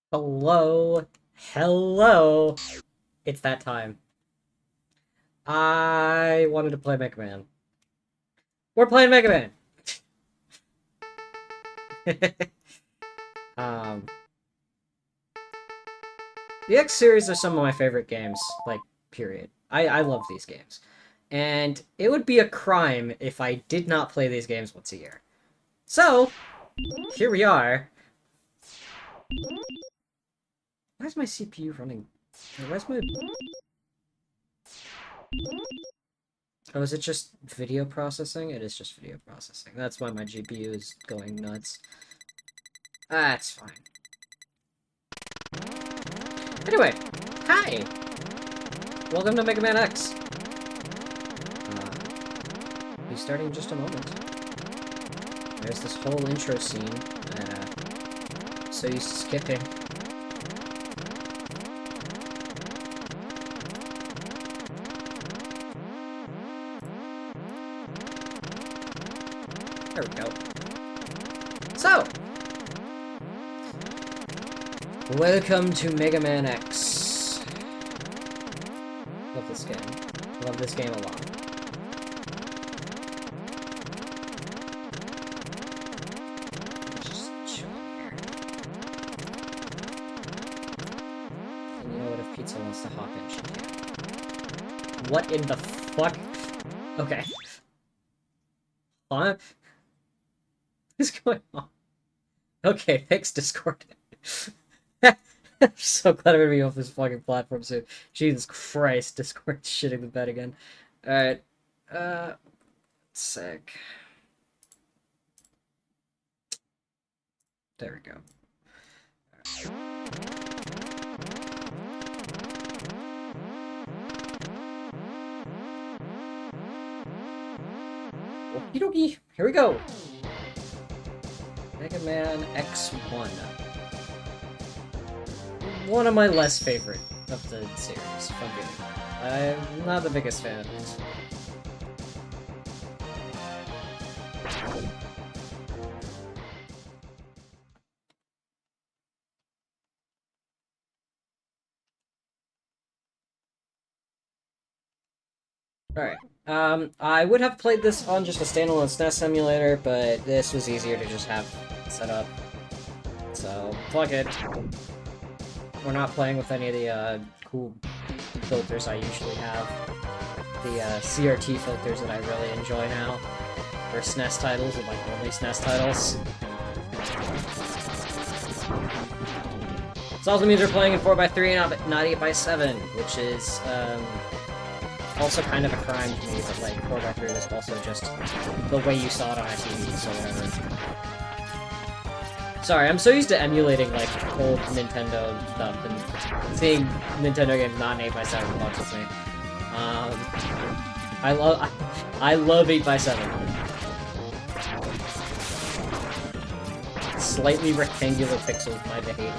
Hello. Hello. It's that time. I wanted to play Mega Man. We're playing Mega Man. um, the X series are some of my favorite games, like, period. I love these games. And it would be a crime if I did not play these games once a year. So, here we are. Why is my CPU running? Where's my... Oh, is it just video processing? It is just video processing. That's why my GPU is going nuts. That's fine. Anyway, hi! Welcome to Mega Man X. Be starting in just a moment. There's this whole intro scene. So used to skipping. There we go. So, welcome to Mega Man X. Love this game. Love this game a lot. Just chill here. And you know what? If Pizza wants to hop in, she can. What in the fuck? Okay. Huh? What is going on? Okay, thanks, Discord. I'm so glad I'm gonna be off this fucking platform soon. Jesus Christ, Discord's shitting the bed again. Alright. Sick. There we go. Okie dokie, here we go! Mega Man X1. One of my less favorite of the series, if I'm being honest. I'm not the biggest fan of it. Alright. I would have played this on just a standalone SNES emulator, but this was easier to just have set up. So, plug it. We're not playing with any of the cool filters I usually have. The CRT filters that I really enjoy now. For SNES titles, and like only SNES titles. This also means we're playing in 4x3 and not 8x7, which is, also kind of a crime to me, but like 4x3 was also just the way you saw it on a TV, so whatever. Sorry, I'm so used to emulating like old Nintendo stuff and seeing Nintendo games not in 8x7 fucks with me. I love 8x7. Slightly rectangular pixels might be hating.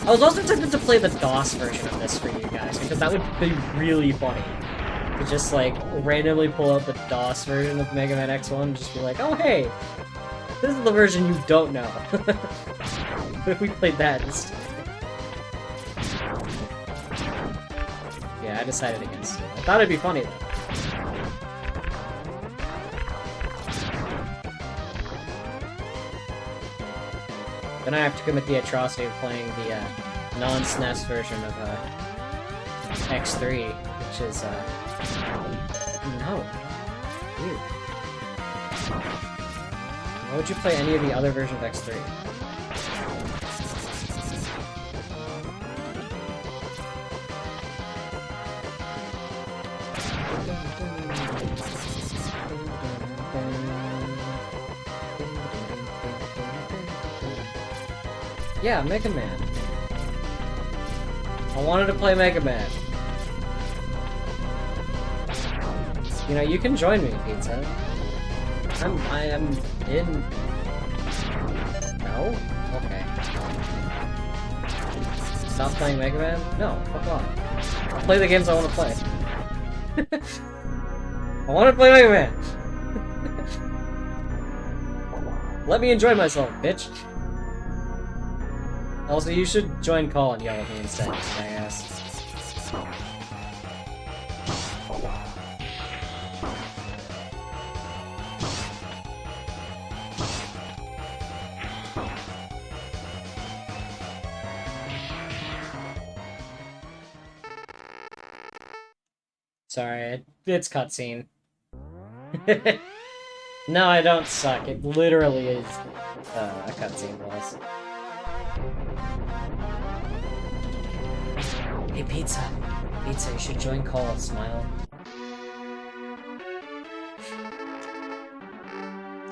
I was also tempted to play the DOS version of this for you guys, because that would be really funny. To just, like, randomly pull out the DOS version of Mega Man X1 and just be like, oh hey! This is the version you don't know. If we played that instead. Yeah, I decided against it. I thought it'd be funny though. Then I have to commit the atrocity of playing the non-SNES version of X3, which is no. Weird. Why would you play any of the other versions of X3? Yeah, Mega Man. I wanted to play Mega Man. You know, you can join me, Pizza. I am in... No? Okay. Stop playing Mega Man? No, fuck off. I'll play the games I want to play. I want to play Mega Man! Let me enjoy myself, bitch! Also, you should join call and yell at me instead, I guess. Sorry, it's cutscene. No, I don't suck. It literally is a cutscene boss. Hey, Pizza. Pizza, you should join call, Smile.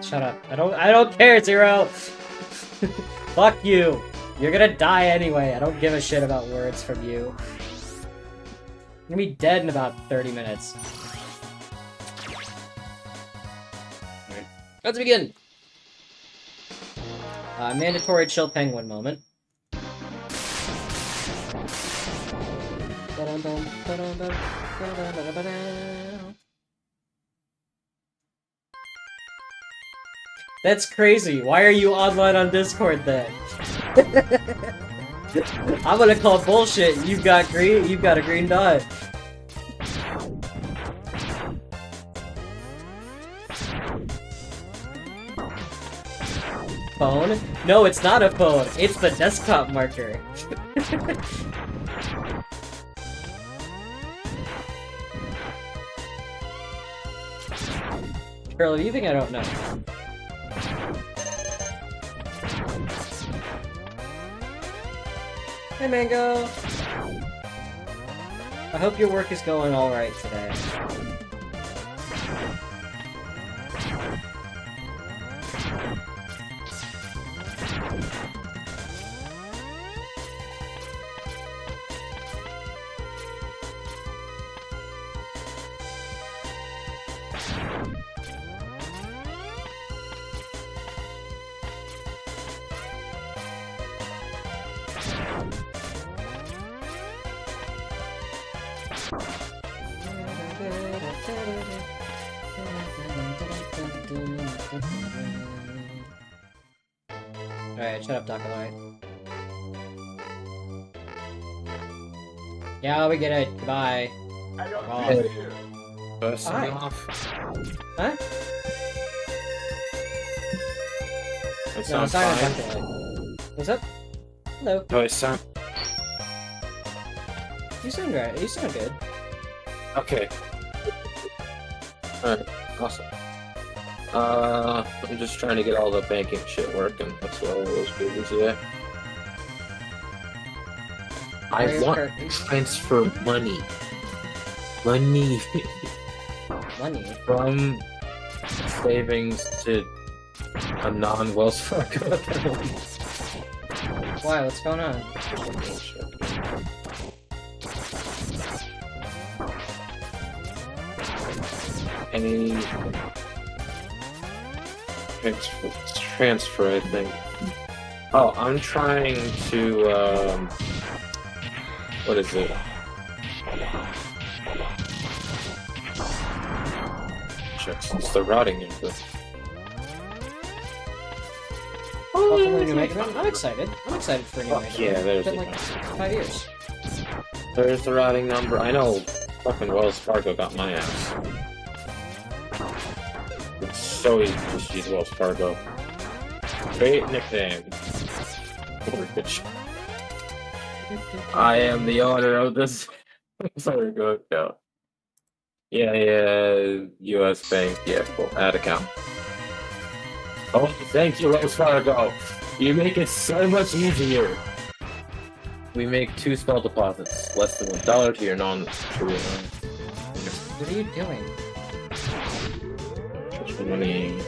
Shut up. I don't care, Zero! Fuck you! You're gonna die anyway. I don't give a shit about words from you. I'm gonna be dead in about 30 minutes. Alright, let's begin! Mandatory chill penguin moment. That's crazy. Why are you online on Discord then? I'm gonna call bullshit. You've got a green dot. Phone? No, it's not a phone. It's the desktop marker. Girl, do you think I don't know? Hey, Mango! I hope your work is going alright today. Alright, shut up, Doc-a-Light. Yeah, we get it. Goodbye. First Hi. off. Huh? It No, sounds sorry, fine. Doc-a-Light. What's up? Hello. Do I sound You sound great. You sound good. okay? Alright, awesome. I'm just trying to get all the banking shit working. That's what all those people today. I want to transfer money. Money. Money? From savings to a non-Wells Fargo account. Why? What's going on? Any transfer, I think. Oh, I'm trying to, what is it? Shucks, it's the routing number. Welcome to New MegaMan. I'm excited. I'm excited for a new Fuck MegaMan. yeah, there's It's been the like 5 years. There's the routing number. I know fucking Wells Fargo got my ass. It's so easy to just use Wells Fargo. Great nickname. I am the owner of this. Sorry, go account. Yeah, US Bank. Yeah, cool. Add account. Oh, thank you, Wells Fargo. You make it so much easier. We make 2 small deposits, less than $1 to your non. What are you doing? Money.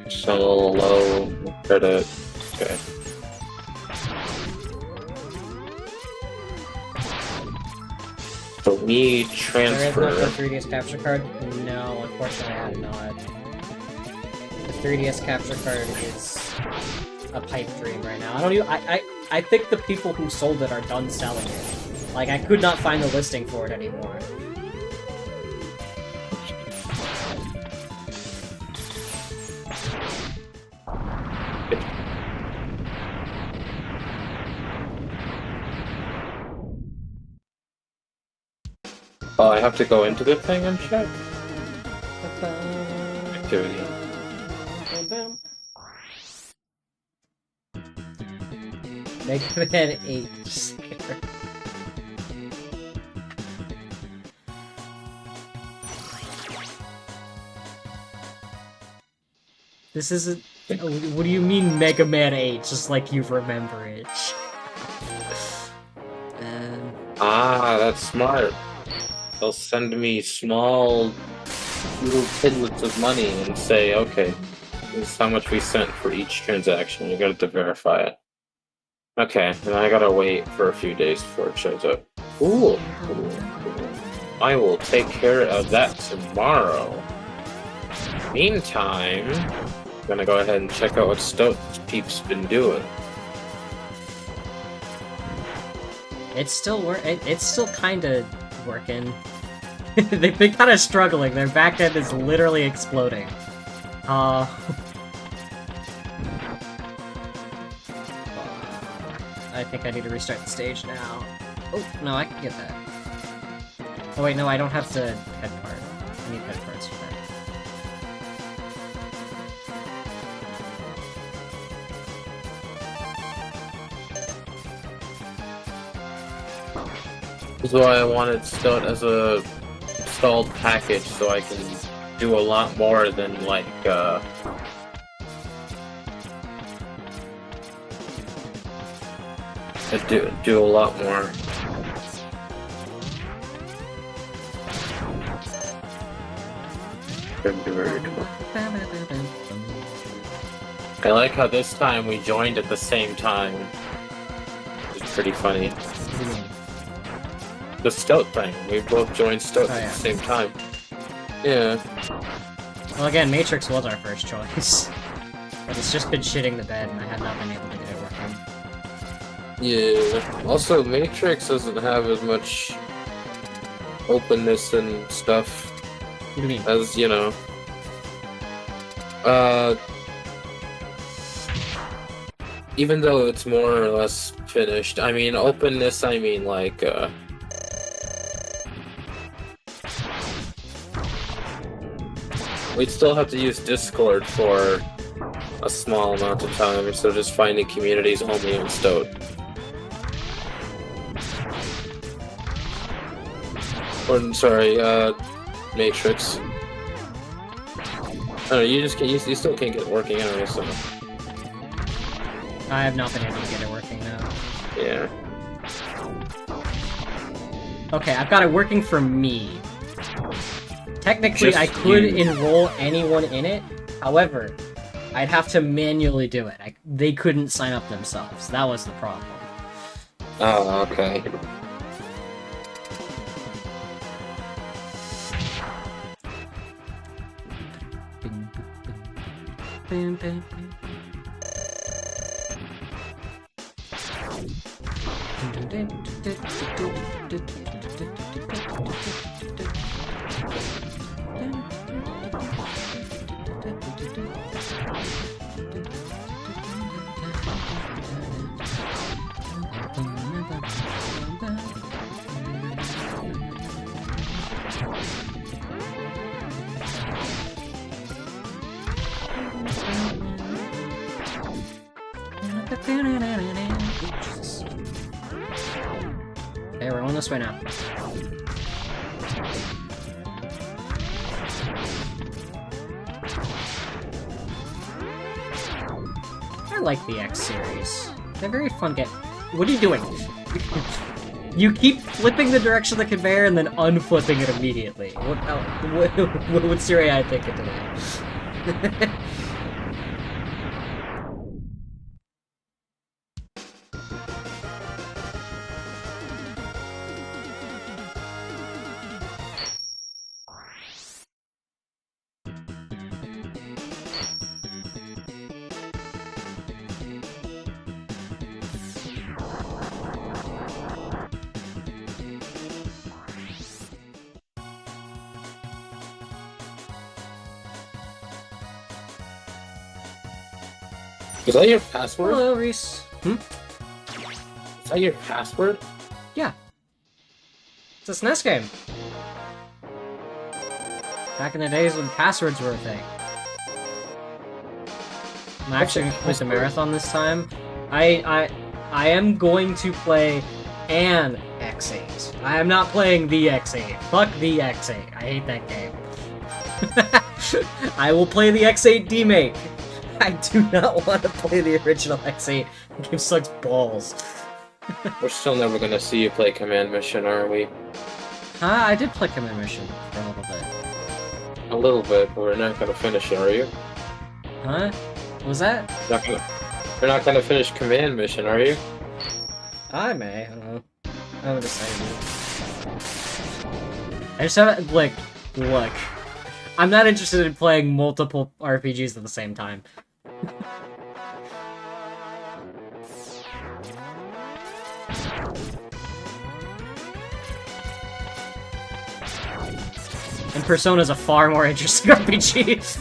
So low. Credit. Okay. So me transfer. There is not the 3DS capture card? No, unfortunately I have not. The 3DS capture card is a pipe dream right now. I think the people who sold it are done selling it. Like, I could not find the listing for it anymore. Oh, I have to go into the thing and check? Activity. MegaMan 8. This isn't... What do you mean MegaMan 8? Just like you remember it. Ah, that's smart. They'll send me small little tidbits of money and say, okay, this is how much we sent for each transaction. You got to verify it. Okay, and I gotta wait for a few days before it shows up. Cool. I will take care of that tomorrow. Meantime, I'm gonna go ahead and check out what Stoat's Peep's been doing. It's still it's still kind of working. They've been kind of struggling. Their back end is literally exploding. I think I need to restart the stage now. Oh, no, I can get that. Oh wait, no, I don't have the head part. I need head parts for that. This is why I wanted Stoat as a installed package, so I can do a lot more than, like, do a lot more. I like how this time we joined at the same time. It's pretty funny. The Stoat thing. We both joined Stoat at the same time. Yeah. Well, again, Matrix was our first choice. But it's just been shitting the bed, and I have not been able to get it working. Yeah. Also, Matrix doesn't have as much openness and stuff. What do you mean? As, you know. Even though it's more or less finished. I mean, openness, I mean, like, we'd still have to use Discord for a small amount of time instead of just finding communities only on Stoat. Or, sorry, Matrix. I don't know, you still can't get it working anyway, so... I have not been able to get it working now. Yeah. Okay, I've got it working for me. Technically, Just I could you. enroll anyone in it. However, I'd have to manually do it. They couldn't sign up themselves. That was the problem. Oh, okay. Okay, we're on this way now. I like the X series. They're very fun game. What are you doing? You keep flipping the direction of the conveyor and then unflipping it immediately. What's your AI thinking today? Is that your password? Hello, Reese. Is that your password? Yeah. It's a SNES game. Back in the days when passwords were a thing. I'm actually going to complete the marathon this time. I am going to play an X8. I am not playing the X8. Fuck the X8. I hate that game. I will play the X8 demake. I do not want to play the original X8. The game sucks balls. We're still never gonna see you play Command Mission, are we? Huh? I did play Command Mission for a little bit. A little bit, but we're not gonna finish it, are you? Huh? What was that? You're not gonna finish Command Mission, are you? I may. I don't know. I haven't decided yet. I just haven't, like, look. I'm not interested in playing multiple RPGs at the same time. And Persona's a far more interesting RPG.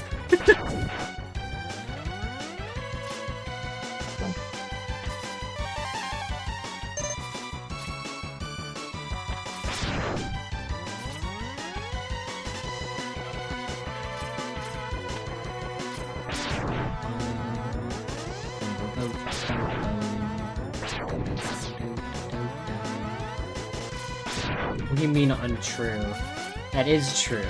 What do you mean untrue? That is true.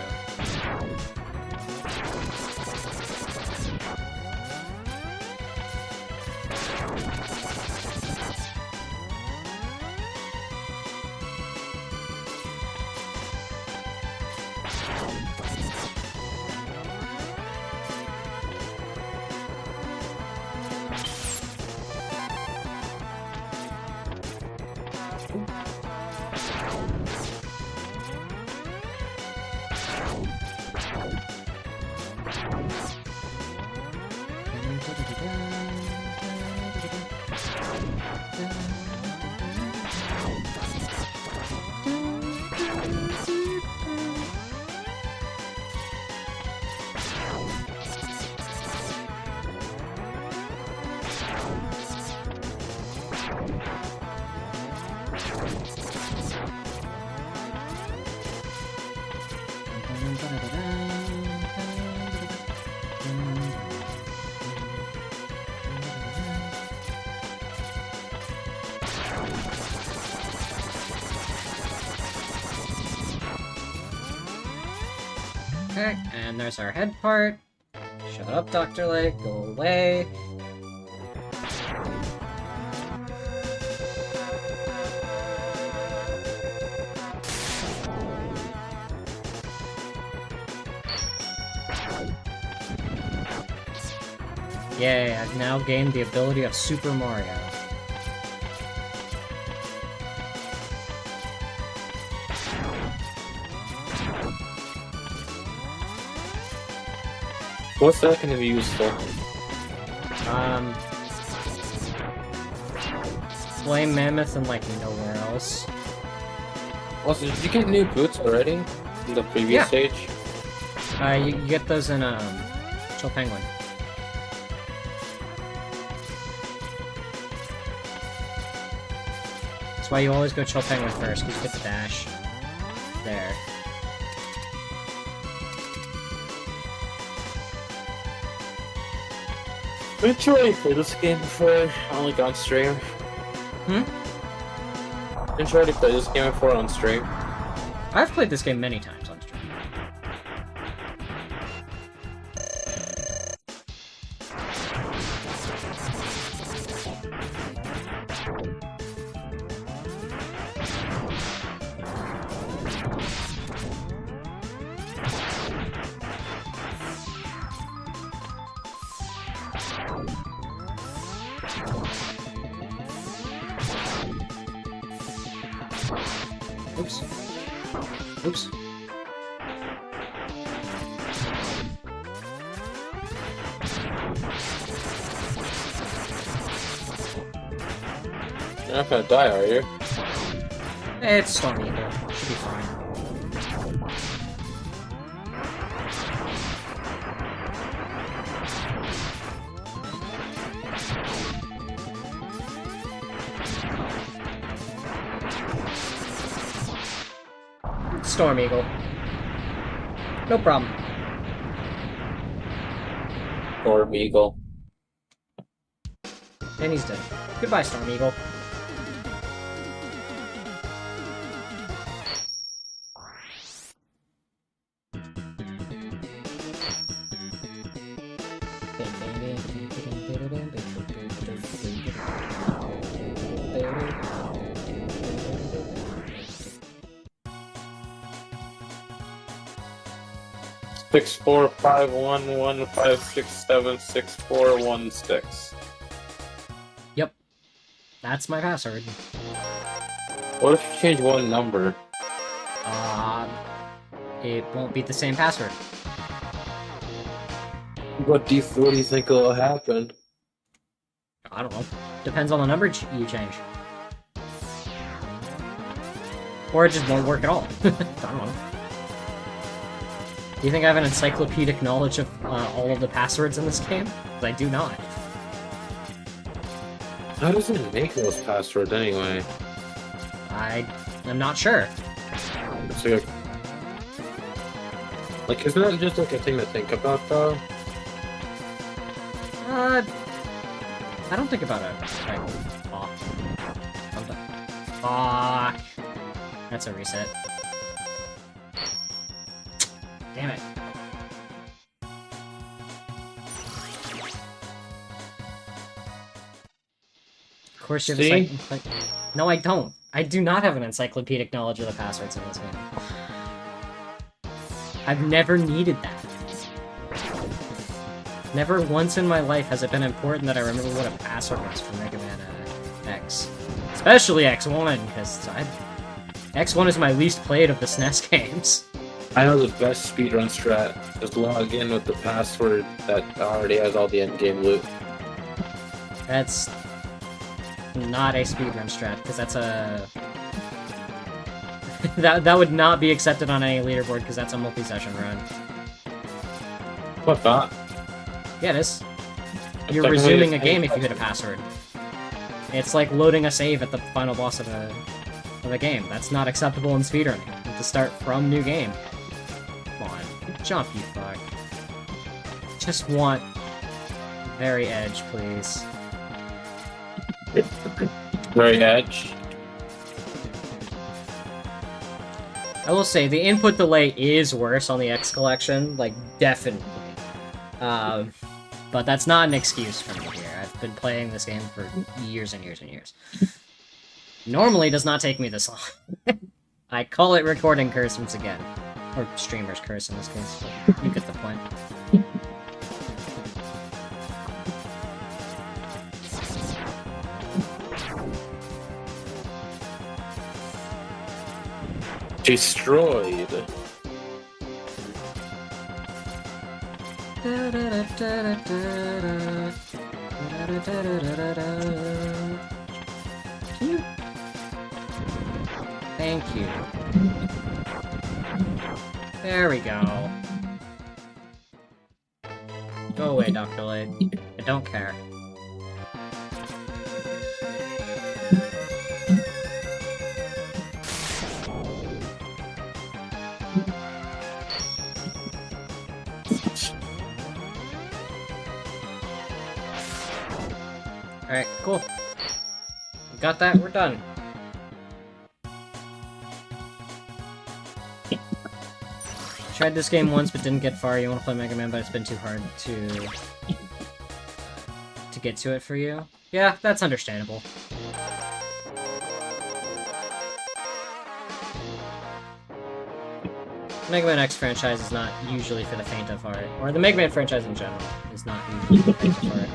Okay, and there's our head part. Shut up, Dr. Lake, go away. Yay, I've now gained the ability of Super Mario. What's that gonna be used for? Flame Mammoth and, like, nowhere else. Also, did you get new boots already? In the previous stage? You get those in, Chill Penguin. That's why you always go Chill Penguin first, because you get the dash. There. Didn't you already play this game before? Like on stream? Didn't you already play this game before on stream? I've played this game many times on stream. Oops. Oops. You're not gonna die, are you? It's Storm Eagle. Should be fine. Storm Eagle. No problem. Storm Eagle. And he's dead. Goodbye, Storm Eagle. Six 4 5 1 1 5 6 7 6 4 1 6. Yep. That's my password. What if you change one number? It won't be the same password. What do you think will happen? I don't know. Depends on the number you change. Or it just won't work at all. I don't know. Do you think I have an encyclopedic knowledge of all of the passwords in this game? Because I do not. How does it make those passwords anyway? I'm not sure. It's like, isn't that just like a thing to think about though? I don't think about it. Fuck. That's a reset. Damn it. Of course you have a No, I don't. I do not have an encyclopedic knowledge of the passwords in this game. I've never needed that. Never once in my life has it been important that I remember what a password was for Mega Man X. Especially X1, because X1 is my least played of the SNES games. I know the best speedrun strat is log in with the password that already has all the endgame loot. That's not a speedrun strat, because that's a... that would not be accepted on any leaderboard, because that's a multi-session run. What not? Yeah, it is. You're resuming a game if you hit a password. It's like loading a save at the final boss of a game. That's not acceptable in speedrunning. You have to start from new game. Come on. Jump, you fuck. Just want... Very edge, please. Very edge. I will say, the input delay is worse on the X collection. Like, definitely. But that's not an excuse for me here. I've been playing this game for years and years and years. Normally does not take me this long. I call it recording curse once again. Or streamer's curse in this case. You get the point. Destroyed. Thank you. There we go. Go away, Dr. Lade. I don't care. Alright, cool. Got that, we're done. Tried this game once but didn't get far. You want to play Mega Man, but it's been too hard to get to it for you. Yeah, that's understandable. Mega Man X franchise is not usually for the faint of heart. Or the Mega Man franchise in general is not usually for the faint of heart.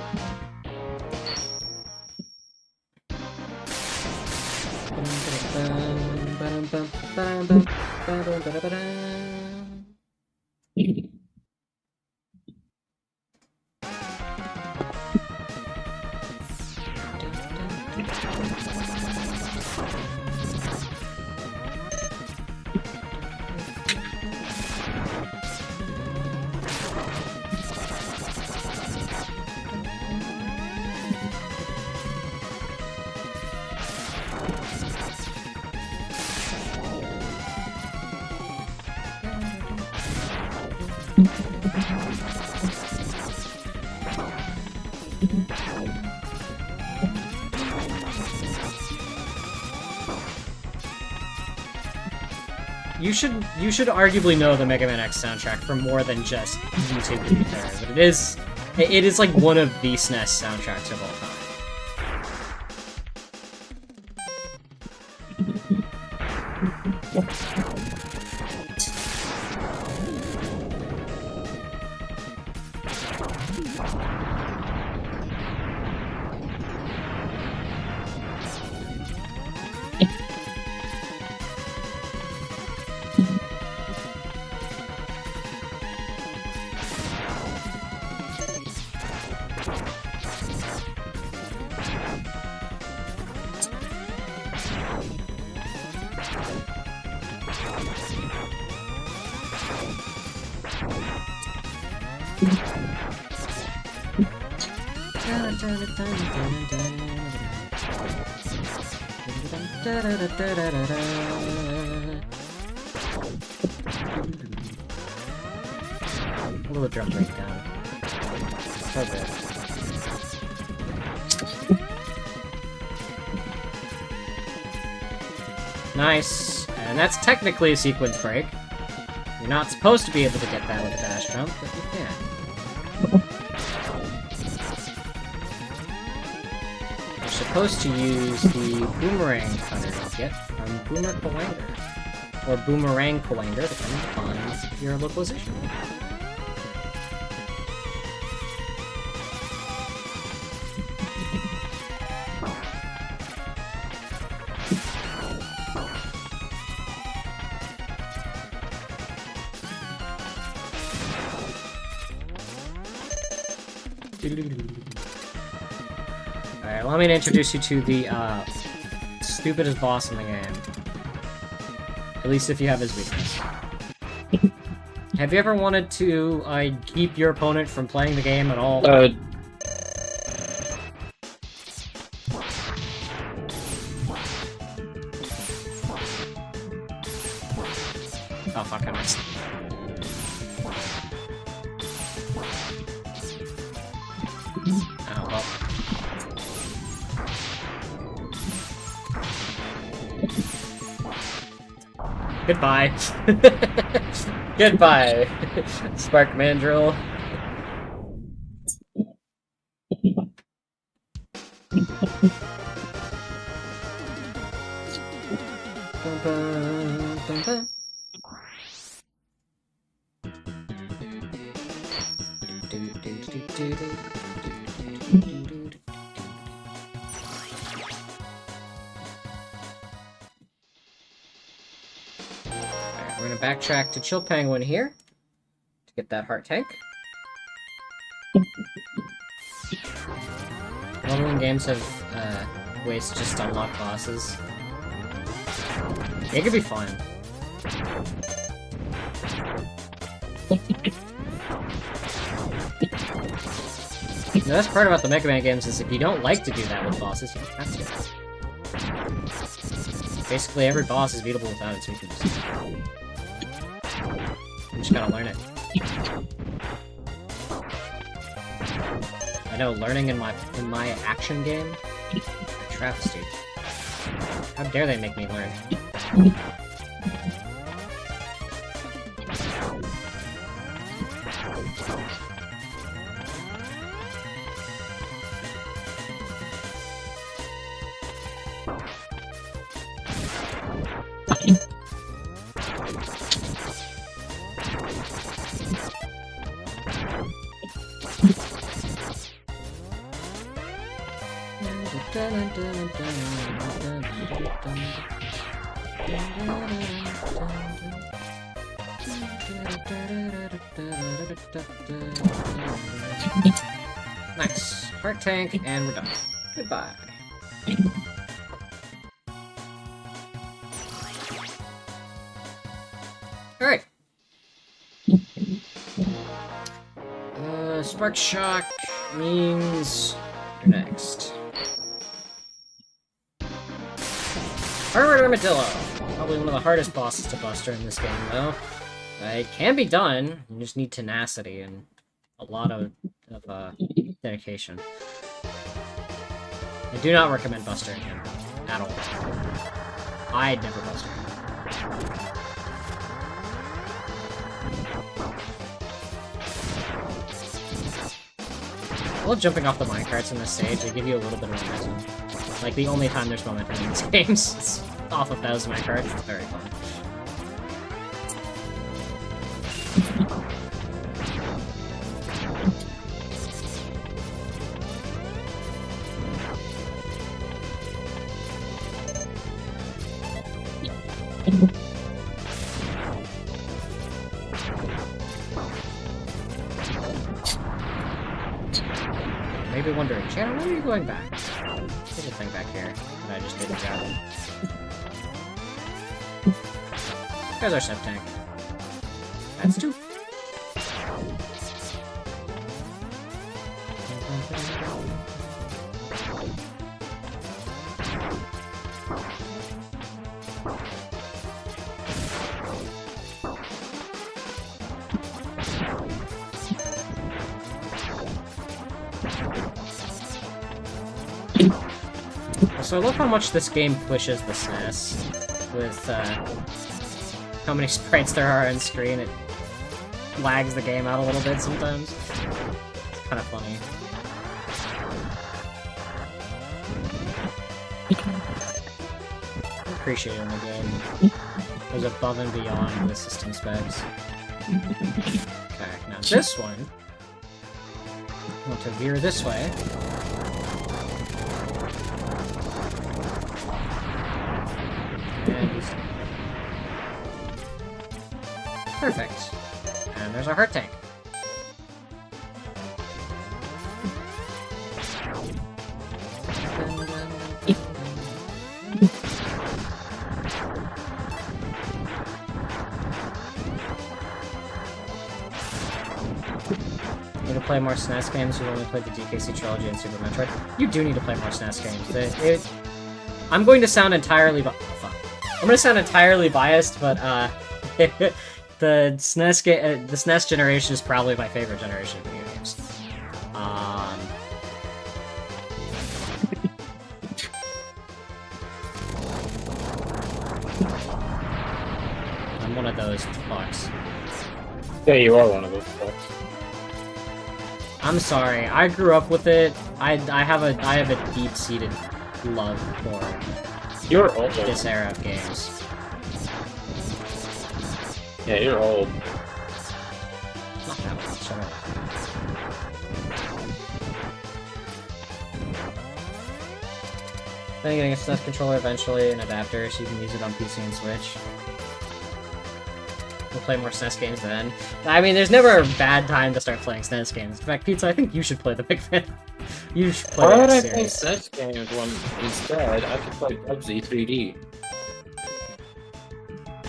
You should arguably know the Mega Man X soundtrack for more than just YouTube, to be fair, but it is like one of the SNES soundtracks of all time. A little drum breakdown. So good. Nice. And that's technically a sequence break. You're not supposed to be able to get that with a dash jump, but you can. You're supposed to use the boomerang cutter you get from Boomer Kawanger. Or Boomerang Kawanger, depending upon your localization. Alright, allow me to introduce you to the, stupidest boss in the game. At least if you have his weakness. Have you ever wanted to, keep your opponent from playing the game at all? Oh, fuck, I missed. Oh, well. Goodbye. Goodbye, Spark Mandrill. We're gonna backtrack to Chill Penguin here to get that heart tank. Normally games have ways to just unlock bosses. It could be fun. The best part about the Mega Man games is if you don't like to do that with bosses, you don't have to. Basically, every boss is beatable without its weakness. You just gotta learn it. I know, learning in my action game? Travesty. How dare they make me learn? Nice. Heart tank, and we're done. Goodbye. Alright. Spark Shock means you're next. Armored Armadillo! Probably one of the hardest bosses to buster in this game, though. It can be done. You just need tenacity and a lot of dedication. I do not recommend bustering him at all. I'd never buster him. I love jumping off the minecarts in this stage. They give you a little bit of momentum. Like, the only time there's momentum in these games. It's off of those minecarts. It's very fun. Maybe wondering, Chad, where are you going back? There's a thing back here that I just didn't grab. There's our sep tank. That's two. So I love how much this game pushes the SNES with how many sprites there are on screen. It lags the game out a little bit sometimes. It's kind of funny. I appreciate it in the game. It was above and beyond the system specs. Okay, now this one, I want to veer this way. And perfect. And there's our heart tank. Need to play more SNES games. You've only played the DKC trilogy and Super Metroid. You do need to play more SNES games. I'm going to sound entirely I'm going to sound entirely biased, but the SNES generation is probably my favorite generation of video games. I'm one of those fucks. Yeah, you are one of those fucks. I'm sorry. I grew up with it. I have a deep-seated love for You're old. This era of games. Yeah, you're old. Not that much, shut up. Then getting a SNES controller eventually, an adapter, so you can use it on PC and Switch. We'll play more SNES games then. I mean, there's never a bad time to start playing SNES games. In fact, Pizza, I think you should play the Big Fan. You should play Why would I that play series. SNES games when instead I could play PUBG 3D?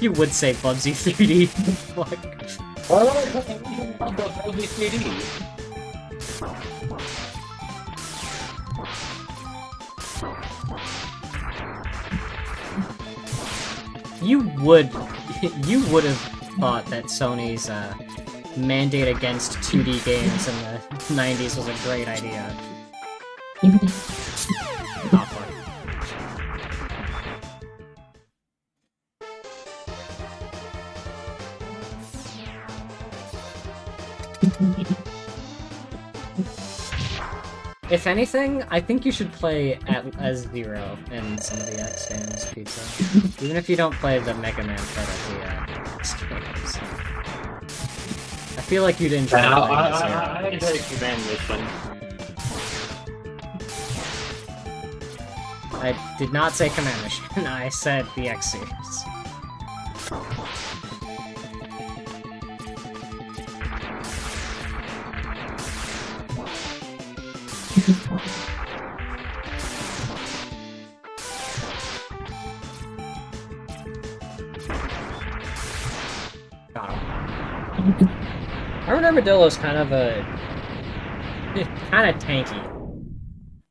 You would say Bubsy 3D. Fuck. Why would I play PUBG 3D? You would have thought that Sony's mandate against 2D games in the 90s was a great idea. Not fun. If anything, I think you should play as Zero in some of the X games, Pizza. Even if you don't play the MegaMan part of the X games. I feel like you'd enjoy playing the Zero. I enjoy Command Mission. I did not say Command Mission, I said the X series. Got him. Armadillo's kind of tanky.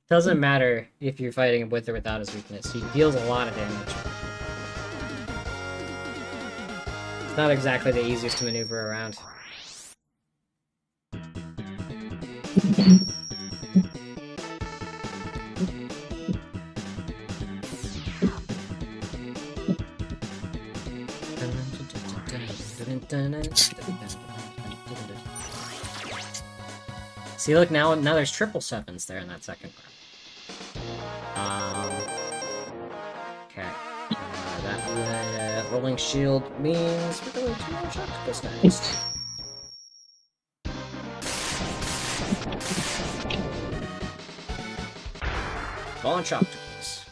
Doesn't matter if you're fighting him with or without his weakness. He deals a lot of damage. Not exactly the easiest to maneuver around. See, look, now there's triple sevens there in that second round. Okay. That would, rolling shield means we're going to more shots next. Ball and choctopus.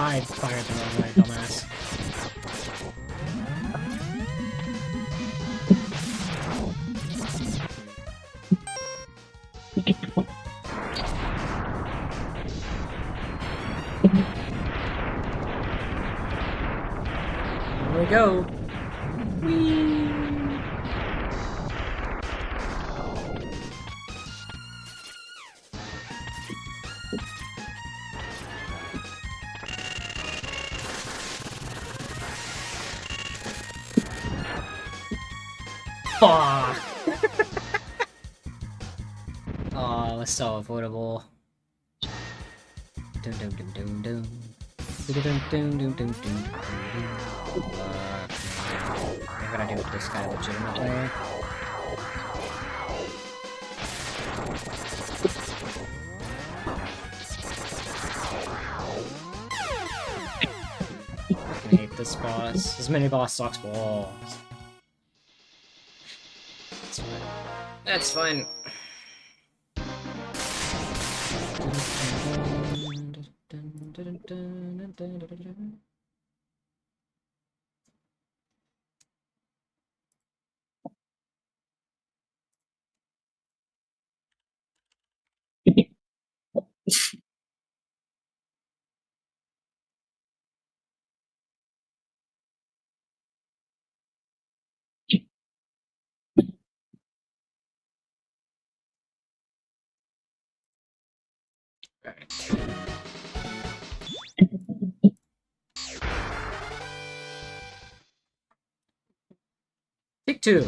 I fired the wrong way, dumbass. Here we go. Whee! Fuck! Oh, it was so avoidable. Dum dum dum dum dum. Dum dum dum dum dum dum. I gotta do this guy legitimately. I hate this boss. This mini boss sucks balls. That's fine. That's fine. Alright. Take two.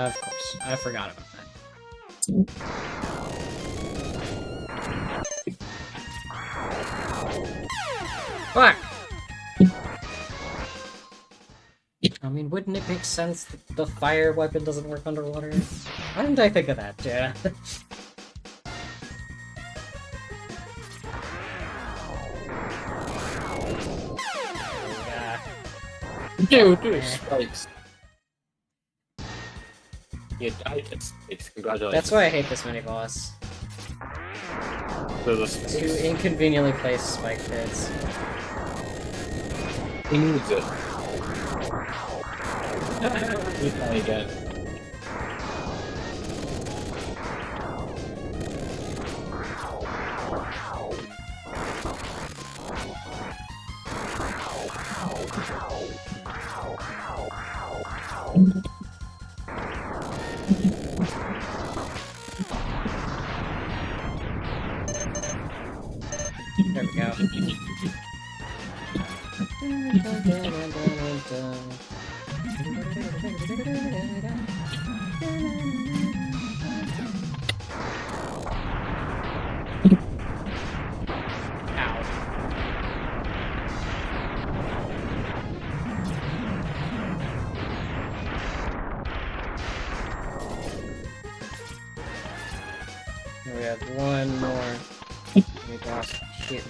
Of course. I forgot about that. Fuck! I mean, wouldn't it make sense that the fire weapon doesn't work underwater? Why didn't I think of that, yeah? Dude, spikes. You died. It's congratulations. That's why I hate this mini boss. Two inconveniently placed spike pits. He needs it. He's dying again. There we go. Ow. We have one more. We lost shit.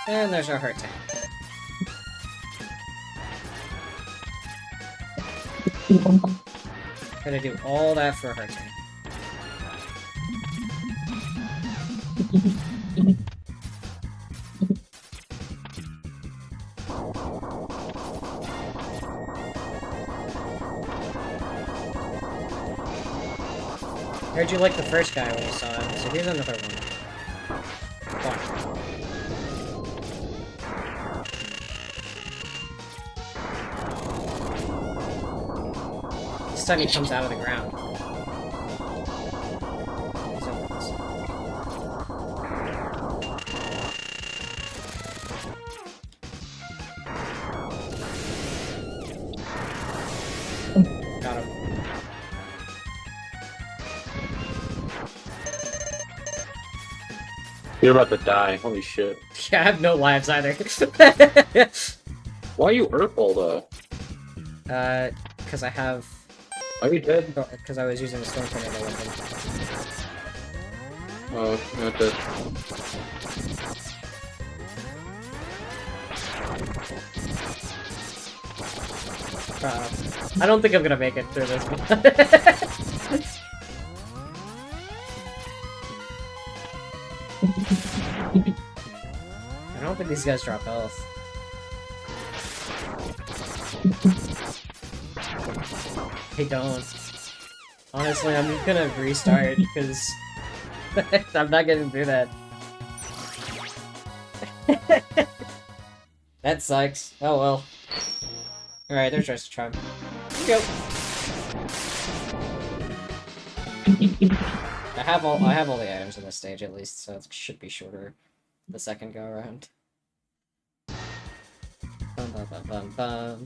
And there's our heart tank. Gonna do all that for a heart tank. Heard you like the first guy when you saw him, so here's another one. Fuck. This time he comes out of the ground. Got him. You're about to die. Holy shit. Yeah, I have no lives either. Why are you Urkel though? Because I have... Are you dead? Because I was using the Storm Tornado weapon. Oh, not dead. I don't think I'm gonna make it through this one. I don't think these guys drop health. They don't. Honestly, I'm just gonna restart, because I'm not getting through that. That sucks. Oh well. Alright, there's Rest of Charm. Go! I have all the items in this stage at least, so it should be shorter the second go around. Bum bum bum bum bum.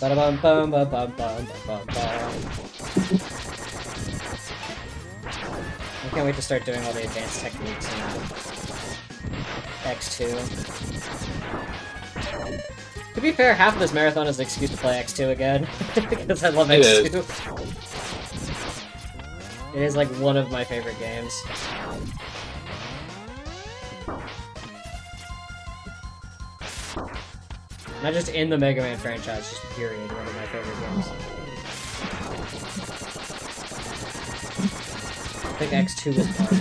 Ba-da-bum bum bum bum bum bum bum. I can't wait to start doing all the advanced techniques in X2. To be fair, half of this marathon is an excuse to play X2 again, because I love X2. It is like one of my favorite games. Not just in the Mega Man franchise, just period, one of my favorite games. I think X2 is part.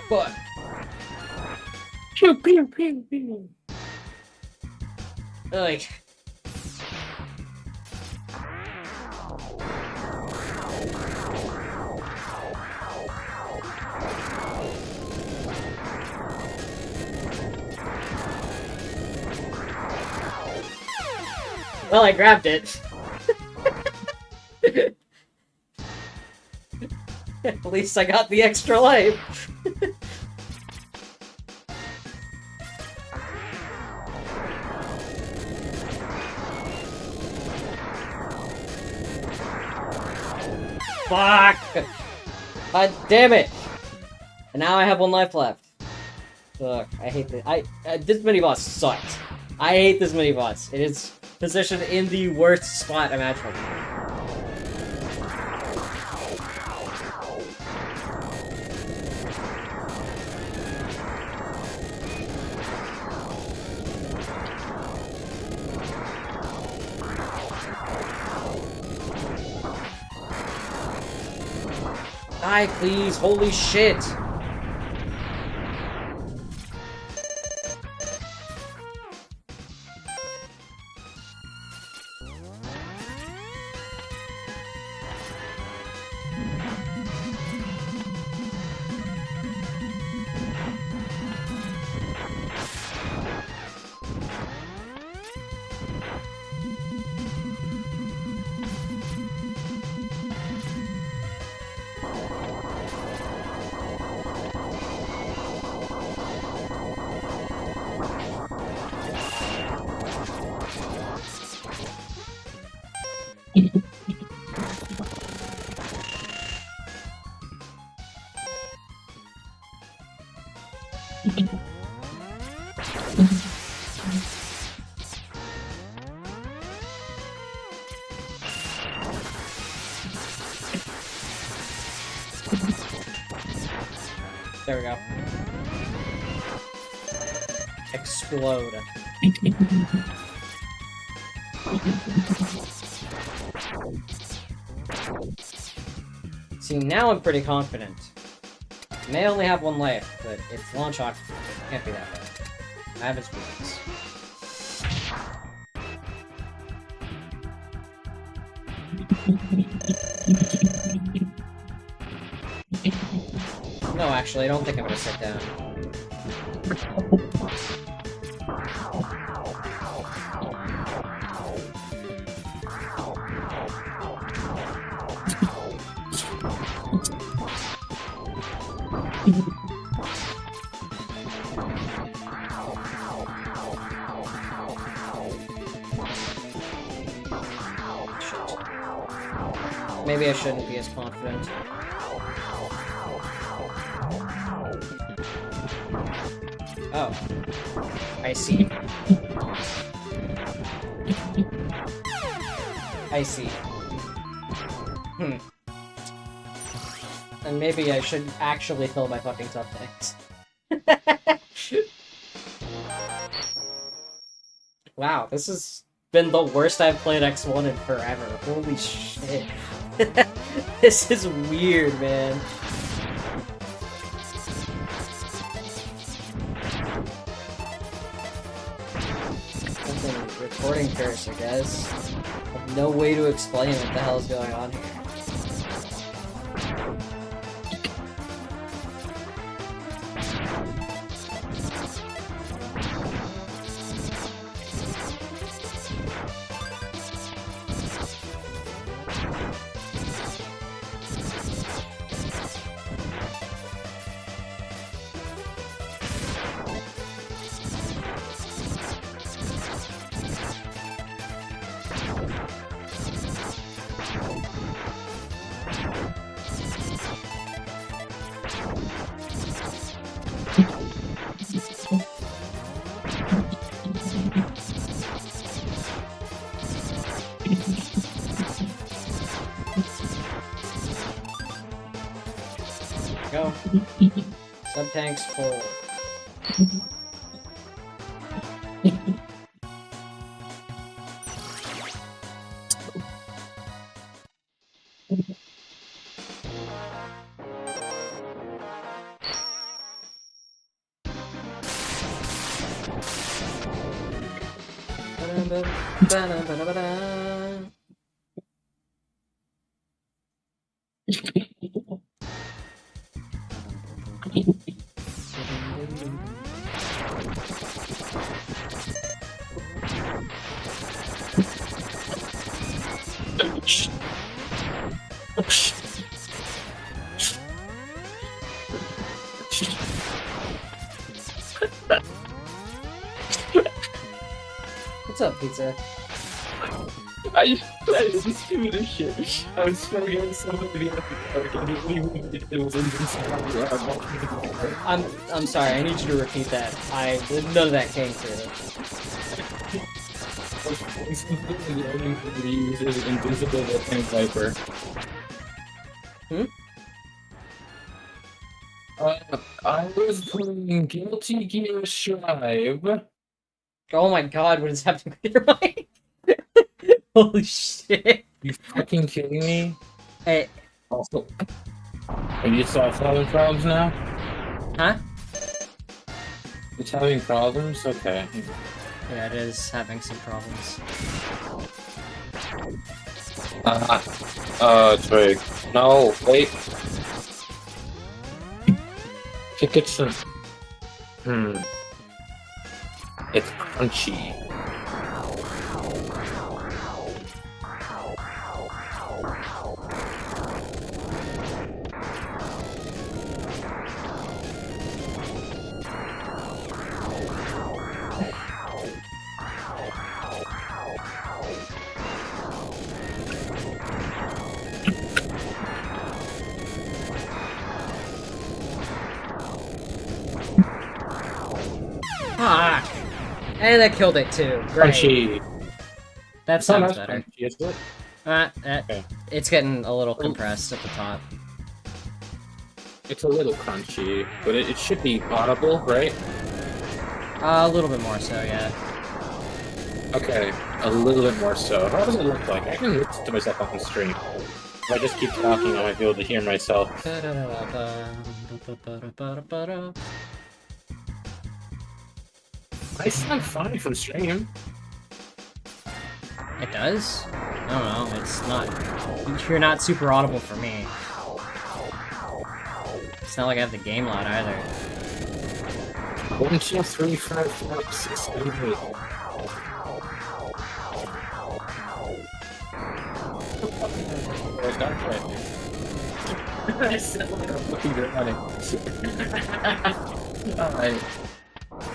But pew pew pew pew. Like well, I grabbed it. At least I got the extra life. Fuck! God damn it! And now I have one life left. Ugh, I hate this. This mini-boss sucks. I hate this mini-boss. It is positioned in the worst spot imaginable. Die, please! Holy shit! There we go. Explode. See, now I'm pretty confident. I may only have one life, but it's launch oxygen. It can't be that bad. I have its weakness. No, actually, I don't think I'm gonna sit down. Maybe I shouldn't be as confident. Oh. I see. I see. And maybe I should actually fill my fucking top tanks. Wow, this has been the worst I've played X1 in forever. Holy shit. This is weird, man. Something recording curse, I guess. I have no way to explain what the hell is going on here. Go. Sub-tanks full. What's up, pizza? I didn't do this shit. I was throwing out somebody at the park and it was invincible. I'm sorry, I need you to repeat that. None of that came through. He uses invincible tank viper. Hmm? I was playing Guilty Gear Strive. Oh my god, what is happening with your mic? Holy shit. You fucking kidding me? Hey. Also, and you saw having problems now? Huh? It's having problems? Okay. Yeah, it is having some problems. Drake. No, wait. Think it's some... It's crunchy. Ah! And that killed it too. Great. Crunchy. That It's not sounds as better. crunchy, is it? Okay. It's getting a little compressed at the top. It's a little crunchy, but it should be audible, right? A little bit more so, yeah. Okay, a little bit more so. How does it look like? I can listen to myself on the stream. If I just keep talking, I might be able to hear myself. I sound fine from stream. It does? I don't know, it's not... You're not super audible for me. It's not like I have the game loud either. 1, 2, 3, 4, 5, 6, 7, 8. I sound like I'm fucking drowning. Alright.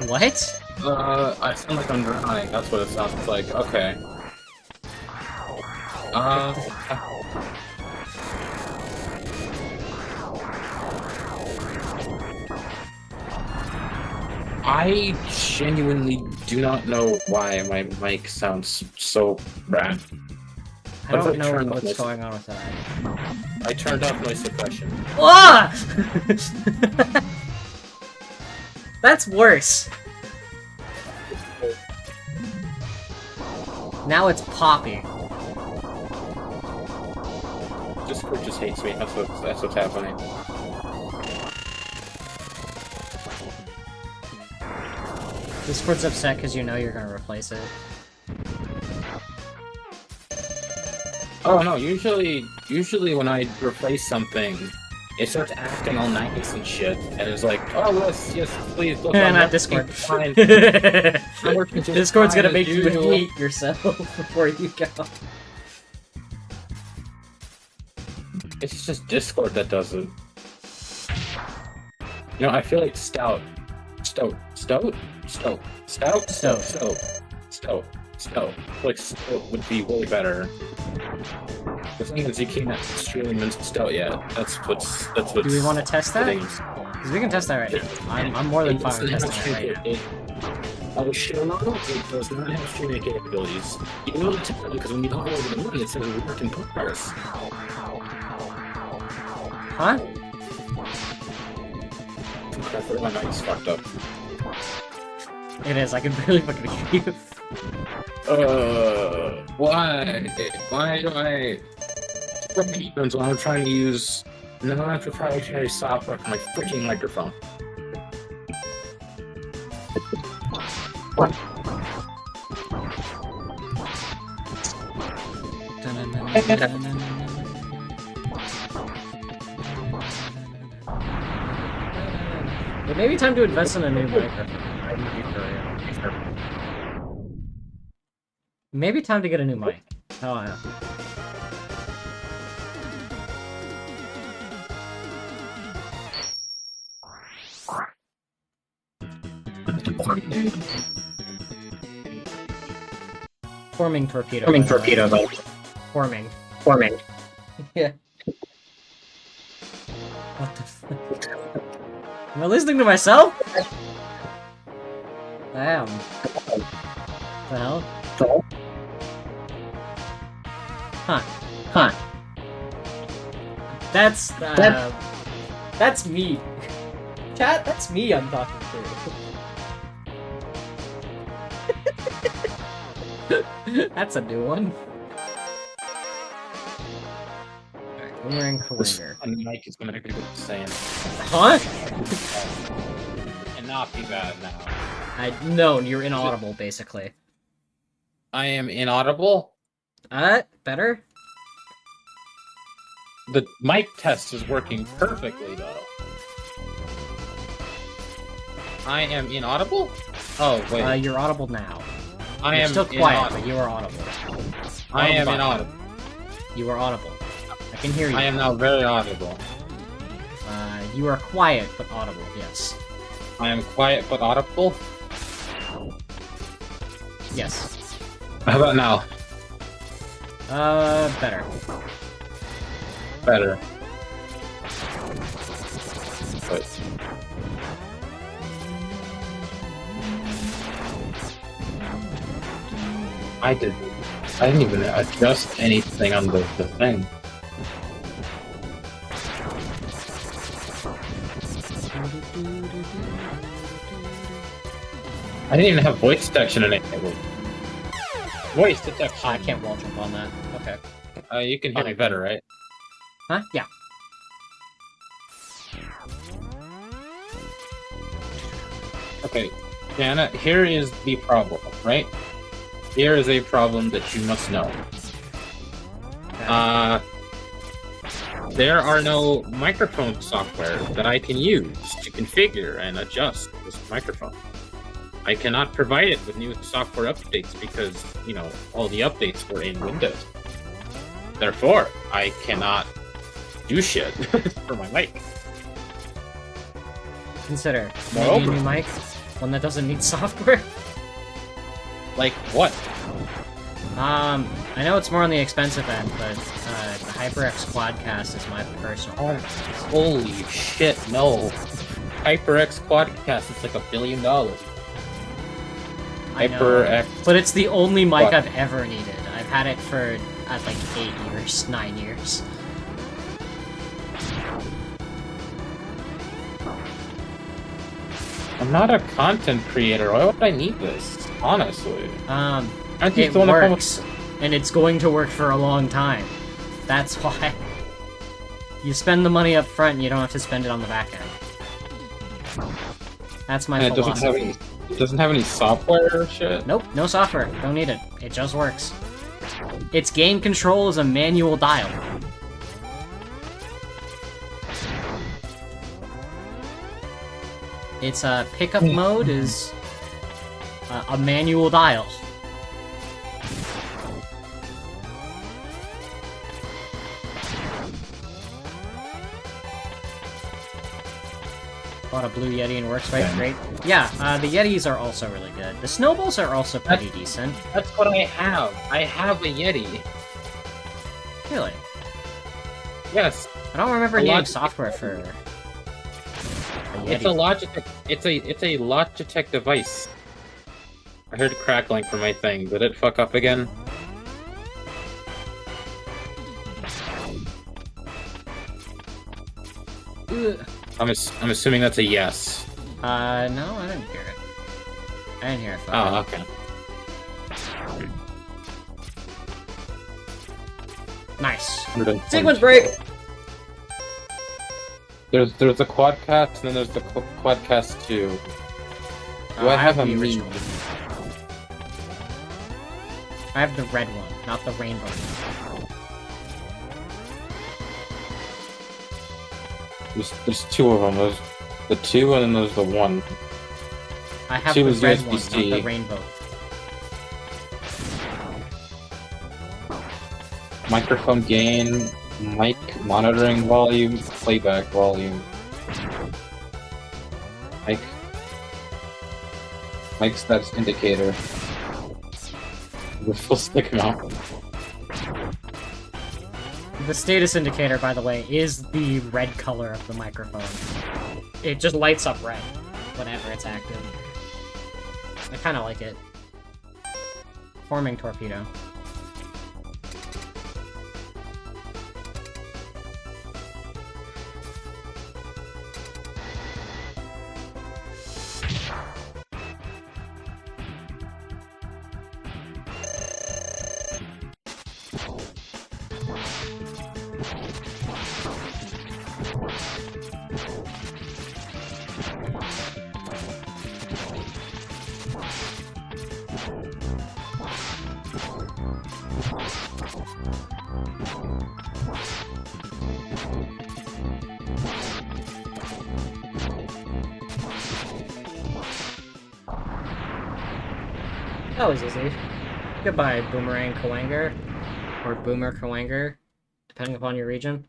What? I sound like I'm drowning. That's what it sounds like. Okay. I genuinely do not know why my mic sounds so bad. I don't know what's going on with that. I turned off noise suppression. Ah! That's worse. Now it's Poppy. Discord just hates me. That's what's happening. Discord's upset because you know you're gonna replace it. Oh no, usually when I replace something, it starts acting all nice and shit, and it's like, oh yes, please look. Not Discord. Fine. I'm working just Discord's fine gonna make as you usual. hate yourself before you go. It's just Discord that does it. You know, I feel like Stout like Stout would be way better. The thing is, you can't stream into Stout yet. That's what's. Do we want to test that? Because we can test that right now. I'm more than fine with testing that right now. Oh, shit, no, it does not have streaming capabilities. You know the time, because when you hover over the button, it says work in progress. Huh? My mic's fucked up. It is, I can barely fucking hear you. Why? Why do I... When I'm trying to use non-proprietary software for my freaking microphone. It may be time to invest in a new microphone. Maybe time to get a new mic. Oh, I know. Forming torpedo. Forming. Yeah. What the fuck? Am I listening to myself? I am. The hell? Huh. That's me. Chat, that's me I'm talking to. That's a new one. Alright, Boomerang Career. And the mic is gonna be good saying. Huh? And not be bad now. No, you're inaudible, basically. I am inaudible? Better? The mic test is working perfectly, though. I am inaudible? Oh, wait. You're audible now. You're still quiet, but you are audible. I am inaudible. You are audible. I can hear you. I am now very audible. You are quiet, but audible, yes. I am quiet but audible? Yes. How about now? Better. Better. But... I didn't even adjust anything on the thing. I didn't even have voice detection enabled. Voice detection. I can't wall jump on that. Okay. You can hear me better, right? Huh? Yeah. Okay, Jana, here is the problem, right? Here is a problem that you must know. Okay. There are no microphone software that I can use to configure and adjust this microphone. I cannot provide it with new software updates because, you know, all the updates were in Windows. Therefore, I cannot do shit for my mic. Consider maybe a new mic, one that doesn't need software. Like what? I know it's more on the expensive end, but the HyperX Quadcast is my personal preference. Holy shit, no. HyperX Quadcast is like $1 billion. I know, HyperX. but it's the only mic What? I've ever needed. I've had it for like 8 years, 9 years. I'm not a content creator. Why would I need this? Honestly. Aren't you it still on the phone works, and it's going to work for a long time. That's why. You spend the money up front, and you don't have to spend it on the back end. That's my And philosophy. it doesn't have any software or shit? Nope, no software. Don't need it. It just works. Its gain control is a manual dial. Its pickup mode is a manual dial. Bought a Blue Yeti and works right great. Yeah, the Yetis are also really good. The Snowballs are also pretty decent. That's what I have. I have a Yeti. Really? Yes. I don't remember A needing Logitech- software for a Yeti. It's a Logitech. It's a Logitech device. I heard crackling from my thing. Did it fuck up again? Ugh. I'm assuming that's a yes. No, I didn't hear it. I didn't hear it. Oh, okay. Nice. 120. Sequence break! There's the Quadcast, and then there's the Quadcast 2. Do I have a the Mii? original. I have the red one, not the rainbow one. There's two of them. There's the 2, and then there's the 1. I have Two the is red one, USB-C. not the rainbow. Microphone gain, mic monitoring volume, playback volume. Mic status indicator. The full stick amount. The status indicator, by the way, is the red color of the microphone. It just lights up red whenever it's active. I kinda like it. Forming torpedo. That was easy. Goodbye, Boomerang Kawanger. Or Boomer Kawanger, depending upon your region.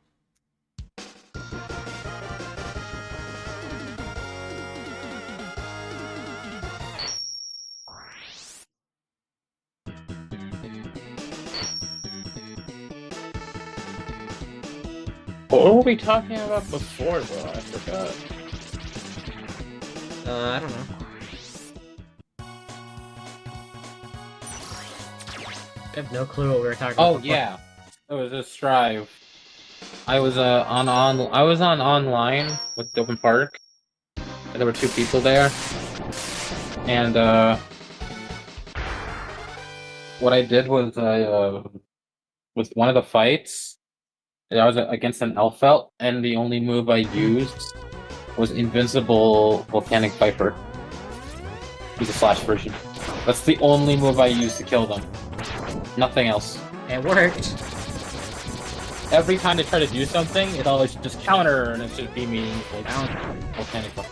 What were we talking about before, though? I forgot. I don't know. I have no clue what we were talking about. Oh before. yeah, it was a strive. I was on online with Open Park, and there were 2 people there, and what I did was with one of the fights, I was against an Elfelt, and the only move I used was Invincible Volcanic Viper. He's a Flash version. That's the only move I used to kill them. Nothing else. It worked. Every time they try to do something, it always just counter, and it should be me like Volcanic Viper.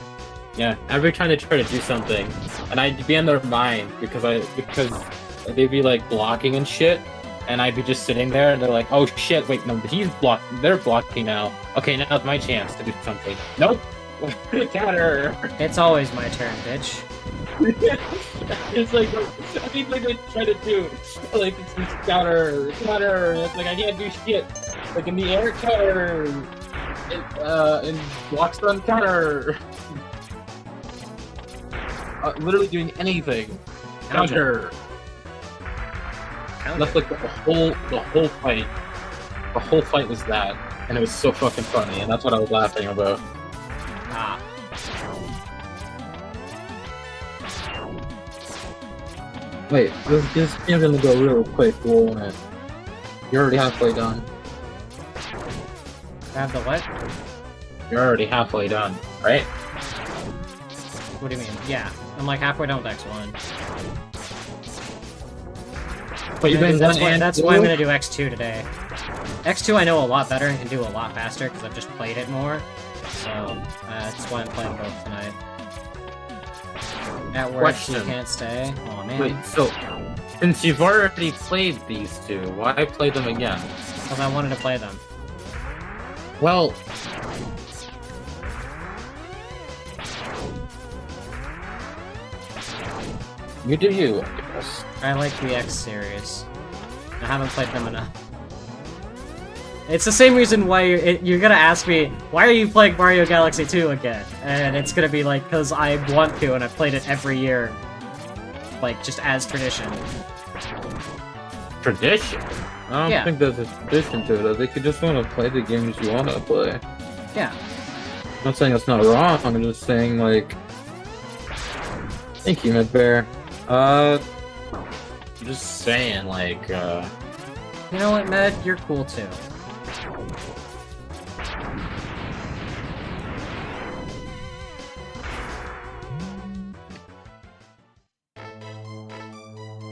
Yeah, every time they try to do something, and I'd be in their mind because they'd be like blocking and shit, and I'd be just sitting there, and they're like, "Oh shit, wait, no, he's blocked. They're blocking now. Okay, now it's my chance to do something." Nope, counter. It's always my turn, bitch. It's like everything they try to do, like it's counter, and it's like I can't do shit. Like in the air, counter, in block stun, counter. literally doing anything. Counter. That's like the whole fight. The whole fight was that, and it was so fucking funny, and that's what I was laughing about. Ah. Wait, this game's gonna go real quick, won't it? You're already halfway done. Have the what? You're already halfway done, right? What do you mean? Yeah, I'm like halfway done with X1. But you've been that's why I'm gonna do X2 today. X2 I know a lot better and can do a lot faster because I've just played it more. So that's why I'm playing both tonight. At work, you can't stay. Oh man. Wait, so since you've already played these two, why play them again? Because I wanted to play them. Well, you do you, I guess. I like the X series. I haven't played them enough. It's the same reason why you're gonna ask me, why are you playing Mario Galaxy 2 again? And it's gonna be like, because I want to, and I've played it every year. Like, just as tradition. Tradition? I don't think there's a tradition to it. I think you just want to play the games you want to play. Yeah. I'm not saying that's not wrong, I'm just saying, like... Thank you, Midbear. I'm just saying, like, You know what, Med? You're cool too.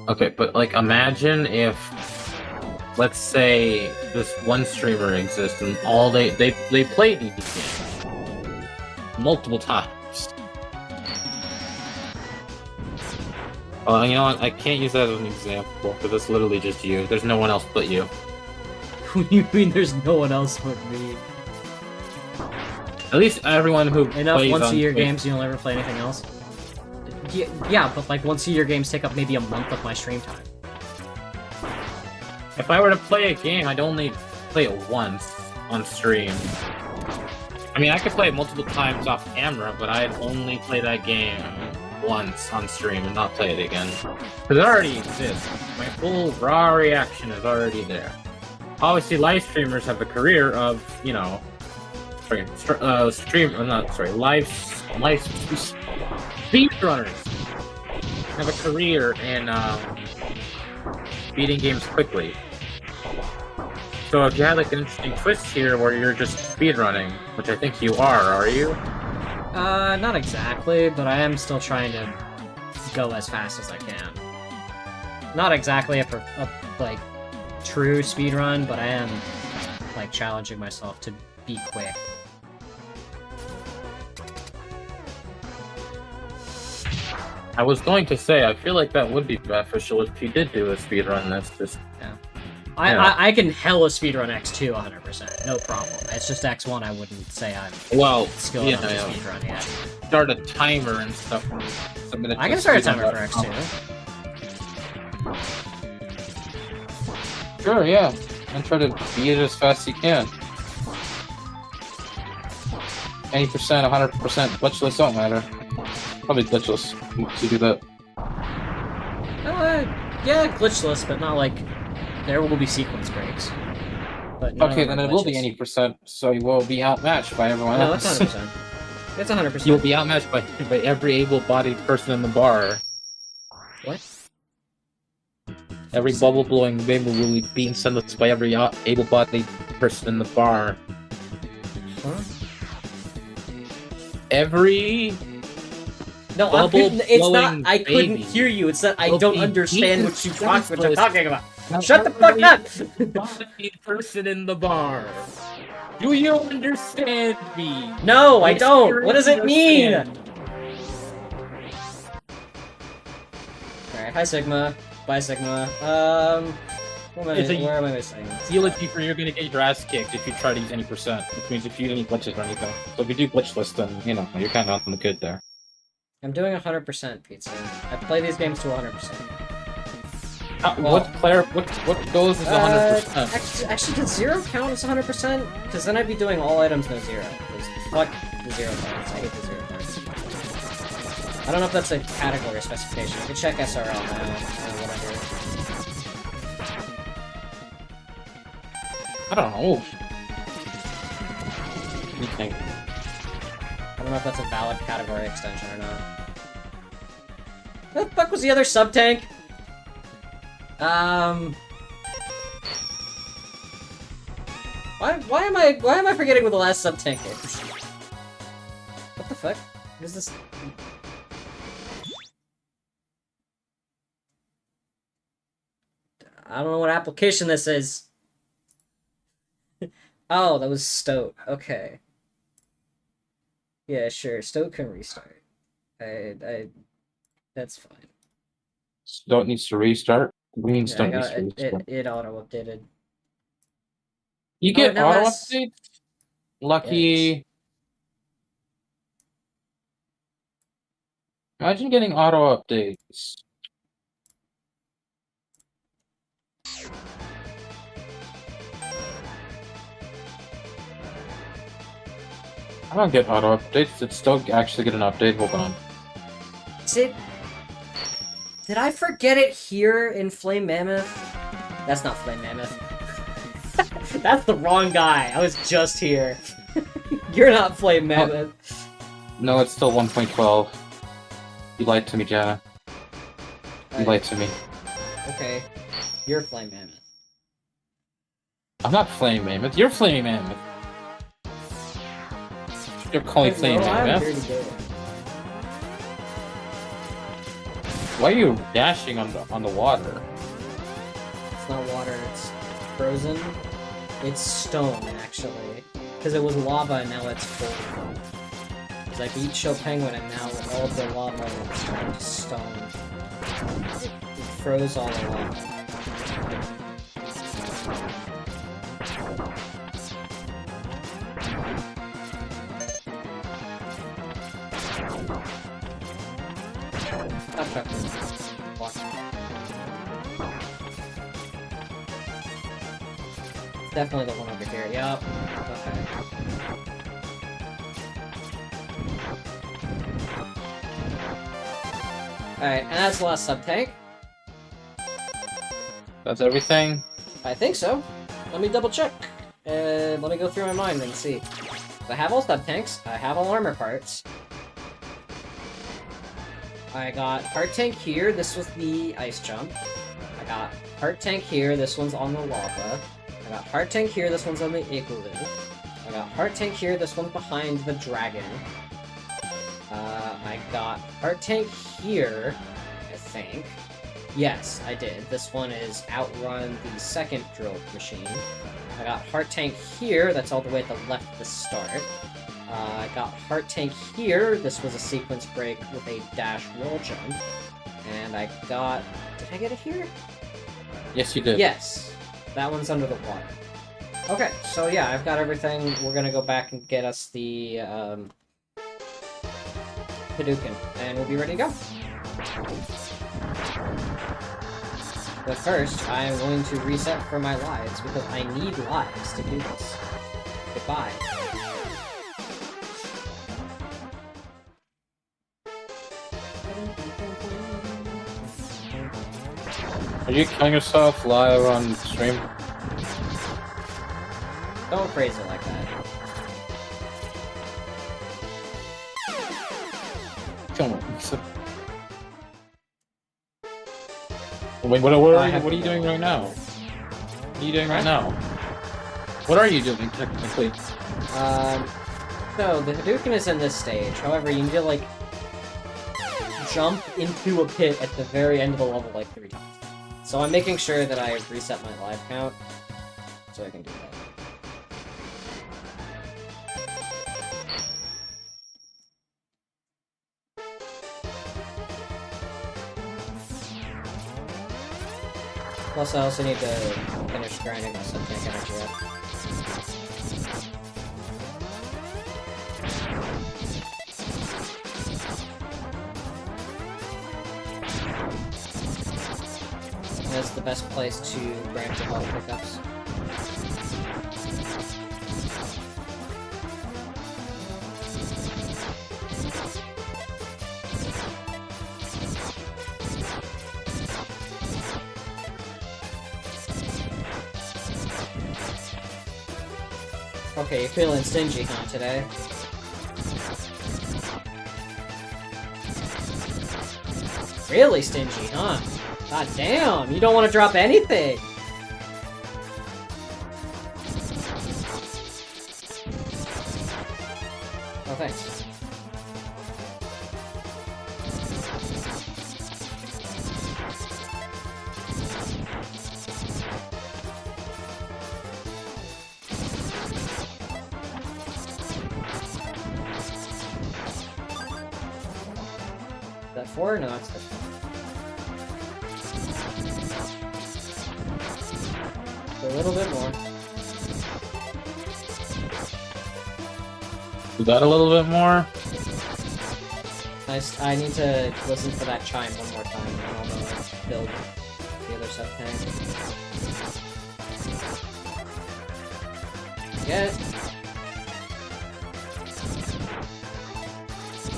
Okay, but, like, imagine if, let's say, this one streamer exists and all they play these games multiple times. You know what? I can't use that as an example, because it's literally just you. There's no one else but you. What do you mean there's no one else but me? At least everyone who plays once-a-year games, you'll never play anything else? Yeah, but like once-a-year games take up maybe a month of my stream time. If I were to play a game, I'd only play it once on stream. I mean, I could play it multiple times off camera, but I'd only play that game once on stream and not play it again. Because it already exists. My full raw reaction is already there. Obviously, live streamers have a career of, you know, live speedrunners have a career in beating games quickly. So if you had like an interesting twist here where you're just speedrunning, which I think you are you? Not exactly, but I am still trying to go as fast as I can. Not exactly a like true speedrun, but I am like challenging myself to be quick. I was going to say, I feel like that would be beneficial if you did do a speedrun that's just... Yeah. I can hella speedrun X2 100%, no problem. It's just X1 I wouldn't say I'm skilled enough to speedrun yet. Start a timer and stuff. I can start a timer for X2. Sure, yeah. And try to beat it as fast as you can. 80%, 100%, glitchless, don't matter. Probably glitchless to do that. Yeah, glitchless, but not like... There will be sequence breaks. But okay, then it will be 80%, so you will be outmatched by everyone else. No, that's 100%. It's 100%. You'll be outmatched by every able-bodied person in the bar. What? Every bubble-blowing baby will be being sentenced by every able-bodied person in the bar. Huh? Every... No, it's not. I couldn't hear you. It's that I don't understand what you're talking about. Shut the fuck up! Person in the bar. Do you understand me? No, I don't. What does it mean? Alright, hi Sigma. Bye Sigma. Where am I missing? Eulogy for you're gonna get your ass kicked if you try to use any percent, which means if you do any glitches or anything. So if you do glitchless, then, you know, you're kind of on the good there. I'm doing 100%, Pizza. I play these games to 100%. What goes is 100%? Actually, does 0 count as 100%? Because then I'd be doing all items no 0. Because fuck the 0 parts. I hate the 0 parts. I don't know if that's a category specification. You can check SRL now, or whatever. I don't know. What do you think? I don't know if that's a valid category extension or not. What the fuck was the other sub-tank? Why am I forgetting what the last sub-tank is? What the fuck? What is this? I don't know what application this is. Oh, that was Stoat. Okay. Yeah, sure. Stoat can restart. That's fine. Stoat needs to restart? What do you mean Stoat needs to restart? It auto-updated. You get now auto that's- updates? Lucky. Imagine getting auto updates. I don't get auto updates. Did still actually get an update? Hold on. Did I forget it here in Flame Mammoth? That's not Flame Mammoth. That's the wrong guy. I was just here. You're not Flame Mammoth. No, it's still 1.12. You lied to me, Jana. You lied to me. Okay. You're Flame Mammoth. I'm not Flame Mammoth. You're Flame Mammoth. You're calling Flame Mammoth. Why are you dashing on the water? It's not water, it's frozen. It's stone, actually. Because it was lava and now it's full. Because I beat Show Penguin and now all of the lava is turned to stone. It froze all the lava. Stop chuckling. Watch. Definitely the one over here. Yup. Okay. Alright, and that's the last sub-tank. That's everything? I think so. Let me double check. Let me go through my mind and see. I have all sub-tanks. I have all armor parts. I got heart tank here. This was the ice jump. I got heart tank here. This one's on the lava. I got heart tank here. This one's on the igloo. I got heart tank here. This one's behind the dragon. I got heart tank here, I think. Yes, I did. This one is outrun the second drill machine. I got heart tank here. That's all the way at the left at the start. I got heart tank here. This was a sequence break with a dash wall jump. And I got... Did I get it here? Yes, you did. Yes. That one's under the water. Okay, so yeah, I've got everything. We're gonna go back and get us the, Hadouken, and we'll be ready to go. But first, I am going to reset for my lives, because I need lives to do this. Goodbye. Are you killing yourself live on stream? Don't phrase it like that. Come on. Wait, what are you doing right now? What are you doing right now? What are you doing, technically? So, the Hadouken is in this stage. However, you need to, like, jump into a pit at the very end of the level, like, 3 times. So I'm making sure that I reset my live count, so I can do that. Plus, I also need to finish grinding my sub-tank energy up. That's the best place to branch your health pickups. Okay, you're feeling stingy, huh, today? Really stingy, huh? God damn, you don't want to drop anything! Oh, thanks. Is that 4? No, that's 5. A little bit more. We got a little bit more? I need to listen for that chime one more time, and I'll build the other sub tank. Get it.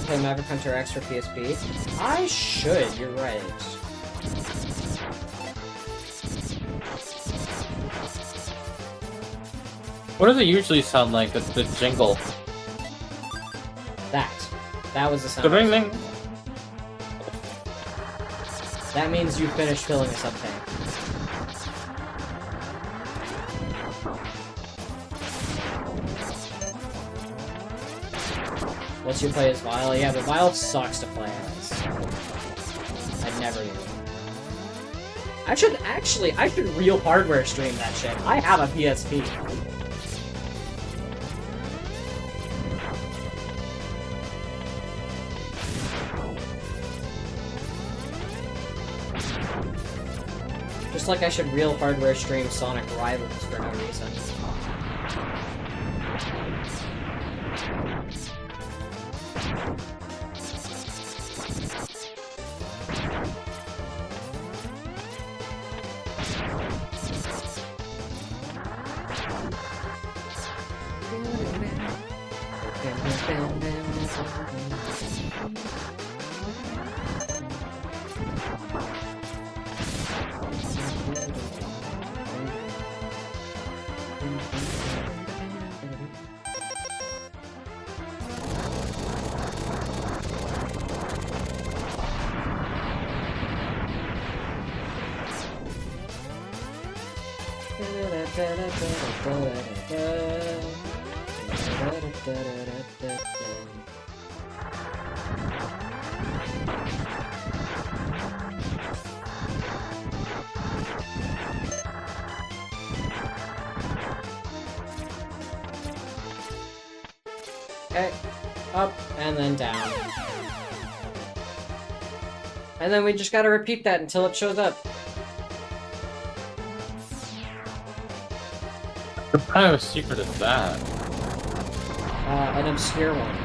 Play Maverick Hunter X for PSP? I should, you're right. What does it usually sound like? The jingle. That was the sound. The ring ring. That means you finished filling a sub tank. Once you play as Vile, yeah, but Vile sucks to play as. I'd never do it. I should real hardware stream that shit. I have a PSP. Just like I should real hardware stream Sonic Rivals for no reason. Okay, up and then down. And then we just gotta repeat that until it shows up. What kind of secret is that? An obscure one.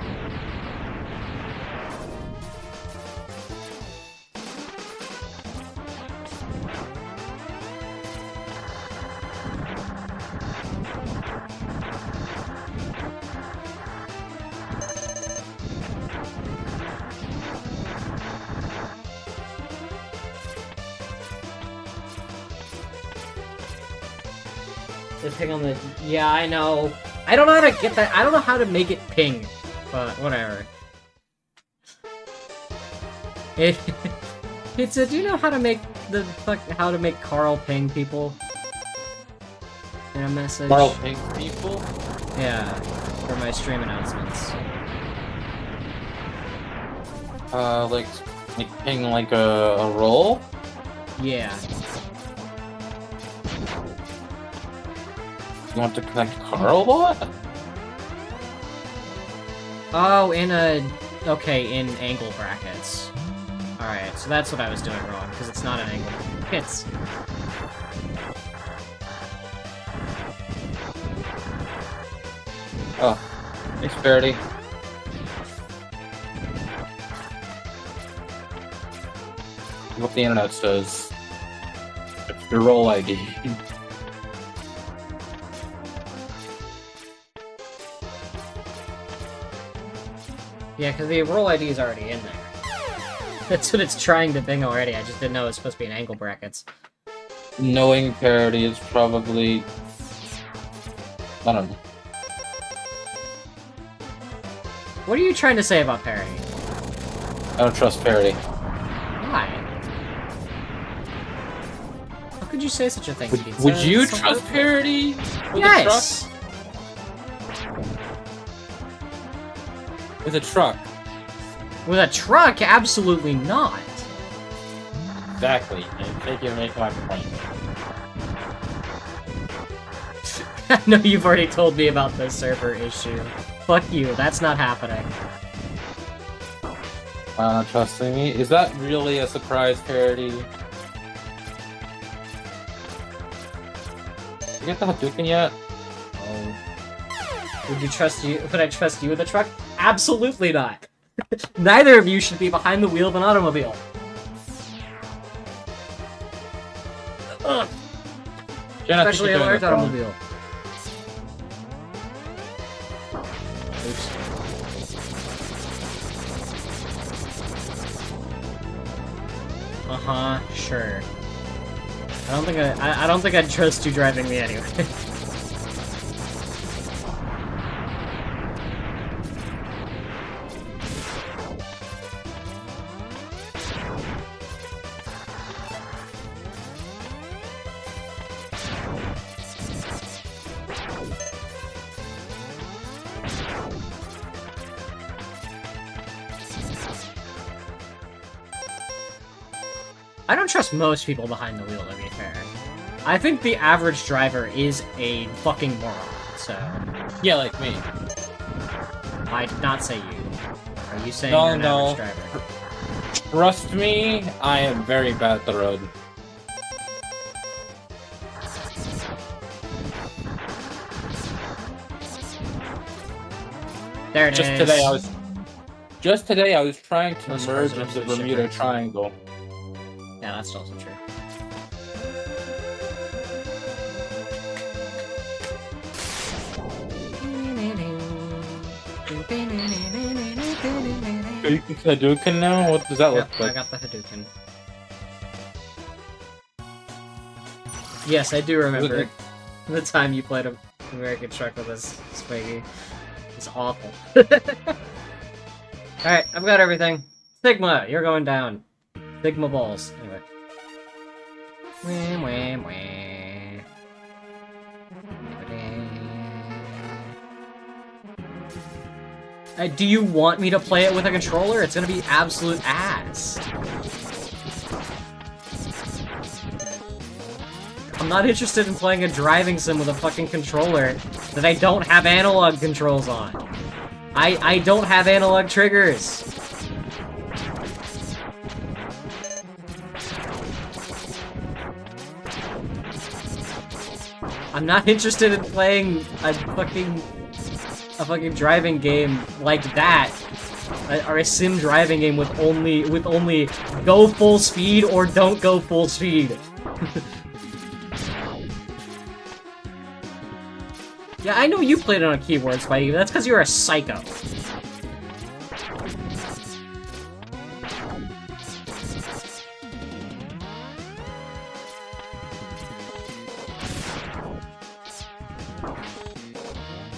The ping on the... Yeah, I know. I don't know how to get that. I don't know how to make it ping. But whatever. Pizza, do you know how to make how to make Carl ping people? In a message? Carl ping people? Yeah. For my stream announcements. Like ping like a roll? Yeah. You want to connect Carl bot? Oh, okay, in angle brackets. Alright, so that's what I was doing wrong, because it's not an angle. It's... Oh, thanks, Verity. What the internet says. It's your role ID. Yeah, because the role ID is already in there. That's what it's trying to ping already, I just didn't know it was supposed to be in angle brackets. Knowing parity is probably... I don't know. What are you trying to say about parody? I don't trust parody. Why? How could you say such a thing? Would you trust parody? Yes! With a truck? With a truck? Absolutely not. Exactly. And take you make my point. I know you've already told me about the server issue. Fuck you, that's not happening. Trusting me? Is that really a surprise parody? You get the Hadouken yet? Oh. Would I trust you with a truck? Absolutely not! Neither of you should be behind the wheel of an automobile. Ugh. Jen, Especially a large automobile. Oops. Uh-huh, sure. I don't think I'd trust you driving me anyway. I don't trust most people behind the wheel, to be fair. I think the average driver is a fucking moron, so... Yeah, like me. I did not say you. Are you saying No, you're an no. average driver? Trust me, I am very bad at the road. There it is. Just today I was trying to Most merge presidents the would Bermuda ship Triangle. Yeah, that's also true. You can Hadouken now? What does that Yep, look like? I got the Hadouken. Yes, I do remember the time you played American Truck with us, Spaggy. It's awful. Alright, I've got everything. Sigma, you're going down. Sigma balls. Anyway. Wah, wah, wah. Do you want me to play it with a controller? It's gonna be absolute ass. I'm not interested in playing a driving sim with a fucking controller that I don't have analog controls on. I don't have analog triggers. I'm not interested in playing a fucking driving game like that, or a sim driving game with only go full speed or don't go full speed. Yeah, I know you played on a keyboard, Spidey, but that's because you're a psycho.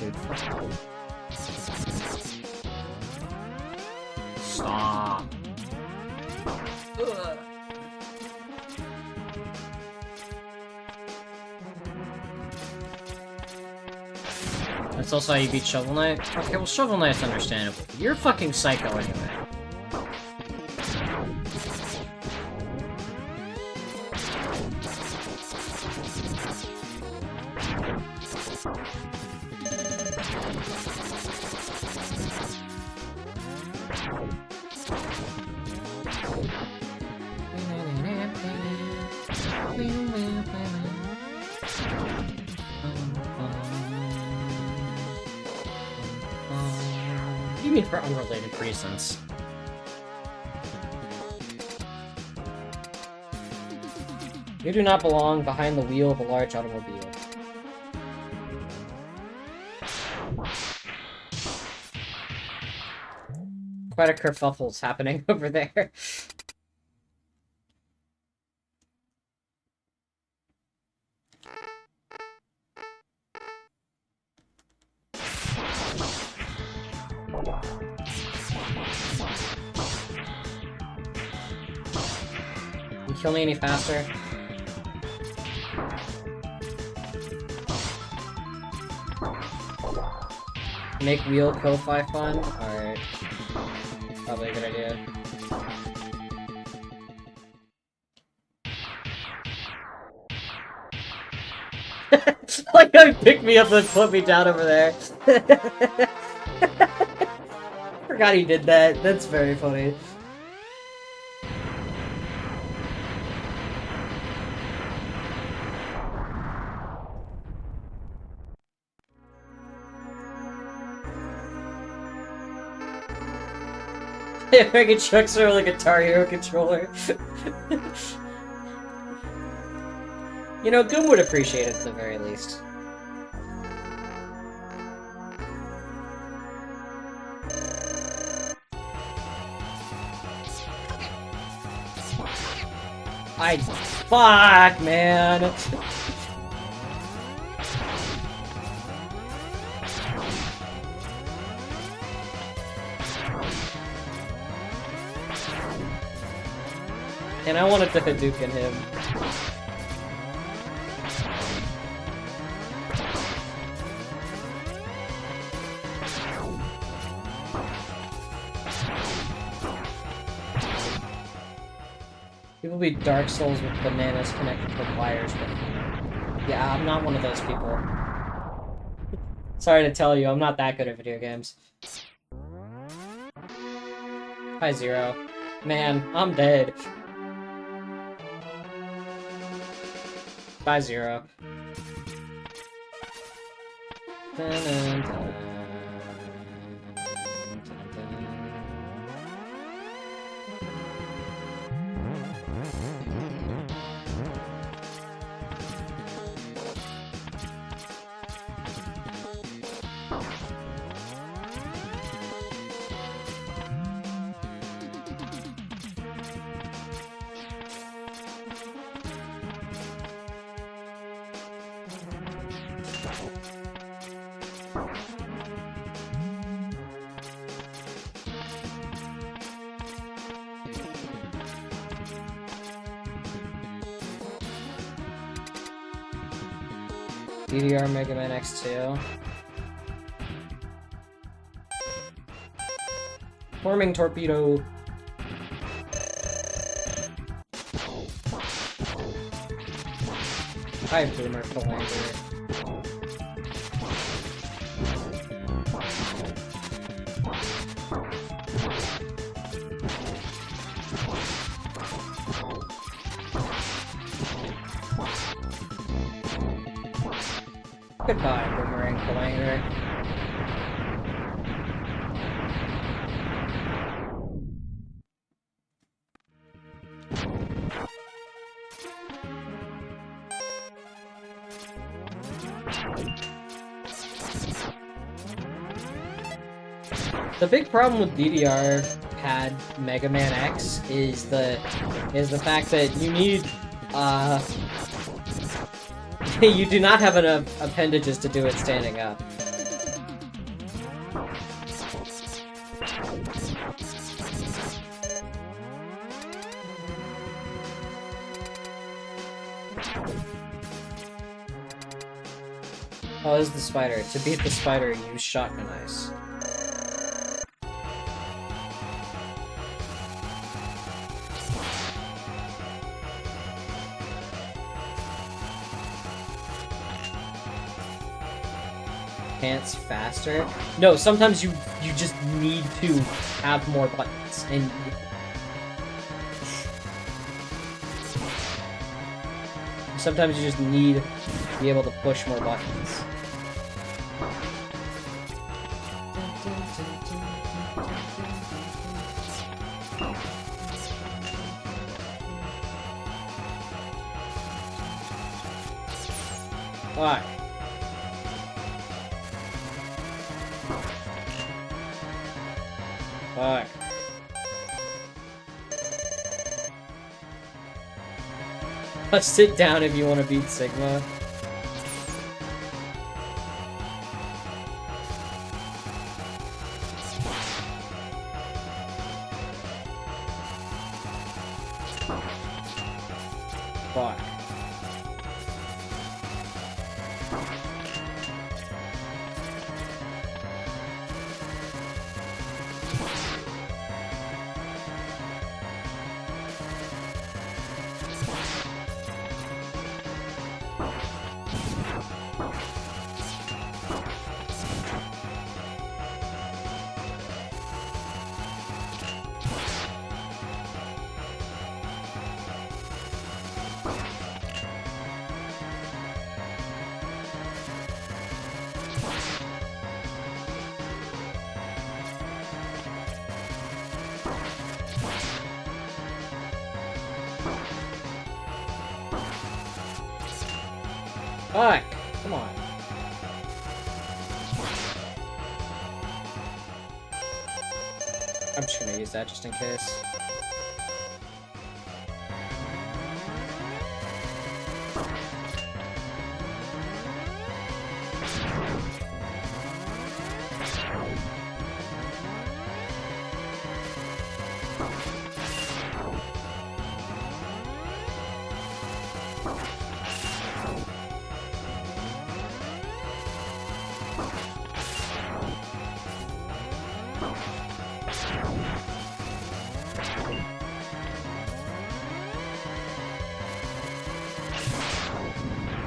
Dude, fuck off. Stop. Ugh. That's also how you beat Shovel Knight? Okay, well Shovel Knight's understandable. You're fucking psycho anyway. What do you mean for unrelated reasons? You do not belong behind the wheel of a large automobile. Quite a kerfuffle's happening over there. kill me any faster? Make wheel Ko-Fi fun? Alright. Probably a good idea. Like, pick me up and put me down over there. Forgot he did that. That's very funny. Mega Trucks are like a Guitar Hero controller. You know, Goom would appreciate it at the very least. Fuck, man! And I wanted to Hadouken him. People be Dark Souls with bananas connected to wires, but yeah, I'm not one of those people. Sorry to tell you, I'm not that good at video games. Hi, Zero. Man, I'm dead. Bye, Zero. Dun, dun, dun. DDR MegaMan X2. Forming torpedo. Hi, Boomer Collider. Goodbye, Boomerang Collider. The big problem with DDR pad Mega Man X is the fact that you need you do not have enough appendages to do it standing up. Oh, this is the spider. To beat the spider, use shotgun ice. Pants faster? No, sometimes you just need to have more buttons, and sometimes you just need to be able to push more buttons. Fuck. Fuck. Let's sit down if you want to beat Sigma. Fuck. Fuck! Come on. I'm just gonna use that just in case.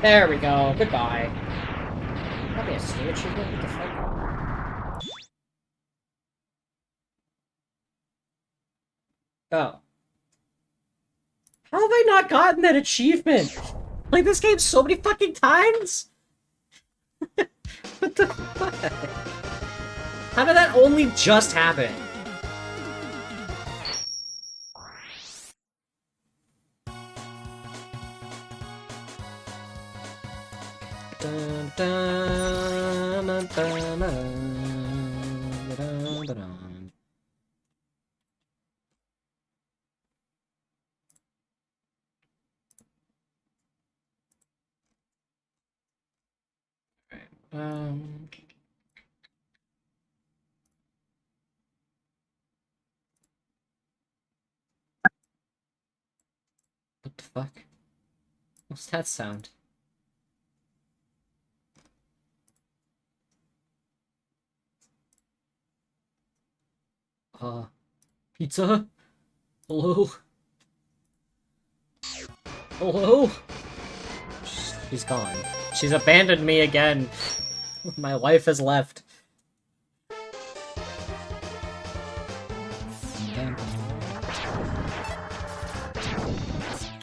There we go. Goodbye. Probably a steam achievement. What the fuck? Oh. How have I not gotten that achievement? Like this game so many fucking times? What the fuck? How did that only just happen? Dun, dun, dun, dun, dun, dun, dun, dun. What the fuck? What's that sound? Pizza? Hello? Hello? She's gone. She's abandoned me again. My wife has left.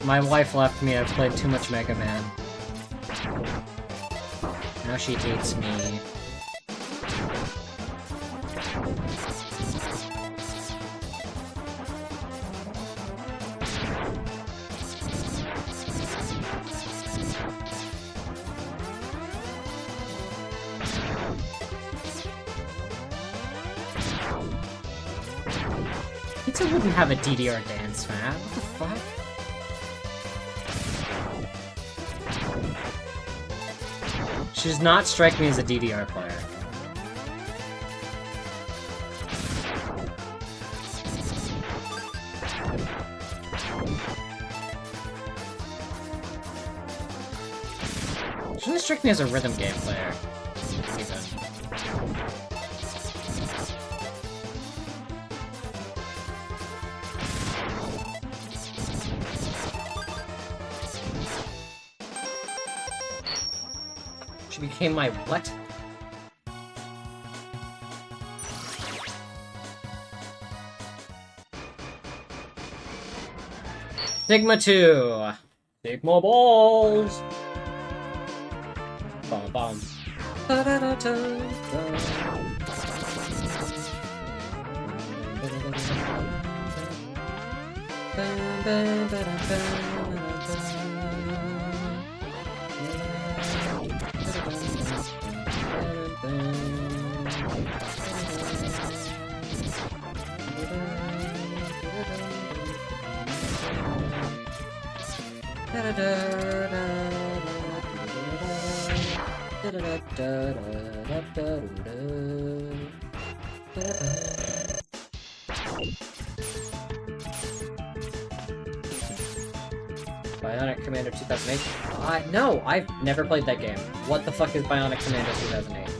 My wife left me. I've played too much Mega Man. Now she hates me. Pizza wouldn't have a DDR dance, man. What the fuck? She does not strike me as a DDR player. She doesn't strike me as a rhythm game player. Even. She became my what? Sigma 2! Sigma balls! Bum bum. Why Bionic Commando 2008? No, I've never played that game. What the fuck is Bionic Commando 2008?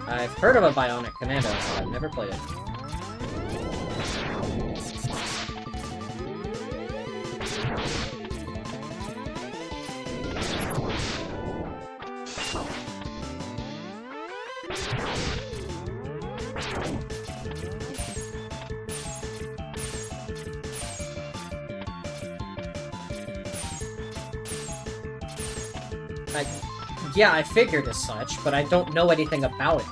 I've heard of a Bionic Commando, but I've never played it. Yeah, I figured as such, but I don't know anything about it.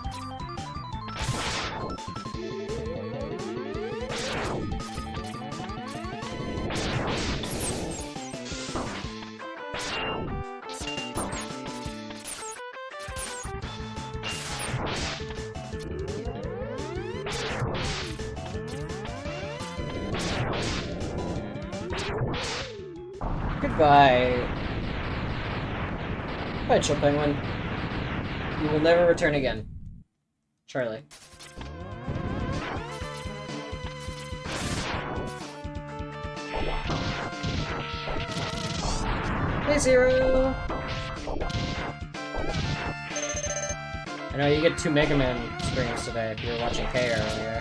Goodbye. Bye, Chill Penguin. You will never return again. Charlie. Hey, Zero! I know you get 2 MegaMan screens today if you were watching K earlier.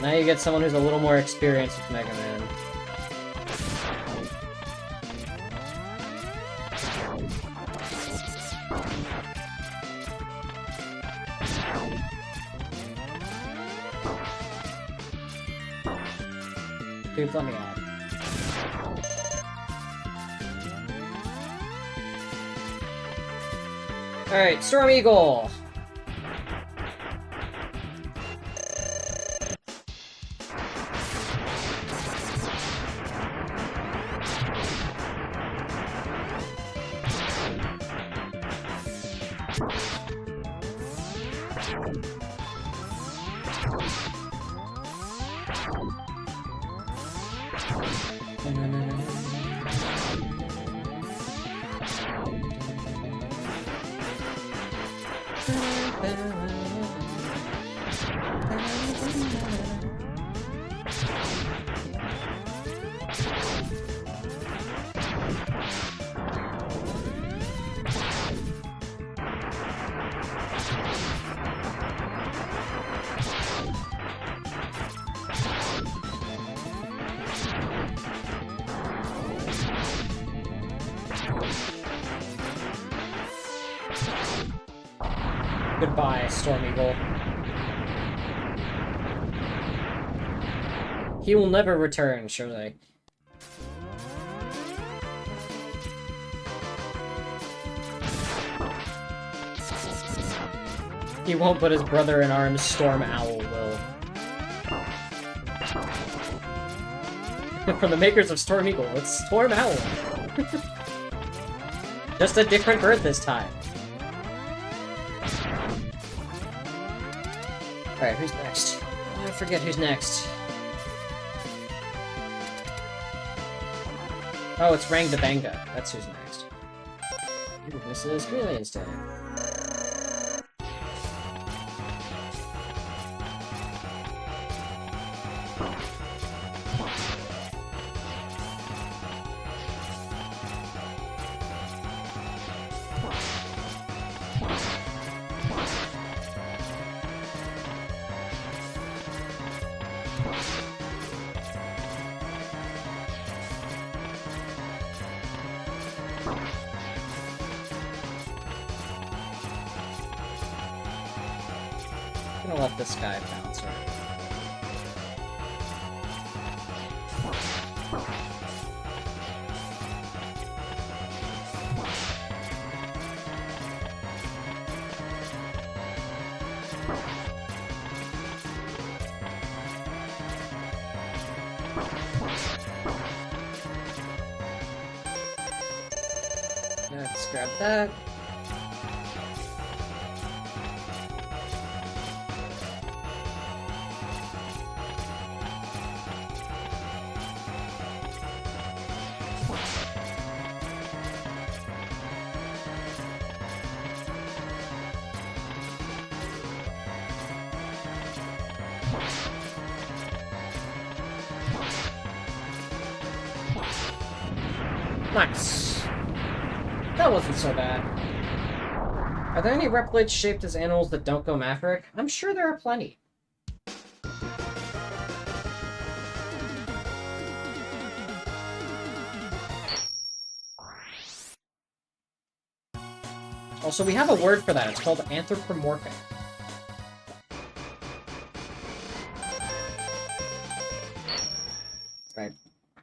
Now you get someone who's a little more experienced with Mega Man. Dude, let me out. Alright, Storm Eagle! Goodbye, Storm Eagle. He will never return, surely. He won't, but his brother-in-arms, Storm Owl, will. From the makers of Storm Eagle, it's Storm Owl. Just a different bird this time. Alright, who's next? Oh, I forget who's next. Oh, it's Rang the Banga. That's who's next. This is Chameleon's turn. I'm gonna let this guy bounce around. Let's grab that. Nice. That wasn't so bad. Are there any replicates shaped as animals that don't go Maverick? I'm sure there are plenty. Also, we have a word for that. It's called anthropomorphic. Right.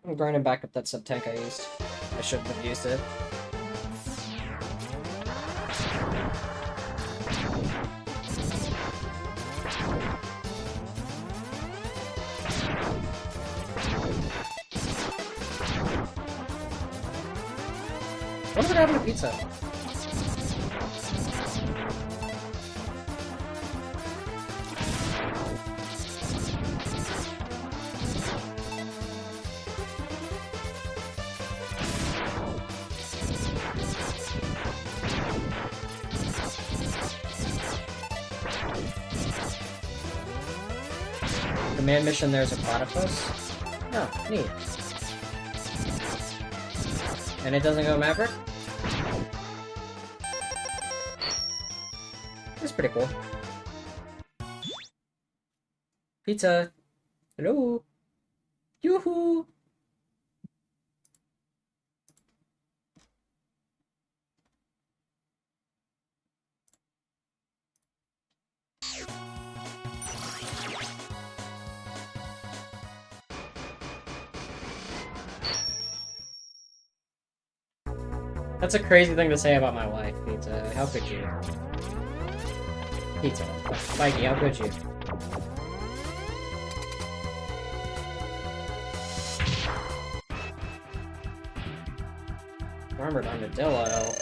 I'm grinding back up that sub-tank I used. I shouldn't have used it. What happened to pizza? The main mission there is a platypus? Oh, neat. And it doesn't go Maverick? That's pretty cool. Pizza! Hello! Yoo-hoo! That's a crazy thing to say about my wife, Pizza. How could you? Pizza. Mikey, how could you? Armored armadillo.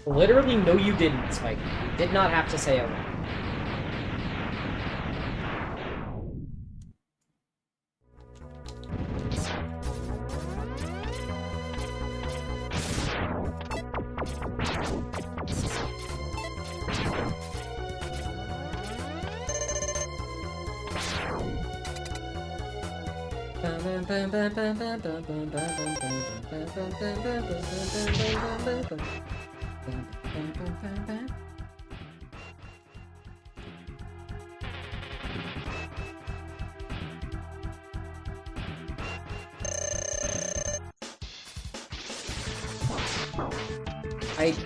Literally, no you didn't, Spike. You did not have to say a word.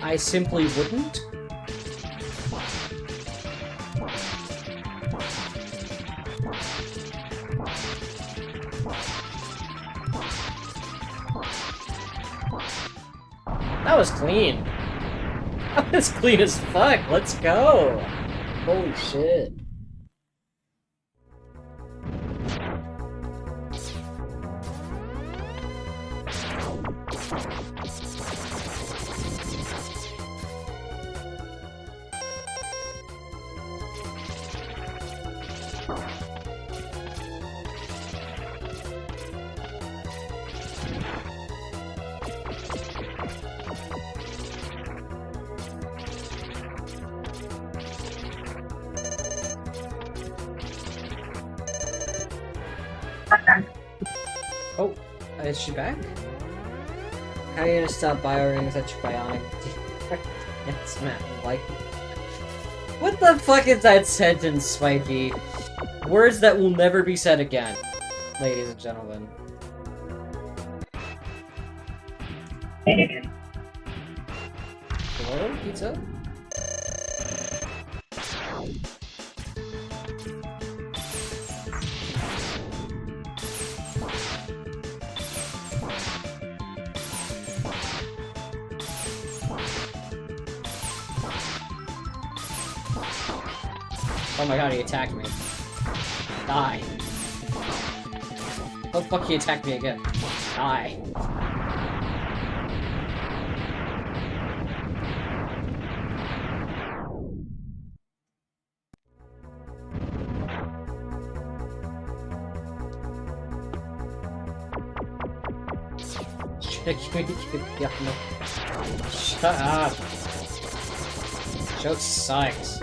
I simply wouldn't. That was clean. That was clean as fuck. Let's go. Holy shit. Oh, is she back? How are you gonna stop bio rings that you're bionic? Yes, man, like... What the fuck is that sentence, Spikey? Words that will never be said again, ladies and gentlemen. Hello, pizza? Oh my god, he attacked me. Die. Oh fuck, he attacked me again. shy. Shut up. Joke sucks.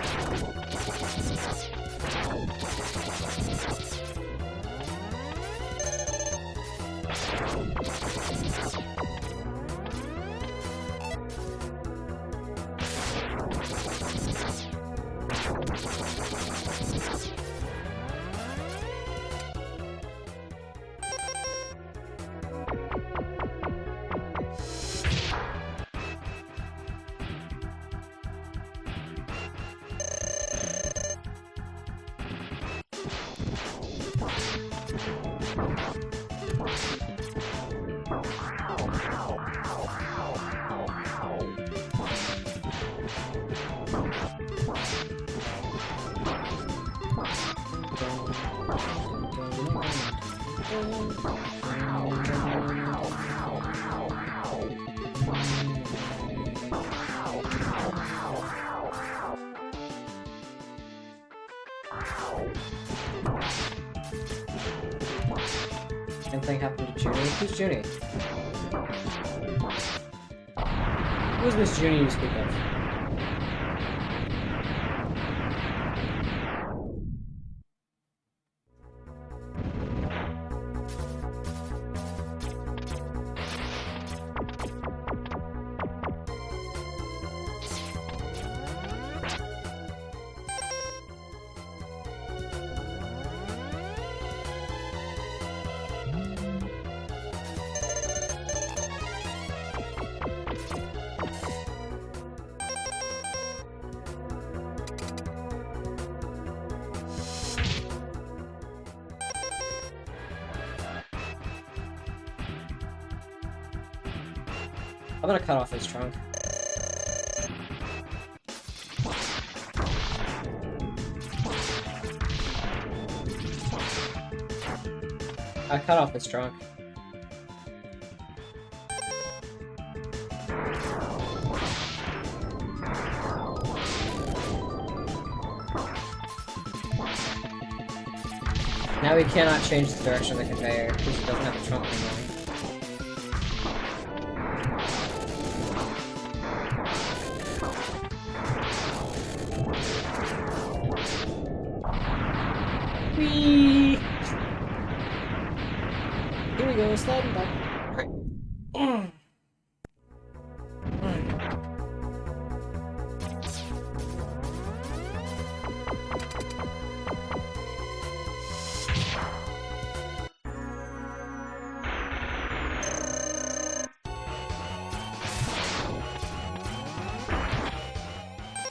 Same thing happened to Junie. Who's Junie? Who's Miss Junie you speak of? I'm gonna cut off his trunk. I cut off his trunk. Now he cannot change the direction of the conveyor because he doesn't have a trunk anymore. Whee! Here we go, sliding back. Right.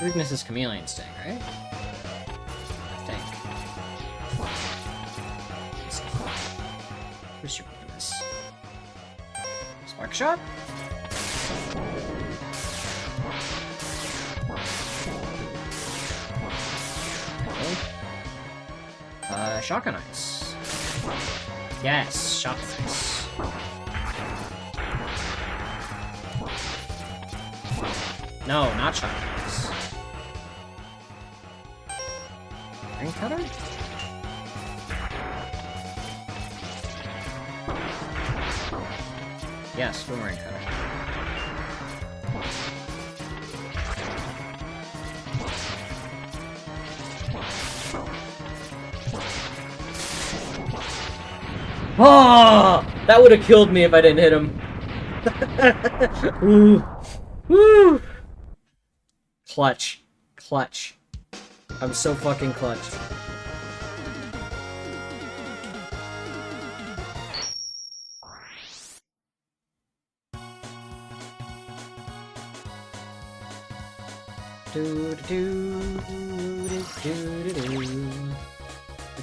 Weakness is Chameleon Sting, right? Where's your weakness? Spark Shot? Okay. Shotgun Ice. Yes, Shotgun Ice. No, not Shotgun Ice. Ring Cutter? Yes, Boomerang Cutter. Oh! That would have killed me if I didn't hit him. Ooh. Woo! Clutch. Clutch. I'm so fucking clutch.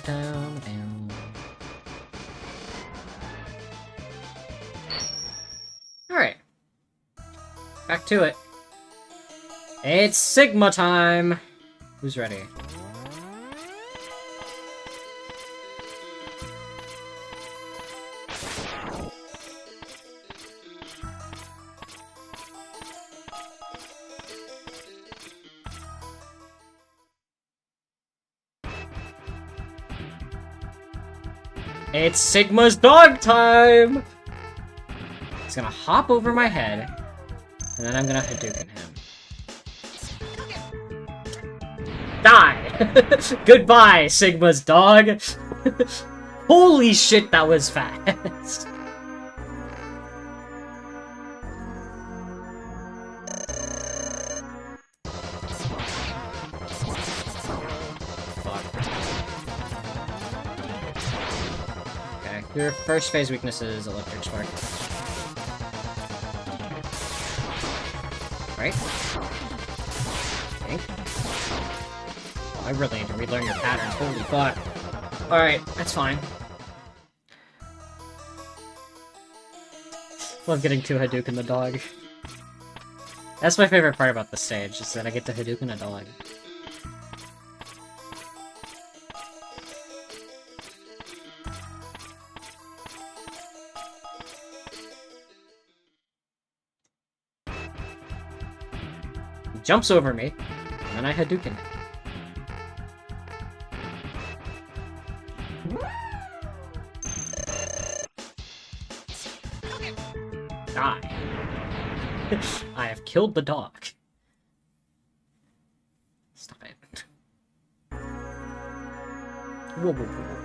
Down. Alright. Back to it. It's Sigma time! Who's ready? It's Sigma's dog time! He's gonna hop over my head, and then I'm gonna Hadouken him. Die! Goodbye, Sigma's dog! Holy shit, that was fast! Your first phase weakness is Electric Spark. Right? Okay. Oh, I really need to relearn your patterns, holy fuck. Alright, that's fine. Love getting to Hadouken the dog. That's my favorite part about the stage, is that I get to Hadouken a dog. Jumps over me, and then I Hadouken. Die. I have killed the dog. Stop it. Whoa, whoa, whoa, whoa.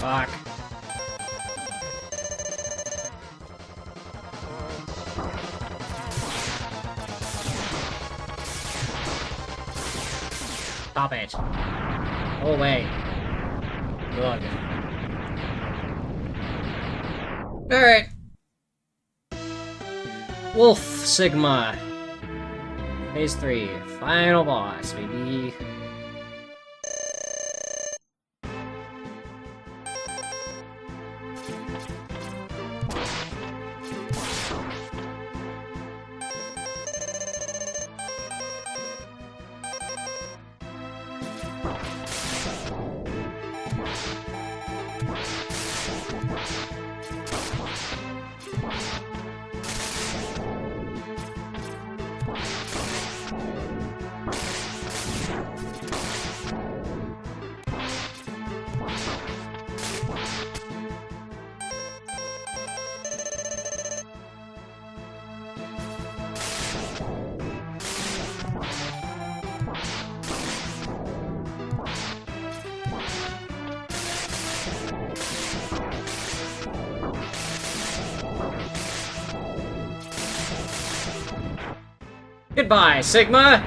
Fuck. Stop it. Go away. Good. Alright. Wolf Sigma. Phase 3. Final boss, baby. Goodbye, Sigma!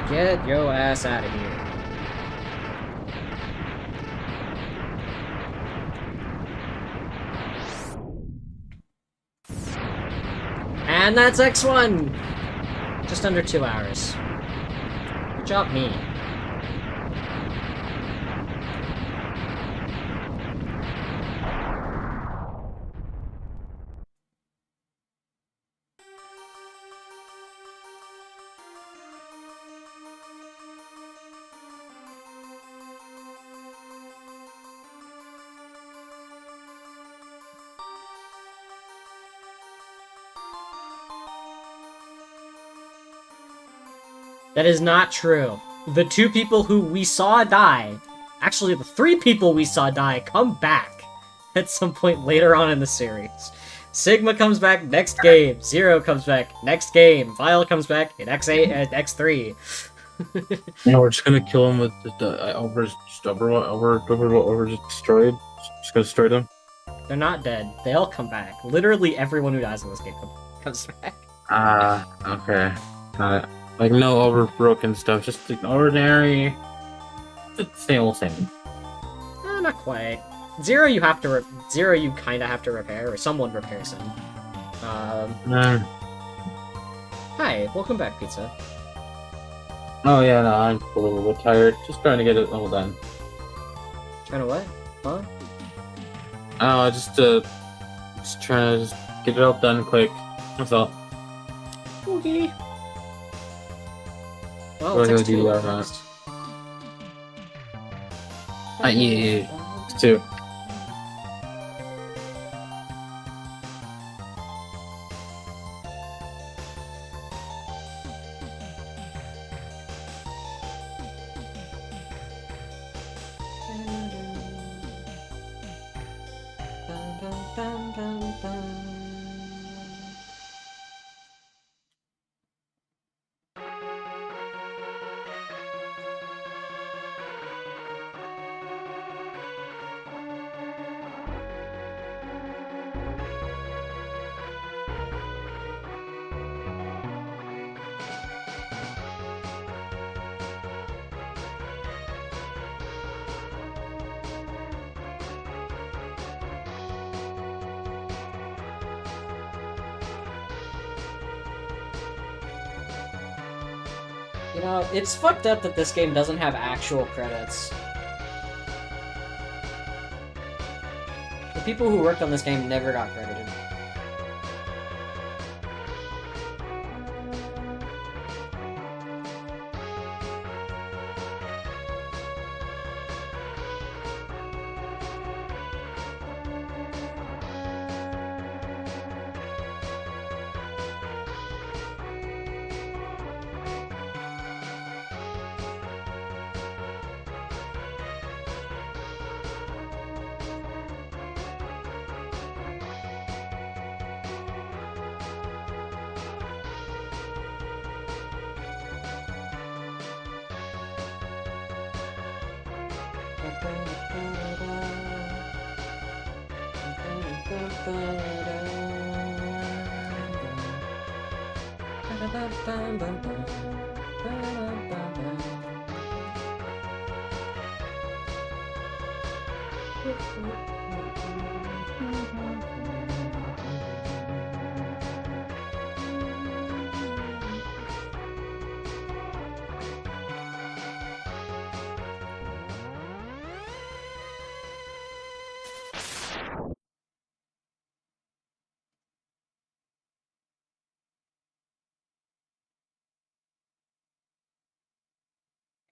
Get your ass out of here. And that's X1! Just under 2 hours. Good job, me. That is not true. The 2 people who we saw die, actually the 3 people we saw die, come back at some point later on in the series. Sigma comes back next game, Zero comes back next game, Vile comes back in X8 and X3. No, we're just gonna kill him with the just destroyed. Just gonna destroy them. They're not dead. They all come back. Literally everyone who dies in this game comes back. Okay. Got it. Like no overbroken stuff, just like ordinary. Just same old same. Not quite. Zero you have to Zero you kinda have to repair, or someone repairs him. Hi, welcome back, Pizza. Oh yeah, no, I'm a little bit tired. Just trying to get it all done. Trying to what? Huh? Oh, just trying to just get it all done quick. That's all. Okay. Well, We're it's gonna do X2 that, next. Yeah. Two. You know, it's fucked up that this game doesn't have actual credits. The people who worked on this game never got credited.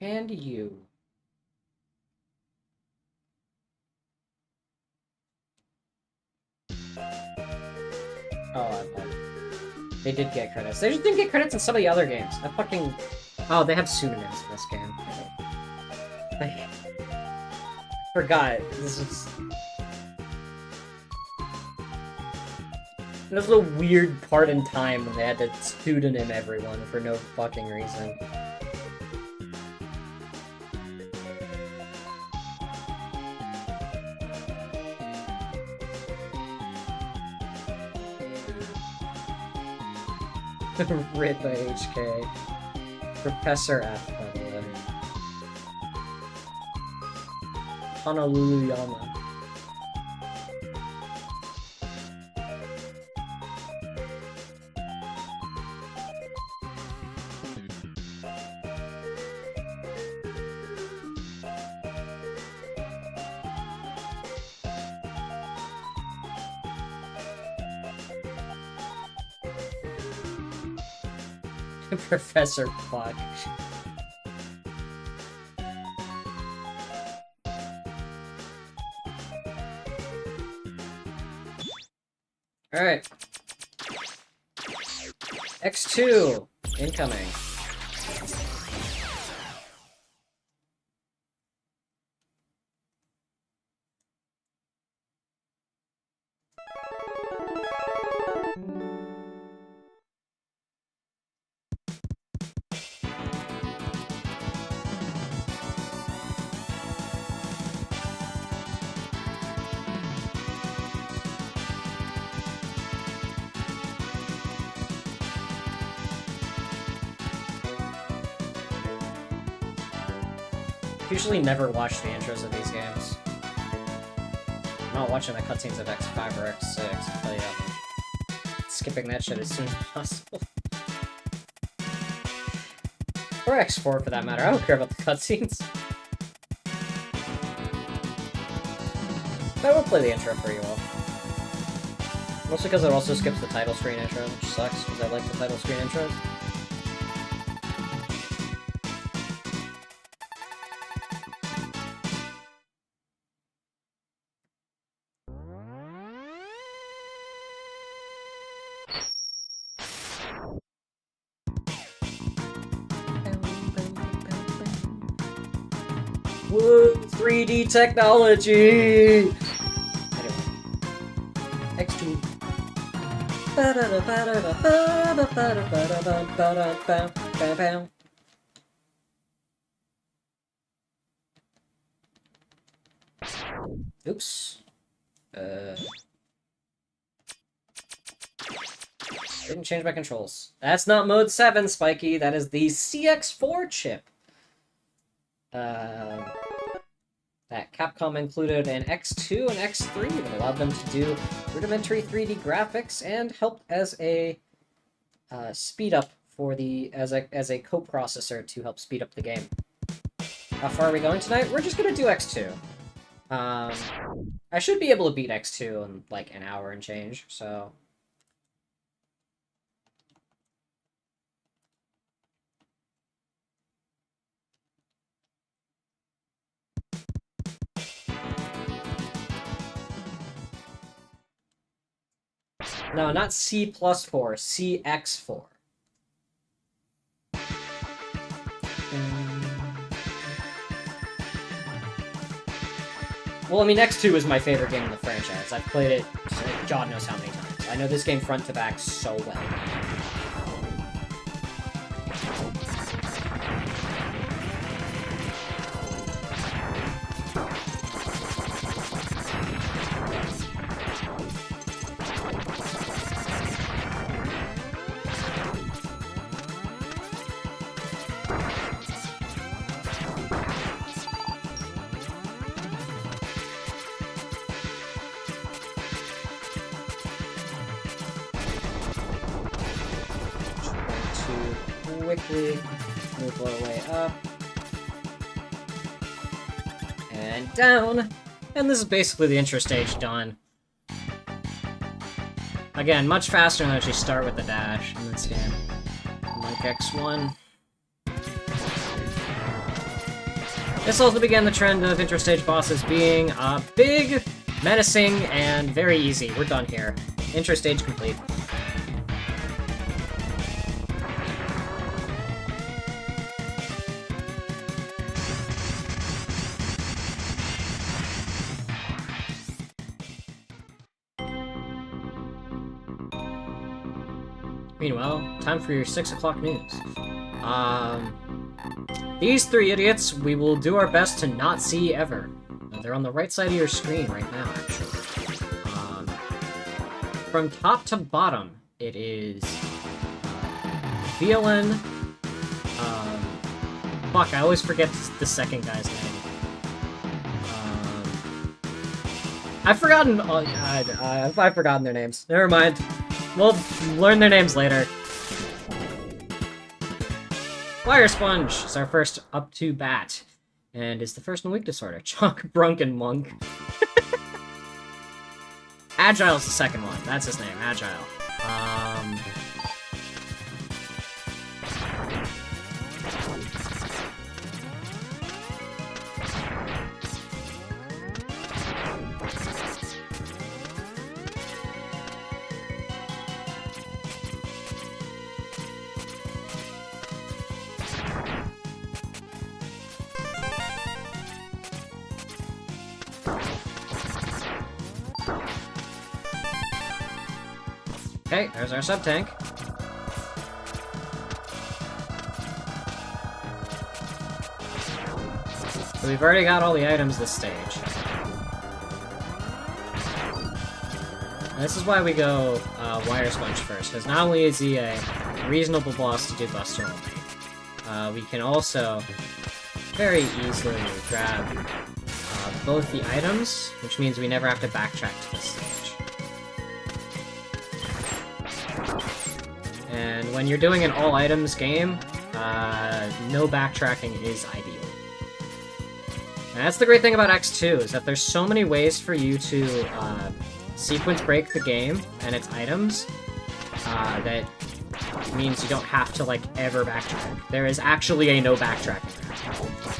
And you. Oh, I lied. They did get credits. They just didn't get credits in some of the other games. I fucking... Oh, they have pseudonyms in this game. I forgot. This is... This was a weird part in time when they had to pseudonym everyone for no fucking reason. Writ by HK. Professor F, by the way. Honolulu Yama. Professor Fuck. Alright. X2 incoming. Usually never watch the intros of these games. I'm not watching the cutscenes of X5 or X6, I'll tell you that much. Skipping that shit as soon as possible. Or X4 for that matter, I don't care about the cutscenes. I will play the intro for you all. Mostly because it also skips the title screen intro, which sucks, because I like the title screen intros. Woo! 3D technology! Anyway. X2. Oops. Didn't change my controls. That's not mode 7, Spiky. That is the CX4 chip. That Capcom included in X2 and X3 that allowed them to do rudimentary 3D graphics and helped as a speed up for the as a coprocessor to help speed up the game. How far are we going tonight? We're just gonna do X2. I should be able to beat X2 in like an hour and change, so. No, not C+4, CX4. Well, I mean, X2 is my favorite game in the franchise. I've played it God knows how many times. I know this game front to back so well. Quickly move our way up and down, and this is basically the intro stage done. Again, much faster than actually start with the dash in this game. Like X1. This also began the trend of intro stage bosses being big, menacing, and very easy. We're done here. Intro stage complete. Meanwhile, time for your 6 o'clock news. These three idiots, we will do our best to not see ever. They're on the right side of your screen right now, actually. From top to bottom, it is VLN. Fuck, I always forget the second guy's name. I've forgotten. I've forgotten their names. Never mind. We'll learn their names later. Fire Sponge is our first up to bat, and is the first in weak disorder. Chalk, Brunk, and Monk. Agile is the second one. That's his name, Agile. Okay, there's our sub-tank. So we've already got all the items this stage. And this is why we go Wire Sponge first, because not only is he a reasonable boss to do Buster only, we can also very easily grab both the items, which means we never have to backtrack to this stage. And when you're doing an all-items game, no backtracking is ideal. And that's the great thing about X2, is that there's so many ways for you to sequence break the game and its items that means you don't have to, like, ever backtrack. There is actually a no backtracking.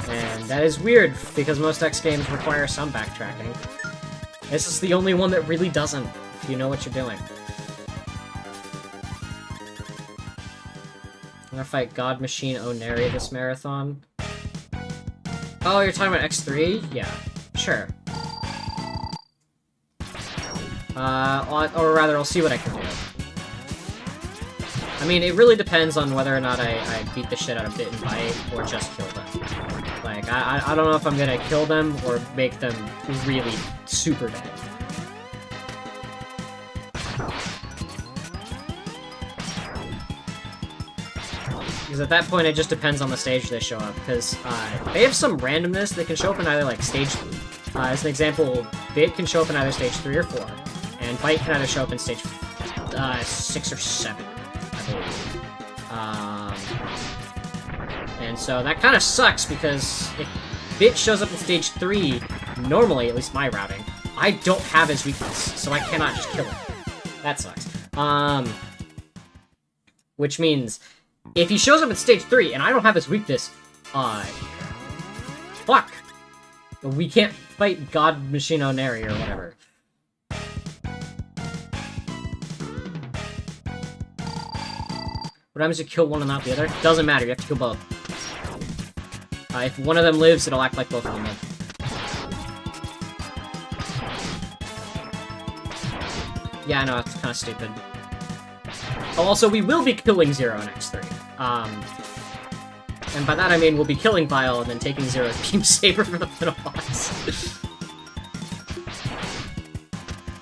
And that is weird, because most X games require some backtracking. This is the only one that really doesn't, if you know what you're doing. I'm gonna fight God Machine Oneri this marathon. Oh, you're talking about X3? Yeah, sure. Or rather, I'll see what I can do. I mean, it really depends on whether or not I beat the shit out of Bit and Bite, or just kill them. Like, I don't know if I'm gonna kill them, or make them really super dead. Because at that point, it just depends on the stage they show up, because they have some randomness. They can show up in either, like, stage 3. As an example, Bit can show up in either stage 3 or 4, and Bite can either show up in stage 6 or 7. And so that kind of sucks, because if Bit shows up in stage 3, normally, at least my routing, I don't have his weakness, so I cannot just kill him. That sucks. Which means, if he shows up at stage 3 and I don't have his weakness, fuck! We can't fight God Machine Oneri or whatever. What happens if you kill one and not the other? Doesn't matter, you have to kill both. If one of them lives, it'll act like both of them live. Yeah, I know, it's kind of stupid. Oh, also, we will be killing Zero in X3. And by that I mean we'll be killing Vile and then taking Zero's Beam Saber for the final boss.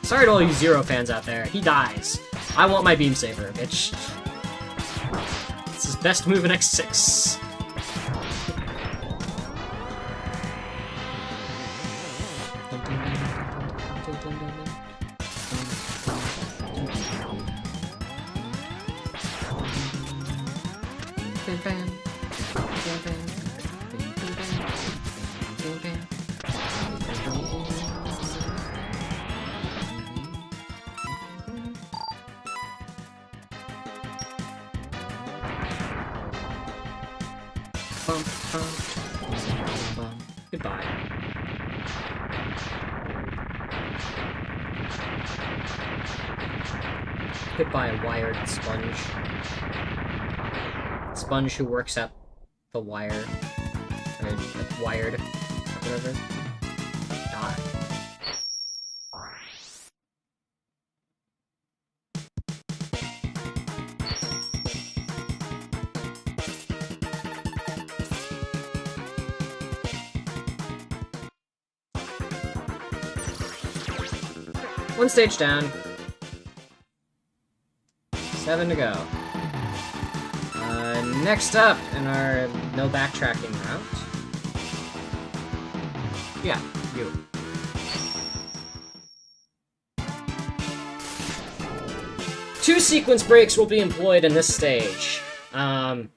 Sorry to all you Zero fans out there. He dies. I want my Beam Saber, bitch. It's his best move in X6. Goodbye. Hit by a wired sponge. Sponge who works at the wire. Or, like, wired. Or whatever. Die. One stage down. 7 to go. Next up in our no backtracking route. Yeah, you. Two sequence breaks will be employed in this stage. One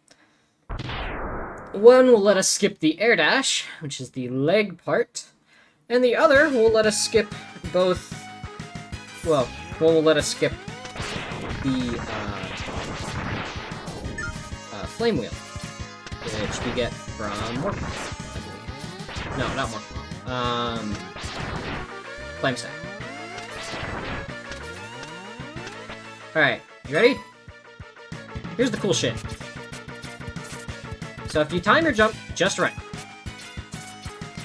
will let us skip the air dash, which is the leg part, and the other will let us skip both. Well, one will let us skip the flame wheel, which we get from Morphle, I believe. No, not Morphle. Flame stack. Alright, you ready? Here's the cool shit. So if you time your jump just right,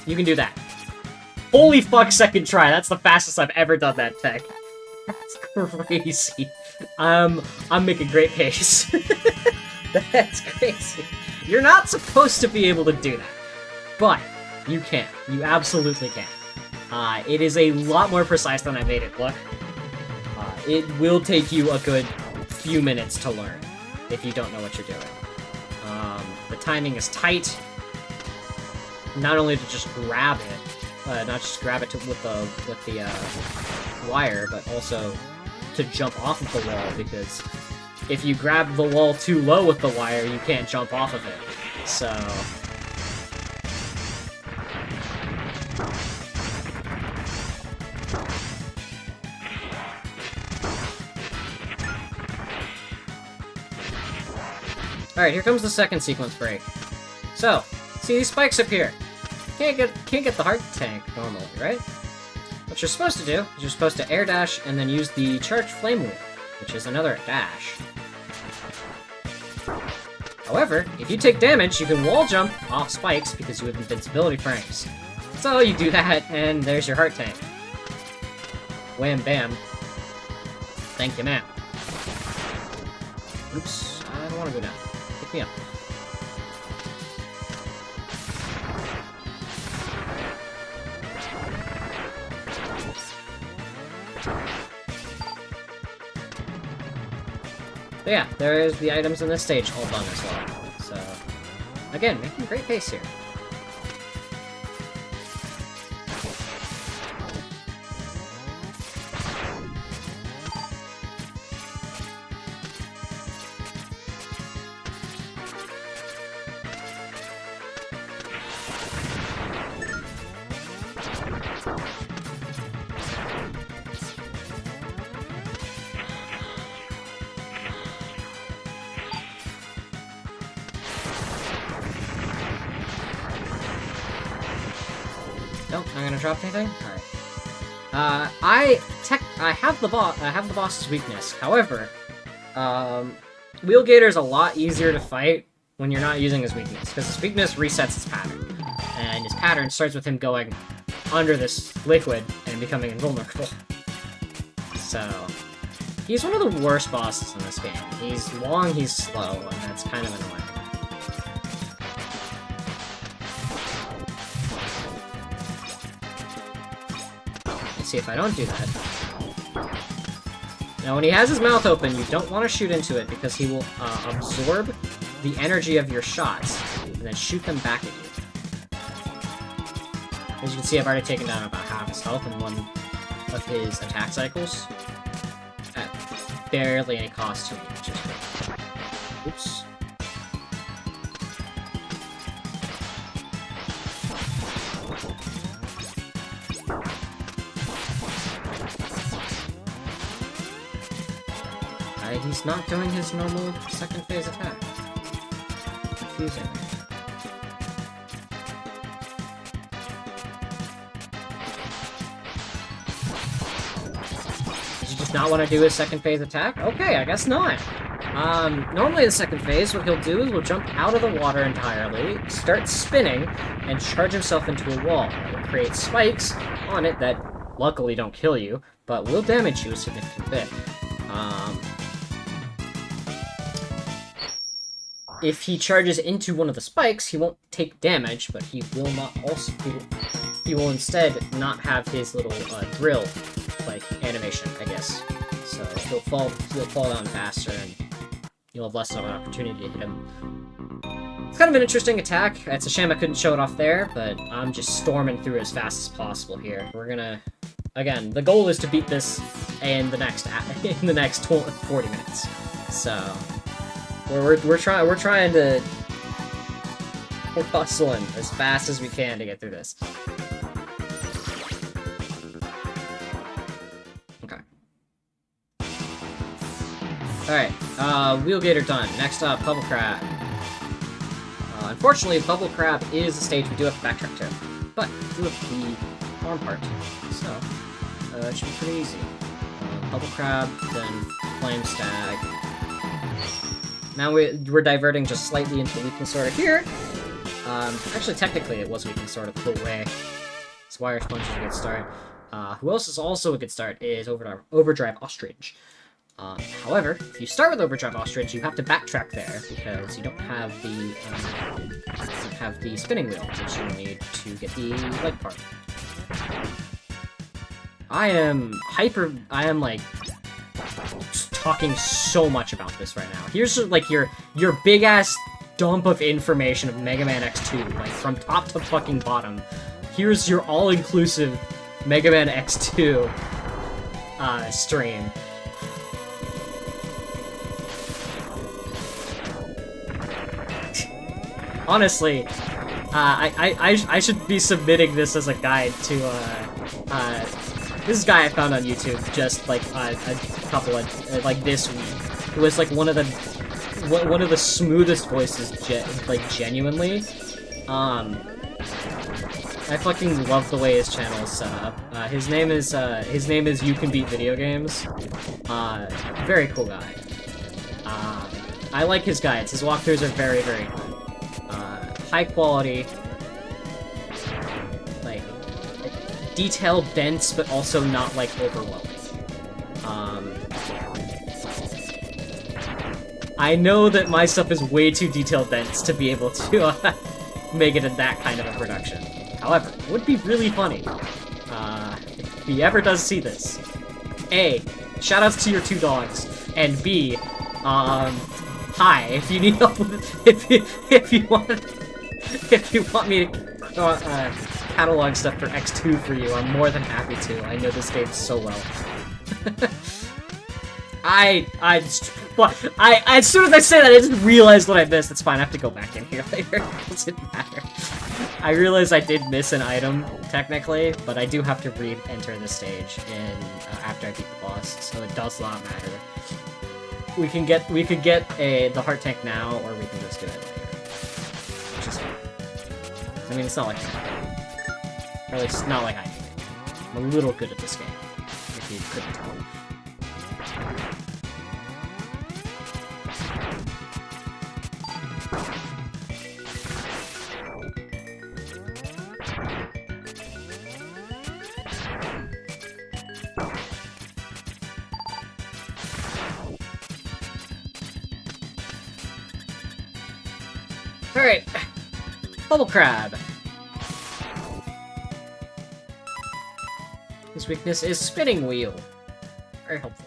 you can do that. Holy fuck, second try. That's the fastest I've ever done that tech. That's crazy. I'm making great pace. That's crazy. You're not supposed to be able to do that, but you can. You absolutely can. It is a lot more precise than I made it look. It will take you a good few minutes to learn if you don't know what you're doing. The timing is tight. not only to just grab it, not just grab it with the wire, but also to jump off of the wall, because if you grab the wall too low with the wire, you can't jump off of it. So... Alright, here comes the second sequence break. So, see these spikes up here? Can't get the heart tank normally, right? What you're supposed to do is you're supposed to air dash and then use the charged flame wheel, which is another dash. However, if you take damage, you can wall jump off spikes because you have invincibility frames. So you do that, and there's your heart tank. Wham bam. Thank you, ma'am. Oops, I don't want to go down. Pick me up. But yeah, there's the items in this stage all done as well. So, again, making great pace here. Nope, not gonna drop anything? Alright. I have the boss's weakness. However, Wheelgator's a lot easier to fight when you're not using his weakness, because his weakness resets his pattern. And his pattern starts with him going under this liquid and becoming invulnerable. So, he's one of the worst bosses in this game. He's long, he's slow, and that's kind of annoying. See if I don't do that. Now, when he has his mouth open, you don't want to shoot into it because he will absorb the energy of your shots and then shoot them back at you. As you can see, I've already taken down about half his health in one of his attack cycles at barely any cost to me, which is great. Oops. He's not doing his normal second phase attack. Confusing. Does he just not want to do his second phase attack? Okay, I guess not. Normally the second phase, what he'll do is he'll jump out of the water entirely, start spinning, and charge himself into a wall. It will create spikes on it that luckily don't kill you, but will damage you a significant bit. If he charges into one of the spikes, he won't take damage, but he will not also... He will instead not have his little drill, like, animation, I guess. So he'll fall down faster, and you'll have less of an opportunity to hit him. It's kind of an interesting attack. It's a shame I couldn't show it off there, but I'm just storming through as fast as possible here. We're gonna... Again, the goal is to beat this in the next 40 minutes. So... We're trying to... We're hustling as fast as we can to get through this. Okay. Alright, Wheelgator done. Next up, Bubble Crab. Unfortunately, Bubble Crab is a stage we do have to backtrack to. But, we do have the farm part. So, it should be pretty easy. Bubble Crab, then Flame Stag. Now we're diverting just slightly into Weakness Order here. Actually, technically, it was Weakness Order the whole way. So Wire Sponge is a good start. Who else is also a good start is Overdrive Ostrich. However, if you start with Overdrive Ostrich, you have to backtrack there because you don't have the spinning wheel, which you need to get the leg part. I am like talking so much about this right now. Here's like your big ass dump of information of Mega Man X2, like from top to fucking bottom. Here's your all-inclusive Mega Man X2 stream. Honestly, I should be submitting this as a guide to this guy I found on YouTube just like a couple of like this week. Who was like one of the smoothest voices, genuinely. I fucking love the way his channel is set up. His name is You Can Beat Video Games. Very cool guy. I like his guides. His walkthroughs are very, very good. High quality, like detailed, dense, but also not like overwhelming. I know that my stuff is way too detailed dense to be able to make it in that kind of a production. However, it would be really funny if he ever does see this. A, shoutouts to your 2 dogs, and B, hi, if you need help with if you want me to catalog stuff for X2 for you, I'm more than happy to. I know this game so well. As soon as I say that, I just realized what I missed. It's fine, I have to go back in here later. It doesn't matter. I realized I did miss an item, technically, but I do have to re-enter the stage after I beat the boss, so it does not matter. We could get the heart tank now, or we can just do it later. Which is fine. I mean, it's not like or at least not like I do. I'm a little good at this game, if you couldn't tell. Alright, Bubble Crab. His weakness is Spinning Wheel. Very helpful.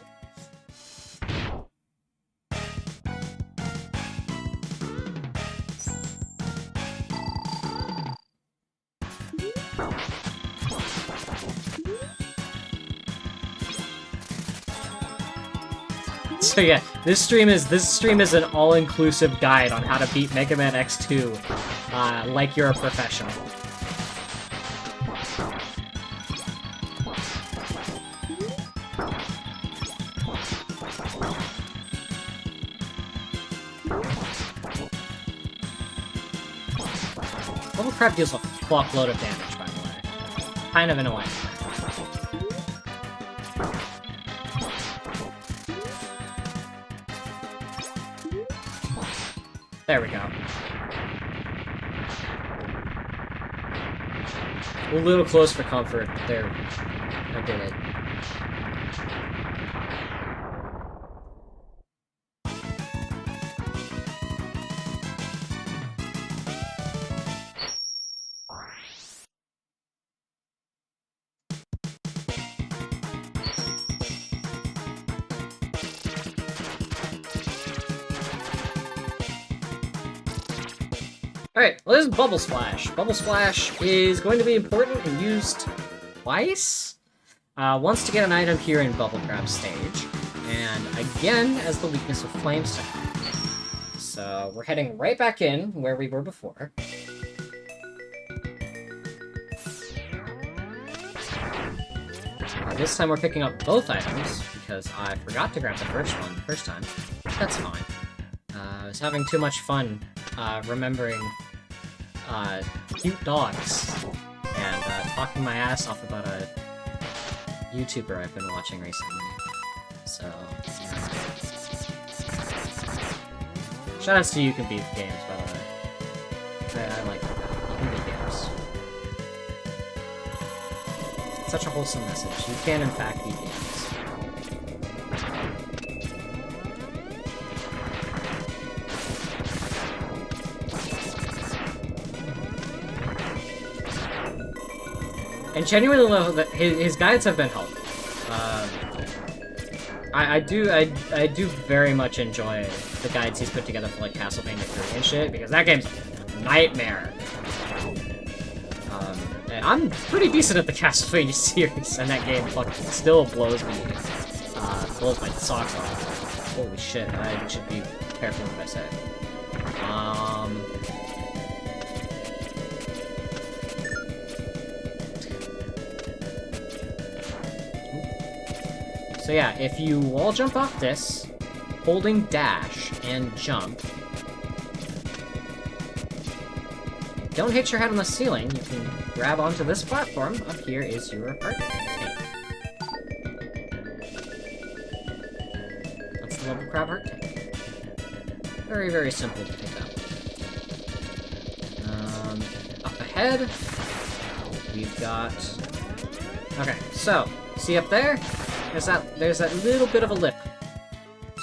So yeah, this stream is an all-inclusive guide on how to beat Mega Man X2 like you're a professional. Bubble Crab deals a fuckload of damage, by the way. Kind of annoying. There we go. A little close for comfort, but there. I did it. Alright, well, this is Bubble Splash. Bubble Splash is going to be important and used twice. Once to get an item here in Bubble Crab's stage, and again as the weakness of Flame Sap. So we're heading right back in where we were before. This time we're picking up both items, because I forgot to grab the first one the first time. That's fine. I was having too much fun remembering cute dogs and talking my ass off about a YouTuber I've been watching recently. So, shoutouts to You Can Beat Games, by the way. I like that. You Can Beat Games. Such a wholesome message. You can, in fact, beat games. And genuinely love that his guides have been helpful. I do very much enjoy the guides he's put together for like Castlevania 3 and shit, because that game's a nightmare. And I'm pretty decent at the Castlevania series, and that game fucking still blows me, blows my socks off. Holy shit, I should be careful with what I say. So yeah, if you wall jump off this, holding dash and jump, don't hit your head on the ceiling, you can grab onto this platform. Up here is your heart tank. That's the level crab heart tank. Very, very simple to pick up. Up ahead, we've got... Okay, so, see up there? There's that little bit of a lip.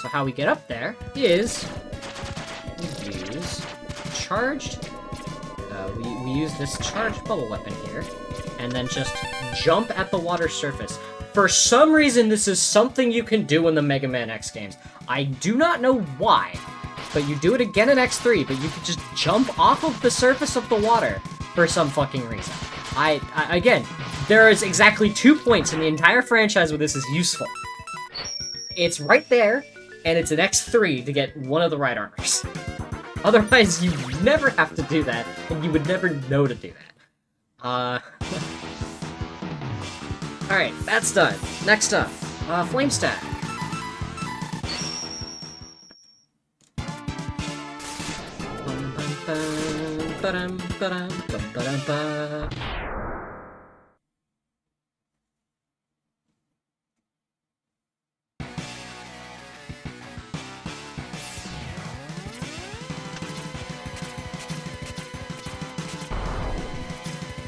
So how we get up there is we use charged. We use this charged bubble weapon here, and then just jump at the water surface. For some reason, this is something you can do in the Mega Man X games. I do not know why, but you do it again in X3. But you can just jump off of the surface of the water for some fucking reason. Again, there is exactly 2 points in the entire franchise where this is useful. It's right there, and it's an X3 to get one of the right armors. Otherwise, you never have to do that, and you would never know to do that. Alright, that's done. Next up, Flame Stack.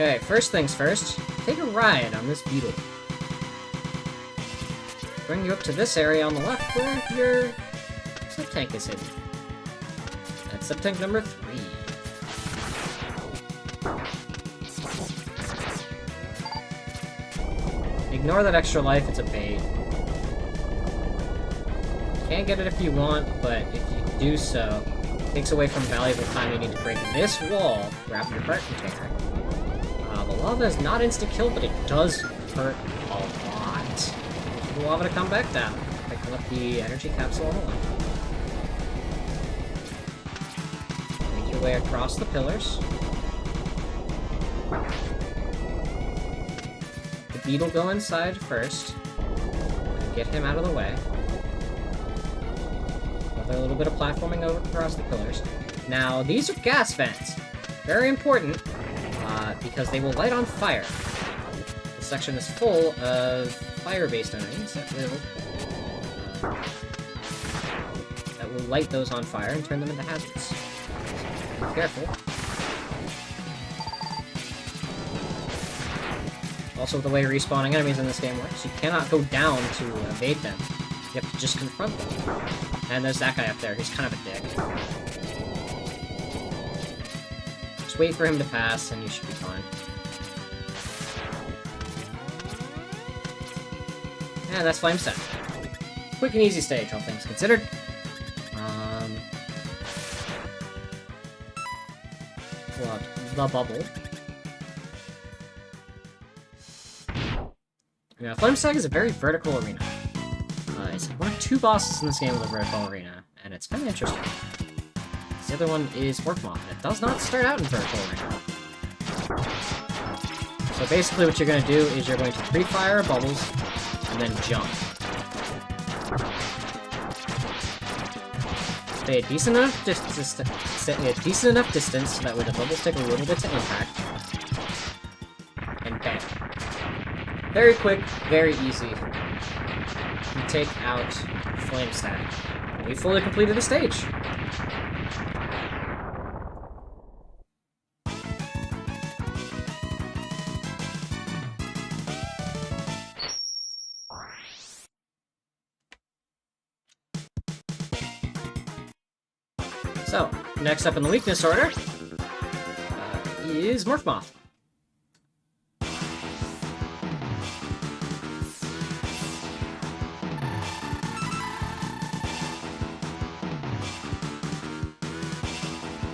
Okay, first things first, take a ride on this beetle. Bring you up to this area on the left where your sub tank is hidden. That's sub tank number 3. Ignore that extra life, it's a bait. Can't get it if you want, but if you do so, it takes away from valuable time you need to break this wall, grab your heart container. The lava is not insta-kill, but it does hurt a lot. Wait for the lava to come back down. Picking up the energy capsule on the left. Make your way across the pillars. The beetle go inside first. Get him out of the way. Another little bit of platforming over across the pillars. Now, these are gas vents. Very important. Because they will light on fire. This section is full of fire-based enemies that will light those on fire and turn them into hazards. Be careful. Also, the way respawning enemies in this game works, you cannot go down to evade them. You have to just confront them. And there's that guy up there who's kind of a dick. Wait for him to pass, and you should be fine. Yeah, that's Flame Stack. Quick and easy stage, all things considered. Pull out the bubble. Yeah, Flame Stack is a very vertical arena. It's one of 2 bosses in this game with a vertical arena, and it's kind of interesting. The other one is Morphmoth, and it does not start out in vertical arena. So basically what you're going to do is you're going to pre-fire bubbles, and then jump. Stay a decent enough distance so that way the bubbles take a little bit to impact. And bam. Very quick, very easy. You take out Flame Stack. We fully completed the stage. So, next up in the weakness order is Morphmoth.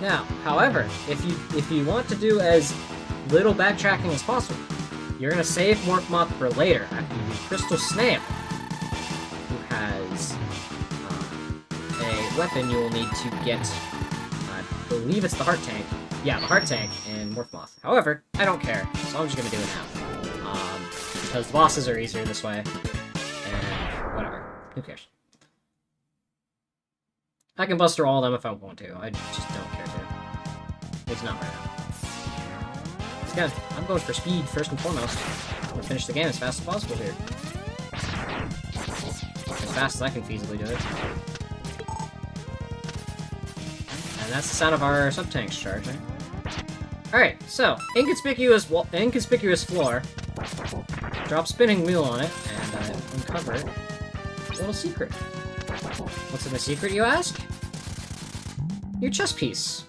Now, however, if you want to do as little backtracking as possible, you're gonna save Morphmoth for later after you use Crystal Snail, who has a weapon you will need to get. I believe it's the Heart Tank. Yeah, the Heart Tank in Morphmoth. However, I don't care, so I'm just gonna do it now. Because the bosses are easier this way, and whatever. Who cares? I can bust through all of them if I want to. I just don't care to. It's not right now. Guys, I'm going for speed first and foremost. I'm gonna finish the game as fast as possible here. As fast as I can feasibly do it. And that's the sound of our sub-tanks charging. Alright, so, inconspicuous floor. Drop spinning wheel on it, and uncover a little secret. What's in the secret, you ask? Your chess piece.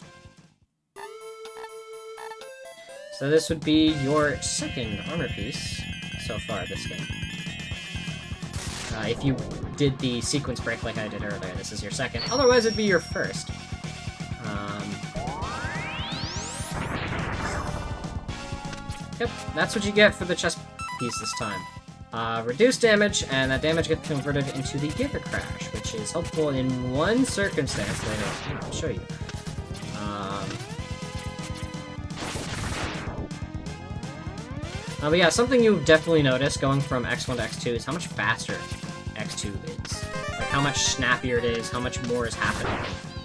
So this would be your second armor piece so far this game. If you did the sequence break like I did earlier, this is your second. Otherwise, it'd be your first. Yep, that's what you get for the chest piece this time. Reduced damage, and that damage gets converted into the Giver Crash, which is helpful in one circumstance later. I'll show you. But yeah, something you definitely notice going from X1 to X2 is how much faster X2 is. Like, how much snappier it is, how much more is happening,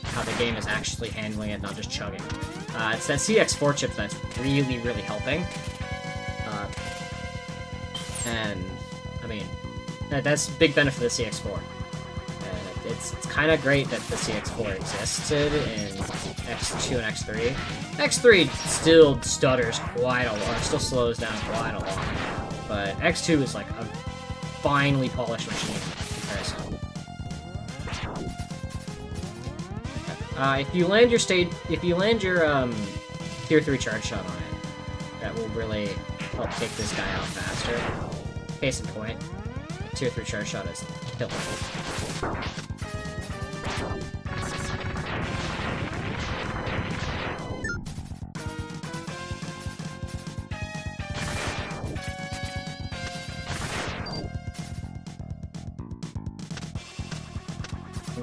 how the game is actually handling it, not just chugging. It's that CX4 chip that's really, really helping. And, I mean, that's a big benefit of the CX4. It's kind of great that the CX4 existed in X2 and X3. X3 still stutters quite a lot, still slows down quite a lot, but X2 is like a finely polished machine in comparison. If you land your Tier 3 charge shot on it, that will really help take this guy out faster. Case in point, Tier 3 charge shot is killer.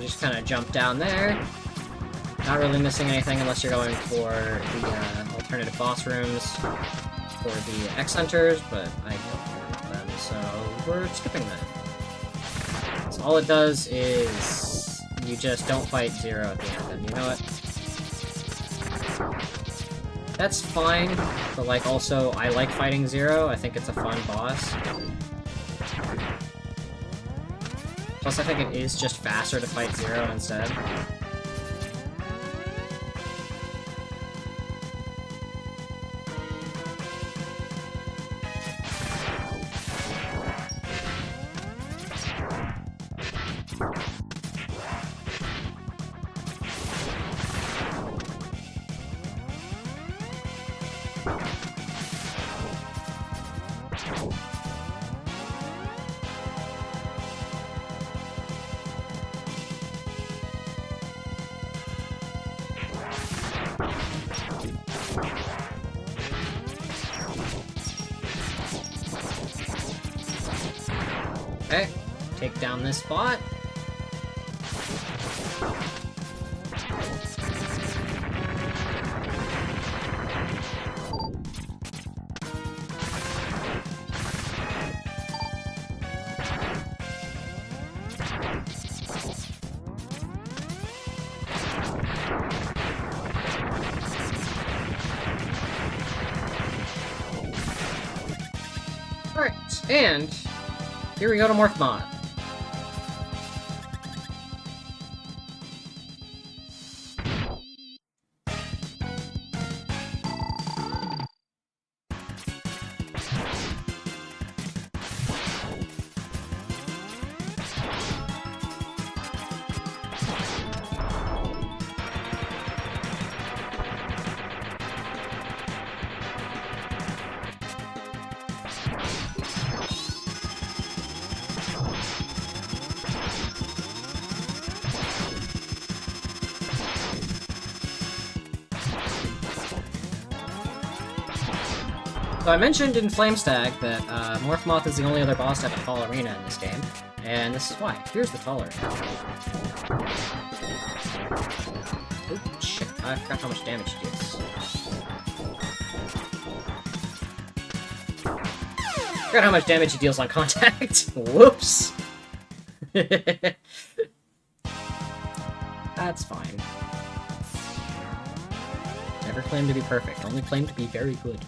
Just kind of jump down there. Not really missing anything unless you're going for the alternative boss rooms for the X Hunters, but I don't care about them, so we're skipping that. So all it does is you just don't fight Zero at the end, and you know what? That's fine, but like also I like fighting Zero. I think it's a fun boss. Plus, I think it is just faster to fight Zero instead. Okay, take down this spot. Alright, and here we go to Morphmoth. So I mentioned in Flamestag that Morph Moth is the only other boss to have a tall arena in this game, and this is why. Here's the tall arena. Oh, shit. I forgot how much damage it deals. Forgot how much damage it deals on contact. Whoops. That's fine. Never claim to be perfect, only claim to be very good.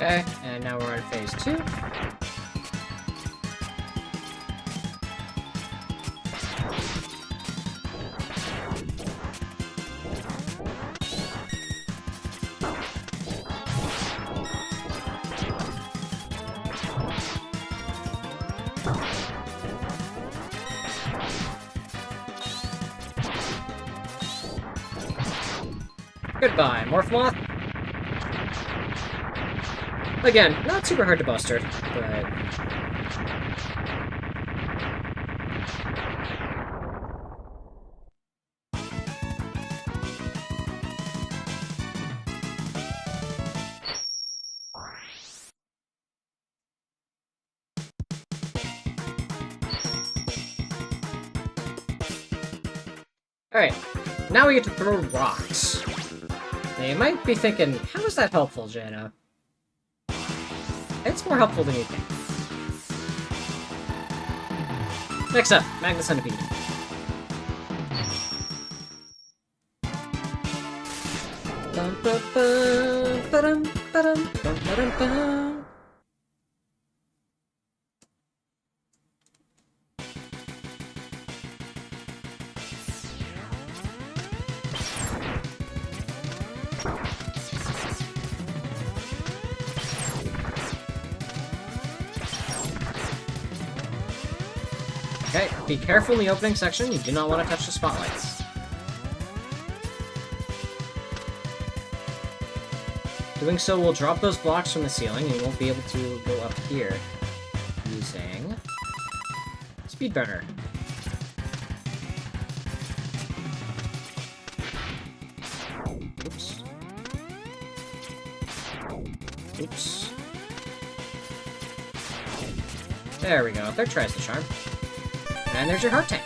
Okay, and now we're on phase 2. Goodbye, Morph Moth. Again, not super hard to buster, but... Alright, now we get to throw rocks. Now you might be thinking, how is that helpful, Jana? It's more helpful than you think. Next up, Magna Centipede. Okay, be careful in the opening section, you do not want to touch the spotlights. Doing so will drop those blocks from the ceiling, and you won't be able to go up here using Speedburner. Oops. Oops. There we go, there tries the charm. And there's your heart tank.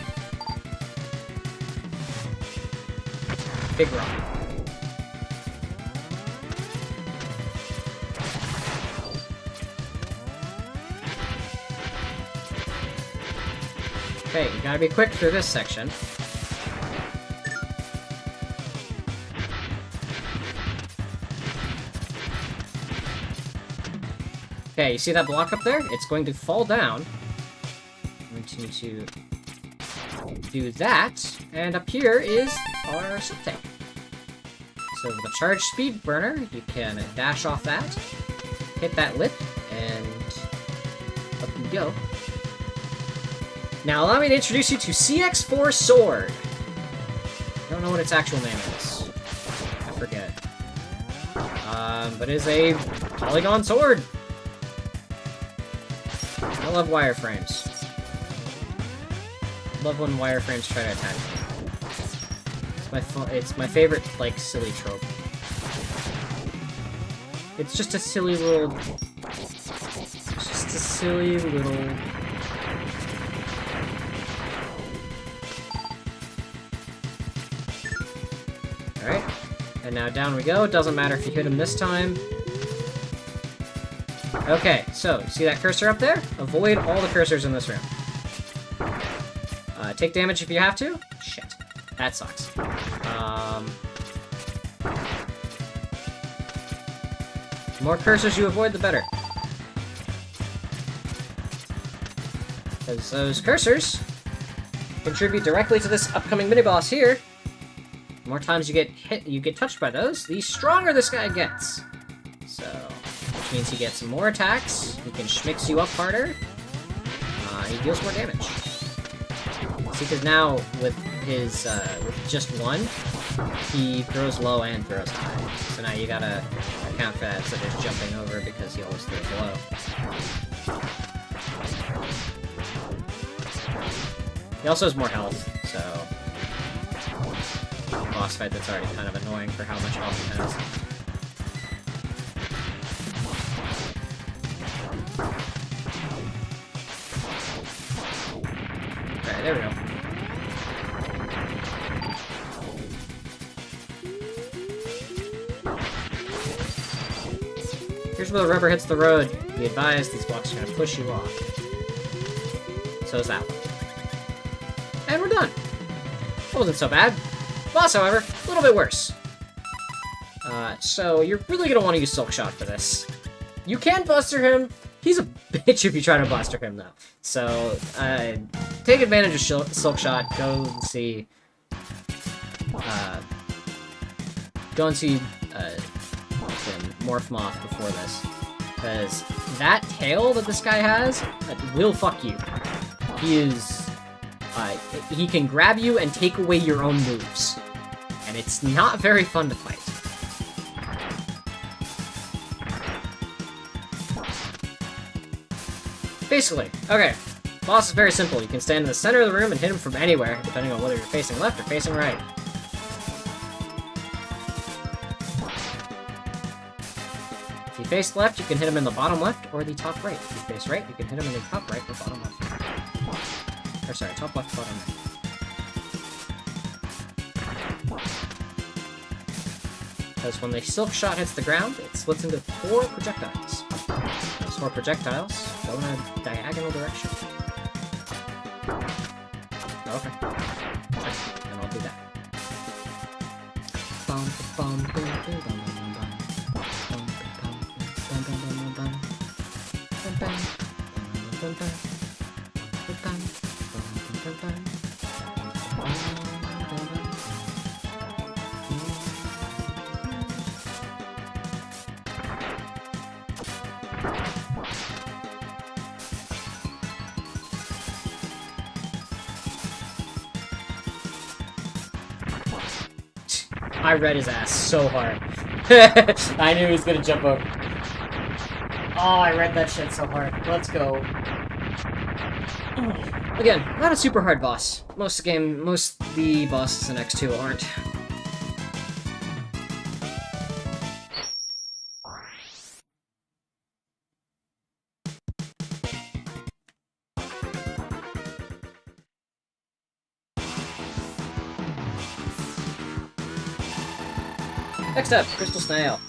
Big rock. Okay, you gotta be quick through this section. Okay, you see that block up there? It's going to fall down. I'm going to do that, and up here is our sip tank. So with a charged speed burner, you can dash off that, hit that lip, and up you go. Now allow me to introduce you to CX4 Sword. I don't know what its actual name is. I forget. But it is a polygon sword. I love wireframes. Love when wireframes try to attack me. It's my favorite, like, silly trope. It's just a silly little... It's just a silly little... Alright. And now down we go. Doesn't matter if you hit him this time. Okay, so, see that cursor up there? Avoid all the cursors in this room. Take damage if you have to. Shit. That sucks. The more cursors you avoid, the better. Because those cursors contribute directly to this upcoming mini-boss here. The more times you get hit, you get touched by those, the stronger this guy gets. So, which means he gets more attacks, he can schmix you up harder, he deals more damage. See, because now, with his, with just one, he throws low and throws high. So now you gotta account for that instead of just jumping over because he always throws low. He also has more health, so... boss fight that's already kind of annoying for how much health he has. Okay, there we go. Here's where the rubber hits the road. Be advised, these blocks are going to push you off. So is that one. And we're done. That wasn't so bad. Boss, however, a little bit worse. So you're really going to want to use Silk Shot for this. You can Buster him. He's a bitch if you try to Buster him, though. So, take advantage of Silk Shot. Go and see... Morph Moth before this. Because that tail that this guy has will fuck you. He is... he can grab you and take away your own moves. And it's not very fun to fight. Basically, okay. Boss is very simple. You can stand in the center of the room and hit him from anywhere, depending on whether you're facing left or facing right. If you face left, you can hit him in the bottom left or the top right. If you face right, you can hit him in the top right or bottom left. Or sorry, top left, bottom right. Because when the Silk Shot hits the ground, it splits into 4 projectiles. Those 4 projectiles go in a diagonal direction. Okay. And I'll do that. I read his ass so hard. I knew he was gonna jump over. Oh, I read that shit so hard. Let's go. Again, not a super hard boss. Most of the bosses in X2 aren't. Next up, Crystal Snail.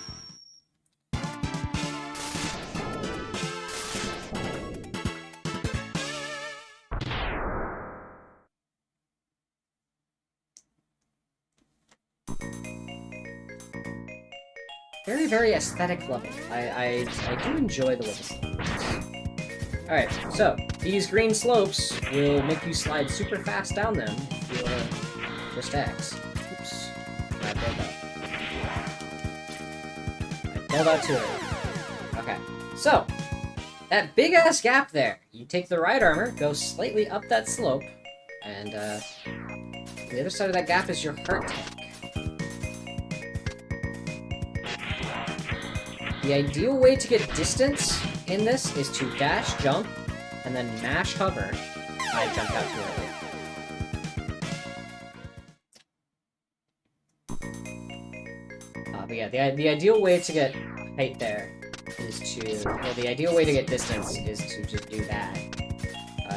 Very, very aesthetic level. I do enjoy the way this looks. Alright, so, these green slopes will make you slide super fast down them if you just X. Oops. I pulled that. Hold out too early. Okay, so, that big-ass gap there, you take the right armor, go slightly up that slope, and, the other side of that gap is your heart tank. The ideal way to get distance in this is to dash, jump, and then mash hover. I jumped out too early. But yeah, the ideal way to get height there is to... Well, the ideal way to get distance is to just do that.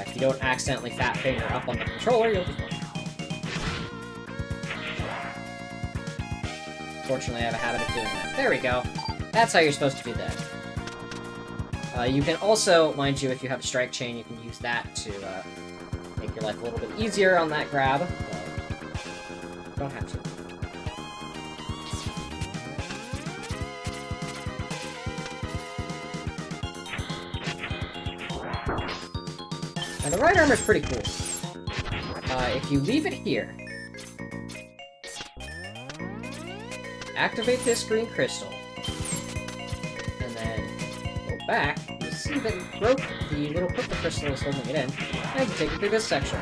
If you don't accidentally fat finger up on the controller, you'll just... Fortunately, I have a habit of doing that. There we go. That's how you're supposed to do that. You can also, mind you, if you have a strike chain, you can use that to make your life a little bit easier on that grab. But you don't have to. And right armor is pretty cool. If you leave it here, activate this green crystal, and then go back, you'll see that it broke the little purple crystal is holding it in, and you take it through this section.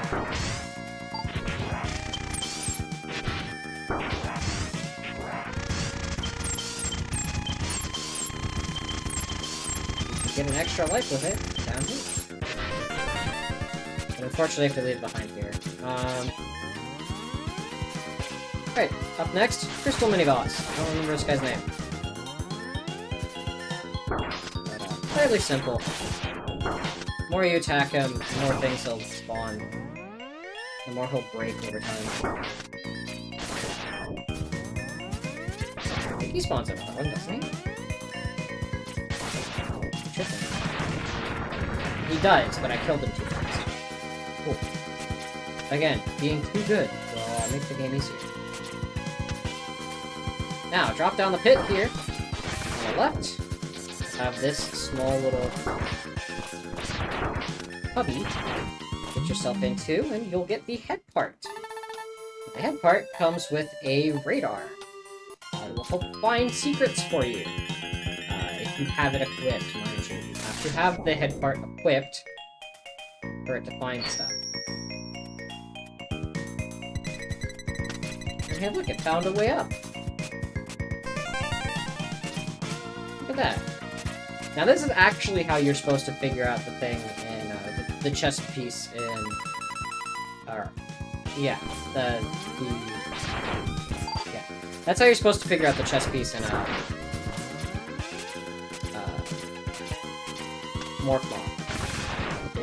You can get an extra life with it down here. But unfortunately, I have to leave it behind here. Alright, up next, Crystal Mini-Boss. I don't remember this guy's name. But, fairly simple. The more you attack him, the more things he'll spawn. The more he'll break over time. I think he spawns another one, doesn't he? He does, but I killed him too fast. Cool. Again, being too good will make the game easier. Now, drop down the pit here. On the left, have this small little cubby. Get yourself into, and you'll get the head part. The head part comes with a radar. It will help find secrets for you. If you have it equipped, mind you. You have to have the head part equipped for it to find stuff. And hey, look, it found a way up. Look at that. Now this is actually how you're supposed to figure out the thing in the chess piece in, yeah, yeah. That's how you're supposed to figure out the chess piece in Morph Ball.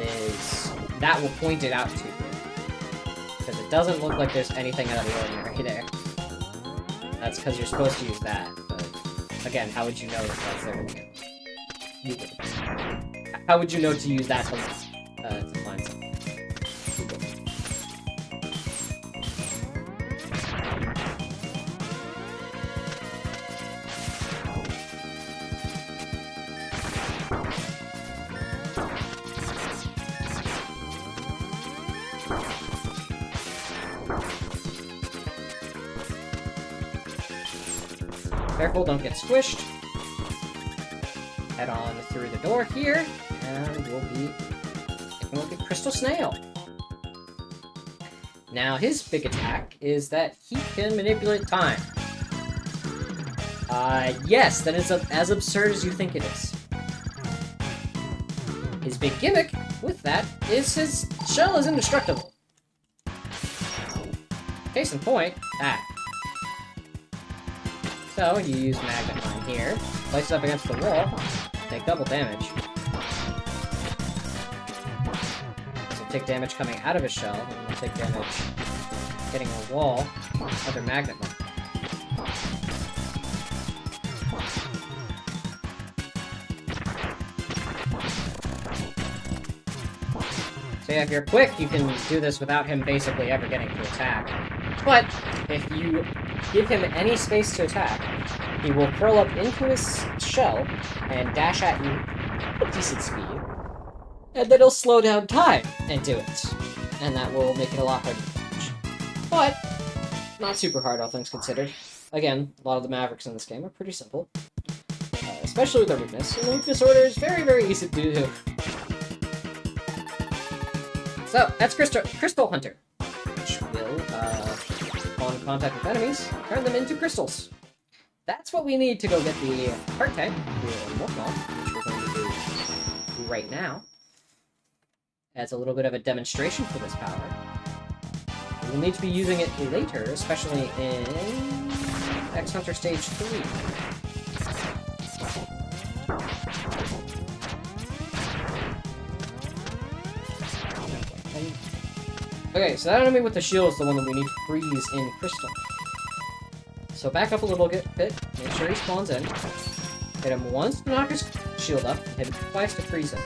Is that will point it out to you. Because it doesn't look like there's anything out of the ordinary there. That's because you're supposed to use that, but again, how would you know if that's there? You would. How would you know to use that to find something? You would. Careful, don't get squished. Head on through the door here, and we'll be taking a look at Crystal Snail. Now, his big attack is that he can manipulate time. Yes, that is as absurd as you think it is. His big gimmick with that is his shell is indestructible. Case in point, that. So, you use MegaMan here, place it up against the wall, take double damage. So take damage coming out of his shell, and you'll take damage hitting a wall, other magnet one. So yeah, if you're quick, you can do this without him basically ever getting to attack. But, if you give him any space to attack, he will curl up into his shell and dash at you at decent speed. And then he'll slow down time and do it. And that will make it a lot harder to catch. But, not super hard, all things considered. Again, a lot of the Mavericks in this game are pretty simple. Especially with their weakness. And the weakness order is very, very easy to do. So, that's Crystal Hunter. Which will, upon contact with enemies, turn them into crystals. That's what we need to go get the heart tank, which we're going to do right now. As a little bit of a demonstration for this power. We'll need to be using it later, especially in X Hunter Stage 3. Okay, so that enemy with the shield is the one that we need to freeze in Crystal. So back up a little bit, make sure he spawns in. Hit him once to knock his shield up, and hit him twice to freeze him.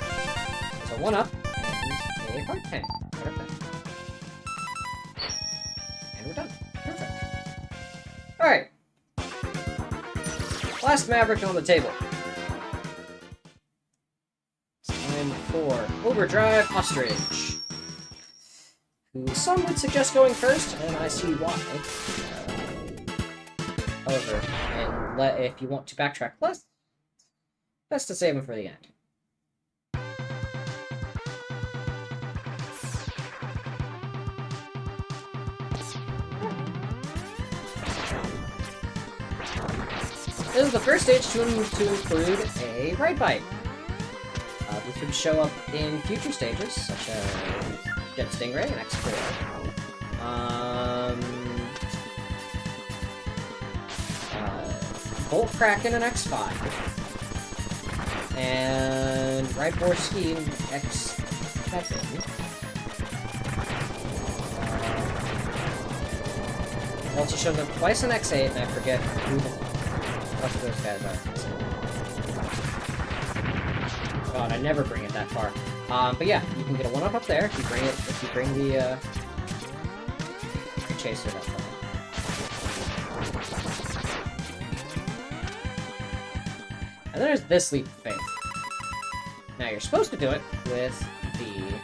So 1 up, and a heart tank. Perfect. And we're done. Perfect. Alright. Last Maverick on the table. It's time for Overdrive Ostrich. some would suggest going first, and I see why. However, if you want to backtrack less, best to save them for the end. This is the first stage to include a ride bike. This would show up in future stages, such as Jet Stingray and X4. Bolt Kraken and X5. And Ride Ski and X7. Also shows up twice in X8, and I forget who the fuck those guys are. God, I never bring it that far. But yeah, you can get a 1-up there if you bring the chaser that far. And then there's this leap of faith. Now you're supposed to do it with the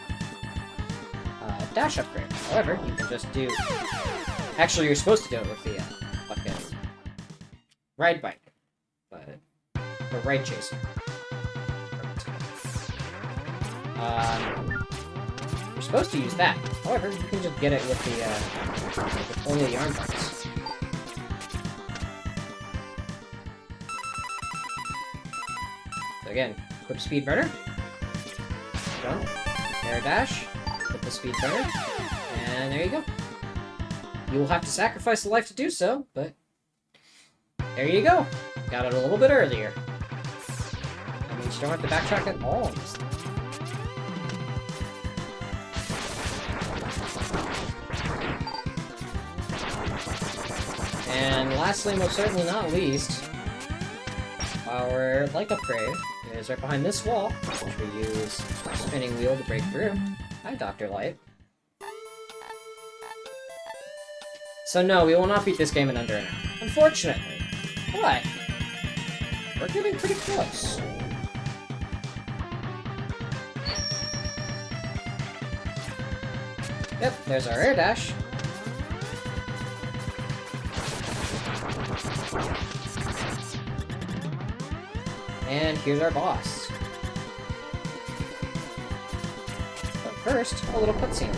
dash upgrade. However, you can just do. Actually, you're supposed to do it with the fucking ride bike, but the ride chaser. You're supposed to use that. However, you can just get it with the with only the arm parts. So again, equip speed burner. Jump. Air dash. Equip the speed burner. And there you go. You will have to sacrifice a life to do so, but there you go. Got it a little bit earlier. That means you don't have to backtrack at all. And lastly, most certainly not least, our like upgrade is right behind this wall, which we use our spinning wheel to break through. Hi, Dr. Light. So no, we will not beat this game in under an hour, unfortunately. But we're getting pretty close. Yep, there's our air dash. And here's our boss. But first, a little cutscene.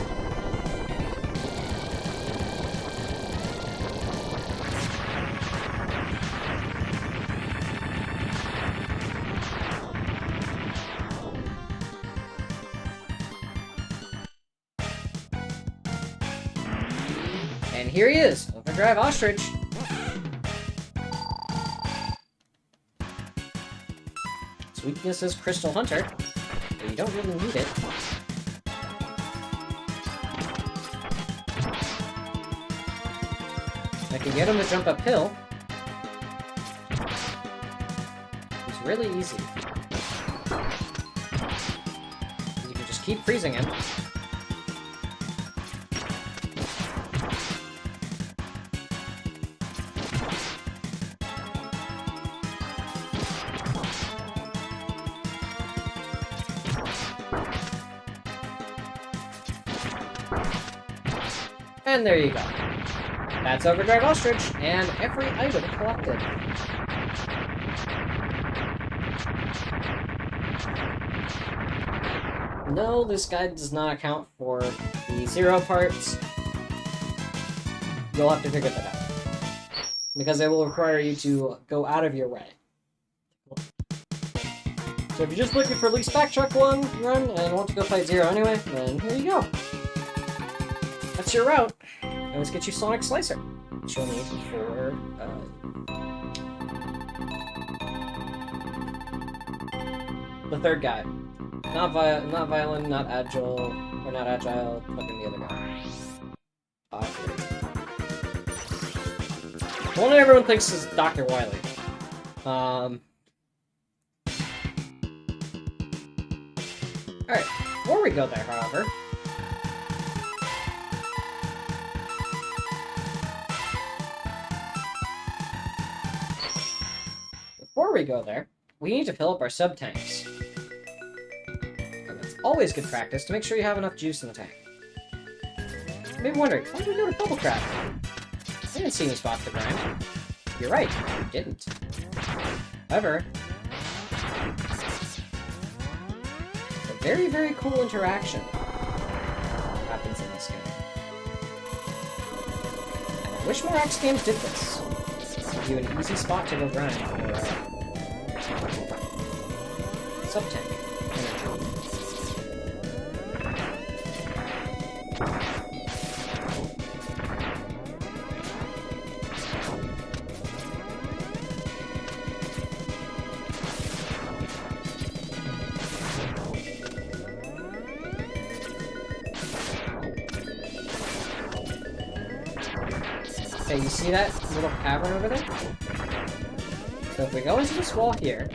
And here he is, Overdrive Ostrich. Its weakness is Crystal Hunter, but you don't really need it. I can get him to jump uphill. It's really easy. You can just keep freezing him. And there you go. That's Overdrive Ostrich, and every item collected. No, this guide does not account for the 0 parts. You'll have to figure that out. Because it will require you to go out of your way. So if you're just looking for at least backtrack one run and want to go fight 0 anyway, then here you go. That's your route. And let's get you Sonic Slicer, which you'll need for the third guy. Not violent, not agile, or not agile, fucking the other guy. The one that everyone thinks is Dr. Wily. Alright, before we go there, however, we need to fill up our sub-tanks. And that's always good practice to make sure you have enough juice in the tank. may be wondering, why did we go to Bubble Crab? I didn't see any spots to grind. You're right, you didn't. However, a very, very cool interaction happens in this game. And I wish more X games did this. Give you an easy spot to go grind for sub-tank energy. Okay, you see that little cavern over there? So if we go into this wall here,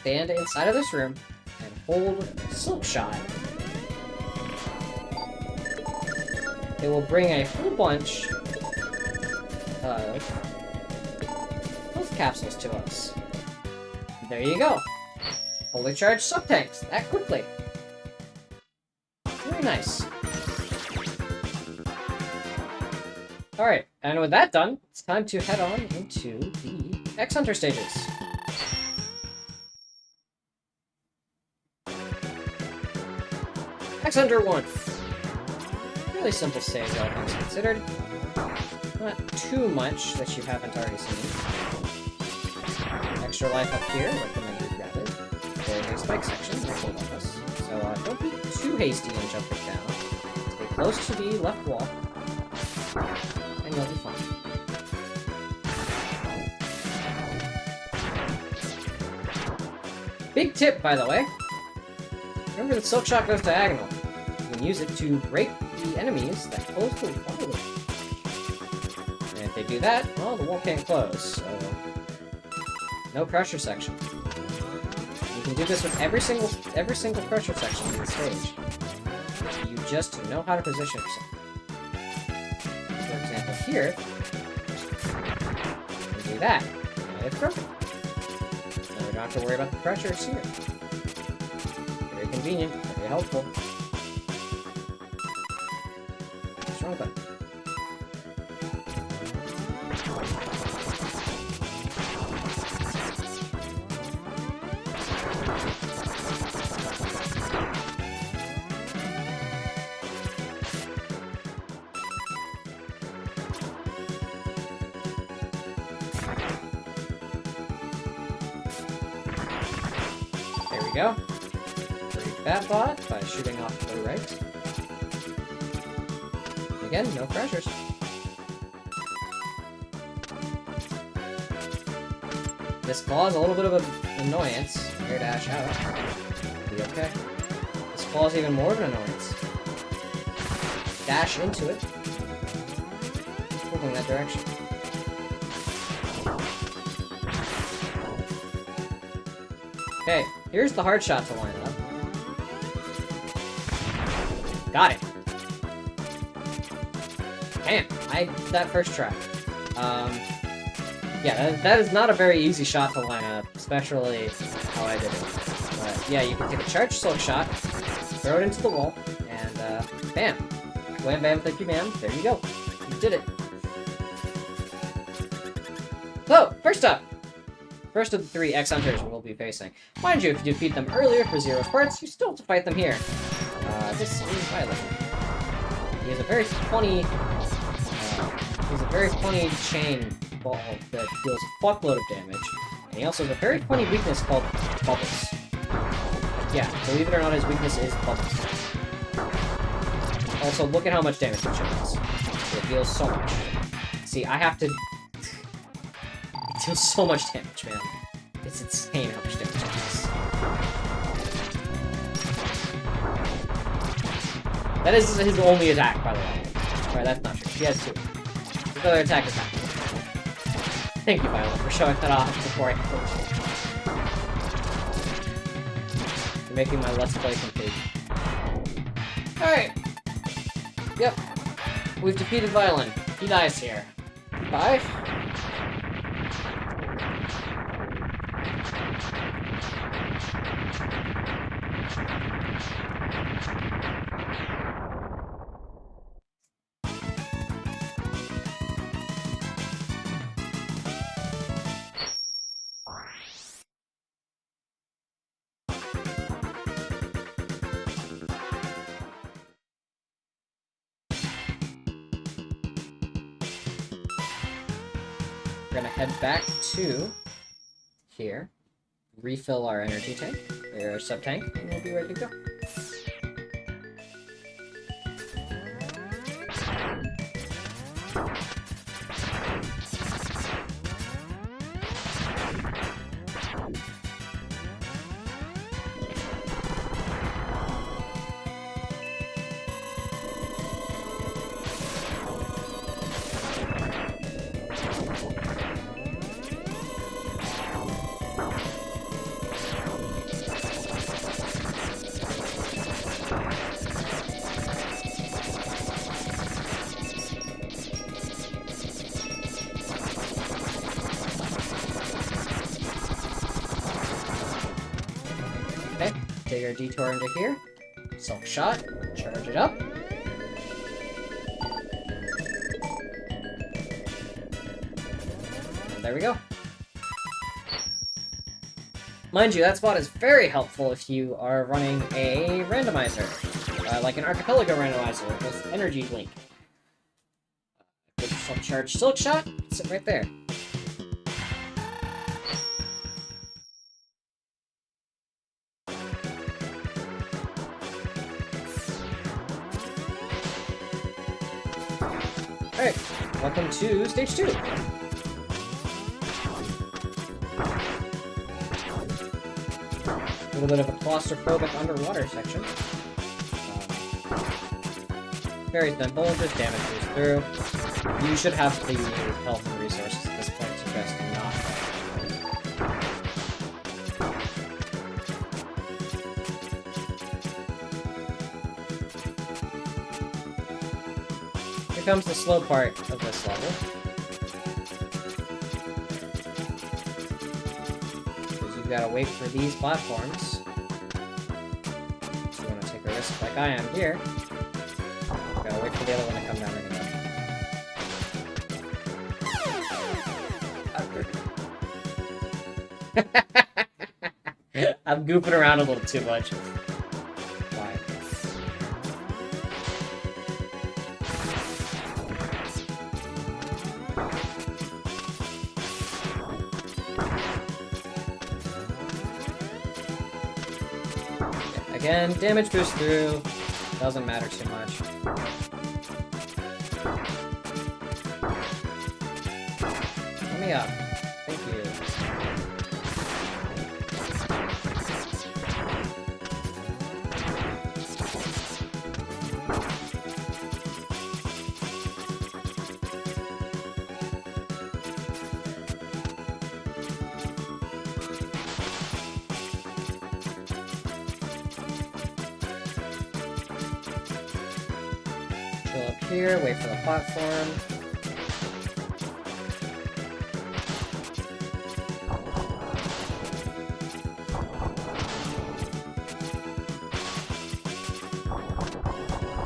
stand inside of this room, and hold Silk Shot, it will bring a whole bunch of health capsules to us. There you go. Fully charged sub-tanks, that quickly. Very nice. Alright, and with that done, it's time to head on into the X-Hunter stages. X-Hunter 1. Really simple stage, all things considered. Not too much that you haven't already seen. Extra life up here, recommend you grab it. There's a spike section, which will help us. So don't be too hasty in jumping down. Stay close to the left wall. And you'll be fine. Big tip, by the way. Remember that Silk Shot goes diagonal. You can use it to break the enemies that close the wall. And if they do that, well, the wall can't close, so... no pressure section. You can do this with every single pressure section in the stage. You just know how to position yourself. Here, and do that, and it's perfect. Now we don't have to worry about the pressures here. Very convenient, very helpful. What's wrong with that? Go. Break that bot by shooting off to the right. Again, no pressures. This claw is a little bit of an annoyance. Here, dash out. Be okay. This claw is even more of an annoyance. Dash into it. Moving that direction. Okay. Here's the hard shot to line up. Got it. Damn, I did that first try. Yeah, that is not a very easy shot to line up, especially how I did it. But yeah, you can take a charged Silk Shot, throw it into the wall, and bam. Wham bam, thank you ma'am. There you go. You did it. So, first up. First of the 3 X-Hunters we will be facing. Mind you, if you defeat them earlier for 0 parts, you still have to fight them here. This is Violet. He has a very funny... chain ball that deals a fuckload of damage. And he also has a very funny weakness called Bubbles. Yeah, believe it or not, his weakness is Bubbles. Also, look at how much damage he does. It deals so much. See, I have to... It deals so much damage, man. It's insane how much damage it does. That is his only attack, by the way. Alright, that's not true. He has 2. His other attack is not. Thank you, Violet, for showing that off before I close it. You're making my Let's Play complete. Alright. Yep. We've defeated Violin. He dies here. Bye. gonna head back to here, refill our energy tank, or our sub-tank, and we'll be ready to go. Okay, take our detour into here. Silk shot, charge it up. There we go. Mind you, that spot is very helpful if you are running a randomizer, like an archipelago randomizer with energy link. Good self-charge silk shot, sit right there. Alright, welcome to stage 2. A little bit of a claustrophobic underwater section. Very simple, just damage goes through. You should have the health and resources at this point, so just not. Here comes the slow part of this level. You gotta wait for these platforms. So you wanna take a risk like I am here. You gotta wait for the other one to come down anyway. I'm goofing around a little too much. Why? Again, damage boost through. Doesn't matter too much. Let me up. Thank you. Go up here, wait for the platform.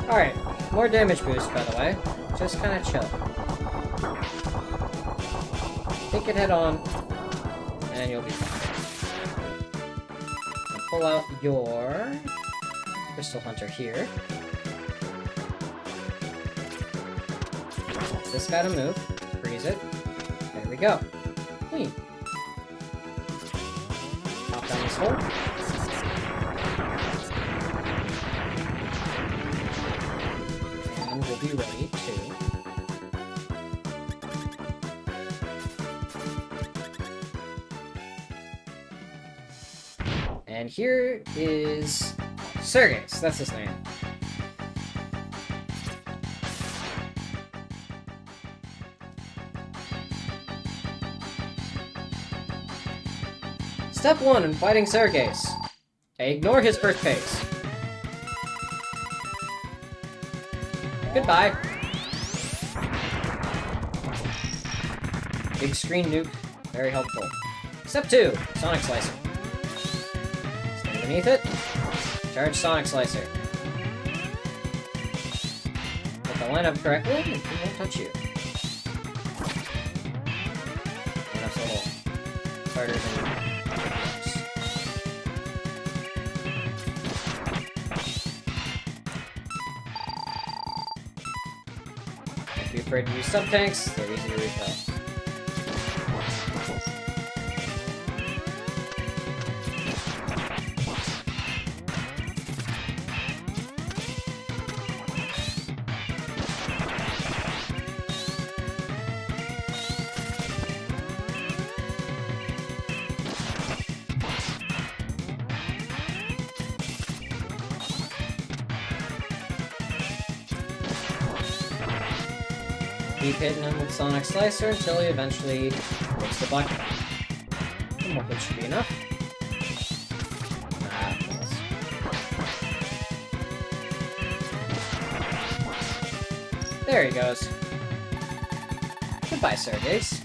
Alright, more damage boost, by the way. Just kind of chill. Take it head on, and you'll be fine. And pull out your Crystal Hunter here. This guy to move. Freeze it. There we go. Clean. Pop down this hole. And we'll be ready to... And here is... Sergeus, that's his name. Step 1 in fighting Sergeus. Ignore his first phase. Goodbye. Big screen nuke. Very helpful. Step 2. Sonic Slicer. Stand beneath it. Charge Sonic Slicer. If I line up correctly, it won't touch you. Enough little fighters and... Don't be afraid to use sub-tanks, they're easy to refill. Keep hitting him with Sonic Slicer until he eventually hits the button. And that should be enough. There he goes. Goodbye, Sergeys.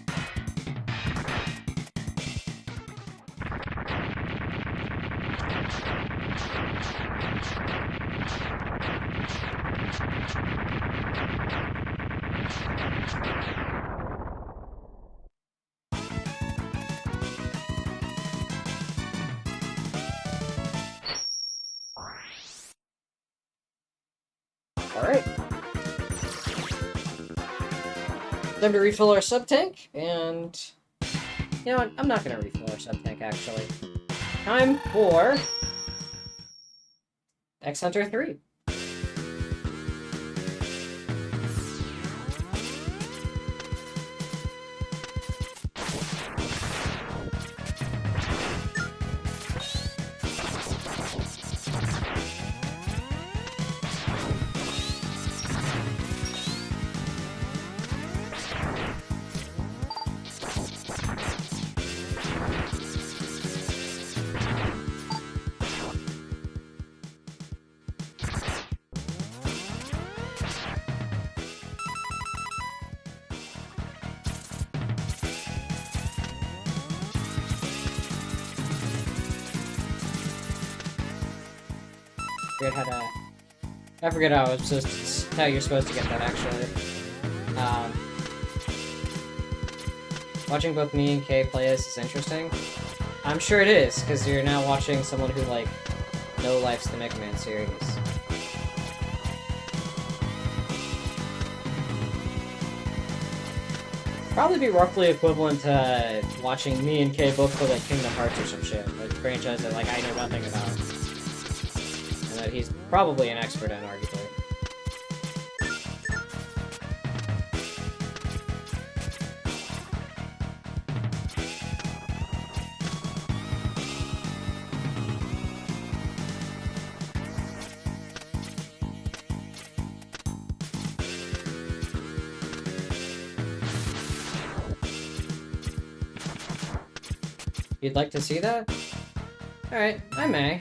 Alright. Time to refill our sub-tank, and... You know what? I'm not gonna refill our sub-tank, actually. Time for... X Hunter 3. I forget how you're supposed to get that, actually. Watching both me and Kay play this is interesting. I'm sure it is, because you're now watching someone who, like, no-likes the MegaMan series. Probably be roughly equivalent to watching me and Kay both play, like, Kingdom Hearts or some shit. Like, a franchise that, like, I know nothing about. And that he's probably an expert in, arguably. You'd like to see that? Alright, I may.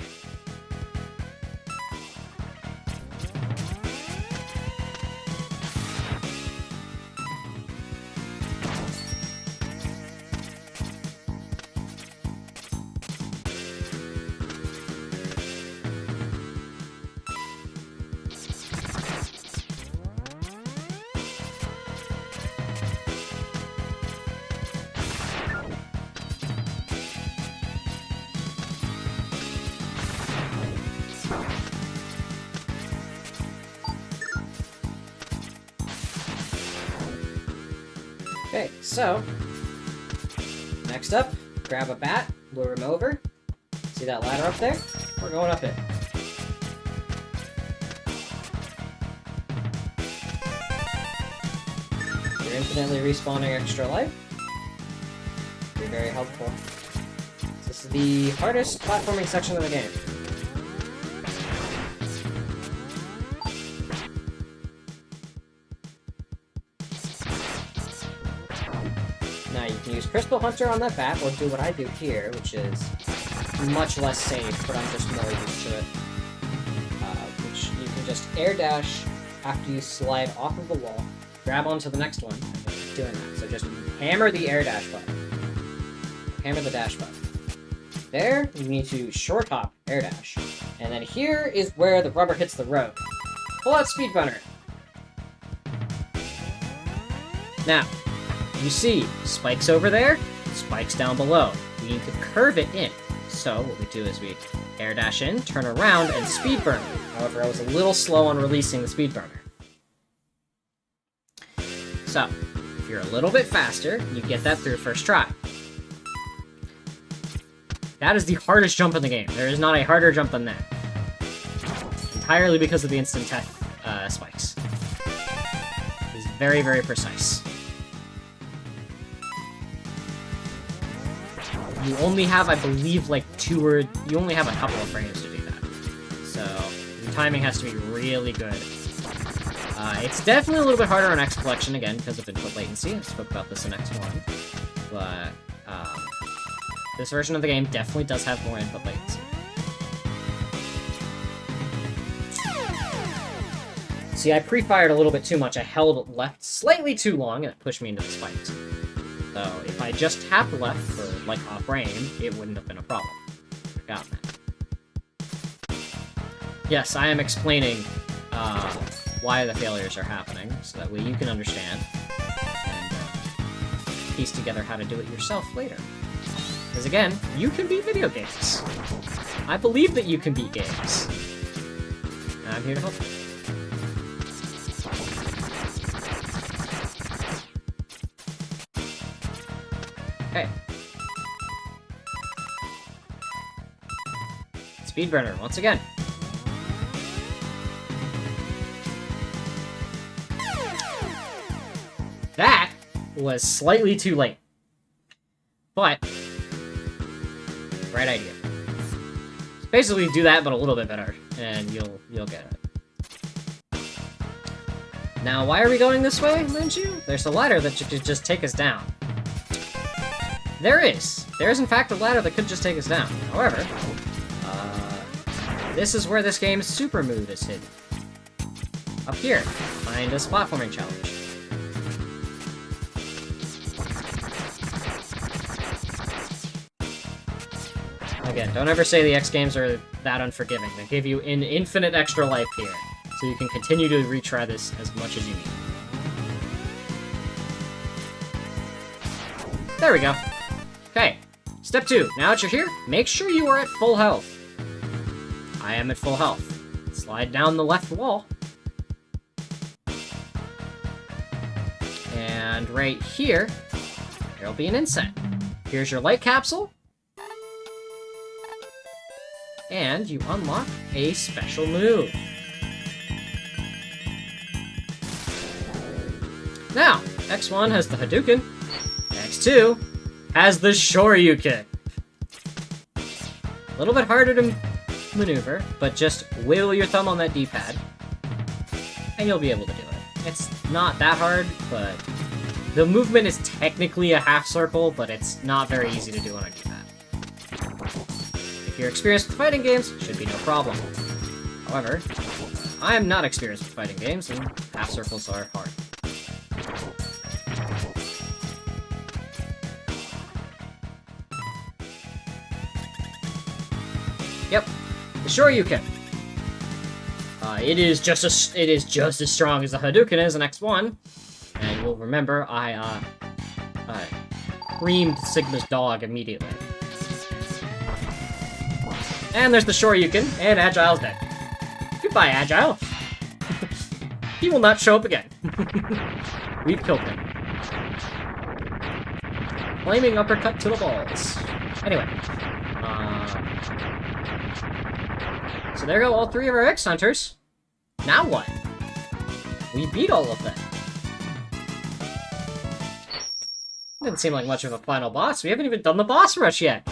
Okay, so, next up, grab a bat, lure him over. See that ladder up there? We're going up it. You're infinitely respawning extra life. Be very helpful. This is the hardest platforming section of the game. Now you can use Crystal Hunter on that bat, or do what I do here, which is much less safe, but I'm just more used to it. Which you can just air dash after you slide off of the wall, grab onto the next one, and keep doing that. So just hammer the air dash button. Hammer the dash button. There, you need to short hop air dash. And then here is where the rubber hits the road. Pull out Speedrunner. Now, you see spikes over there, spikes down below. We need to curve it in. So what we do is we air dash in, turn around, and speed burn. However, I was a little slow on releasing the speed burner. So, if you're a little bit faster, you get that through first try. That is the hardest jump in the game. There is not a harder jump than that. Entirely because of the instant spikes. It is very, very precise. You only have, I believe, like you only have a couple of frames to do that. So, your timing has to be really good. It's definitely a little bit harder on X Collection, again, because of input latency. I spoke about this in X1. But, this version of the game definitely does have more input latency. See, I pre-fired a little bit too much. I held left slightly too long, and it pushed me into the spikes. So, if I just tapped left for, like, off-frame, it wouldn't have been a problem. Got that. Yes, I am explaining, why the failures are happening, so that way you can understand, and, piece together how to do it yourself later. Because again, you can beat video games. I believe that you can beat games. And I'm here to help you. Okay. Speedburner, once again. That was slightly too late. But, right idea. So basically do that, but a little bit better, and you'll get it. Now, why are we going this way, mind you? There's a ladder that could just take us down. There is. There is, in fact, a ladder that could just take us down. However, this is where this game's super move is hidden. Up here, behind this platforming challenge. Again, don't ever say the X games are that unforgiving. They give you an infinite extra life here, so you can continue to retry this as much as you need. There we go. Okay, step 2. Now that you're here, make sure you are at full health. I am at full health. Slide down the left wall. And right here, there'll be an inset. Here's your light capsule. And you unlock a special move. Now, X1 has the Hadouken. X2 has the Shoryuken. A little bit harder to maneuver, but just wiggle your thumb on that D-pad, and you'll be able to do it. It's not that hard, but the movement is technically a half circle, but it's not very easy to do on a D-pad. If you're experienced with fighting games, it should be no problem. However, I am not experienced with fighting games, and half circles are hard. Yep, the Shoryuken. It is just as strong as the Hadouken is in X1, and you'll remember I creamed Sigma's dog immediately. And there's the Shoryuken, and Agile's dead. Goodbye, Agile. He will not show up again. We've killed him. Flaming uppercut to the balls. Anyway. So there go all 3 of our X-Hunters. Now what? We beat all of them. Didn't seem like much of a final boss. We haven't even done the boss rush yet.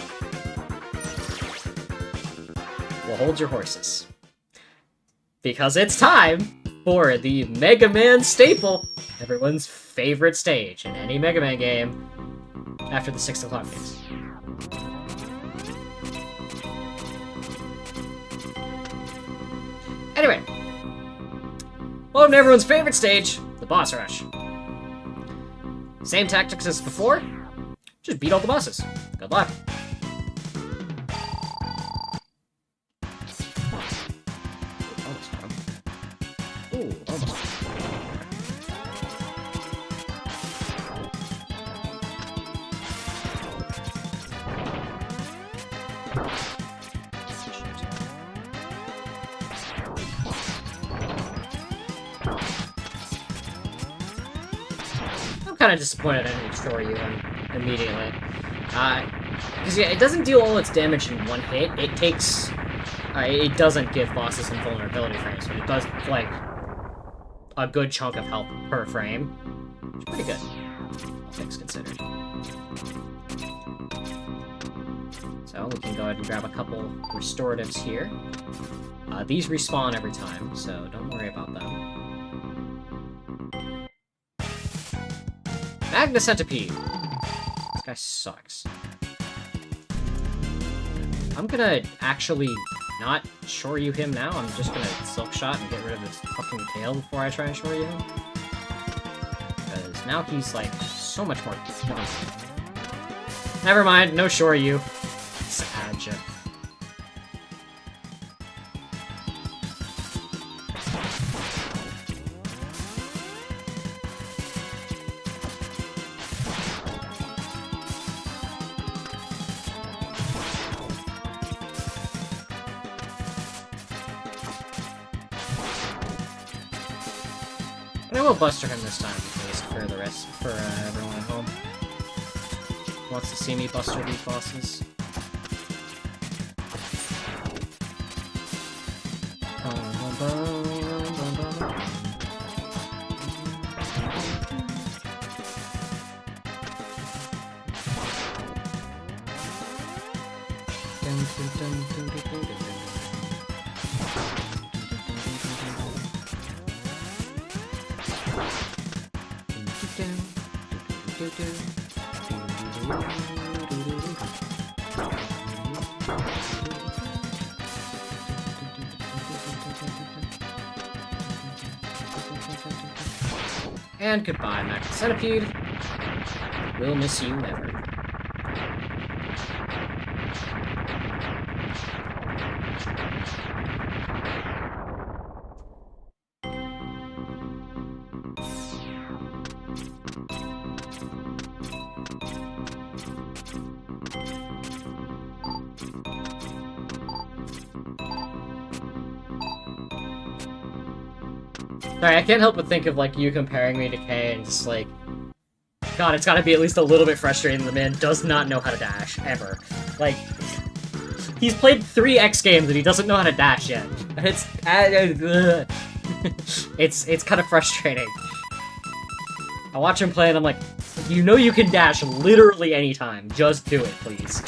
Well, hold your horses. Because it's time for the Mega Man staple. Everyone's favorite stage in any Mega Man game after the 6 o'clock games. Anyway, welcome to everyone's favorite stage, the boss rush. Same tactics as before, just beat all the bosses. Good luck. Ooh, almost. I'm kind of disappointed I didn't destroy you immediately. Because yeah, it doesn't deal all its damage in one hit. It takes... it doesn't give bosses invulnerability frames, but it does, like, a good chunk of health per frame. Which is pretty good, all things considered. So we can go ahead and grab a couple restoratives here. These respawn every time, so don't worry about them. Magna Centipede! This guy sucks. I'm gonna actually not Shoryu him now. I'm just gonna Silk Shot and get rid of his fucking tail before I try and Shoryu him. Because now he's, like, so much more... Never mind, no Shoryu. Sad. And I will Buster him this time, at least for the rest, for everyone at home. Who wants to see me Buster these bosses? And goodbye, Magna Centipede. We'll miss you never. Sorry, I can't help but think of, like, you comparing me to Kay and just, like... God, it's gotta be at least a little bit frustrating. The man does not know how to dash, ever. Like, he's played 3 X games and he doesn't know how to dash yet. It's... it's kind of frustrating. I watch him play and I'm like, you know you can dash literally anytime. Just do it, please.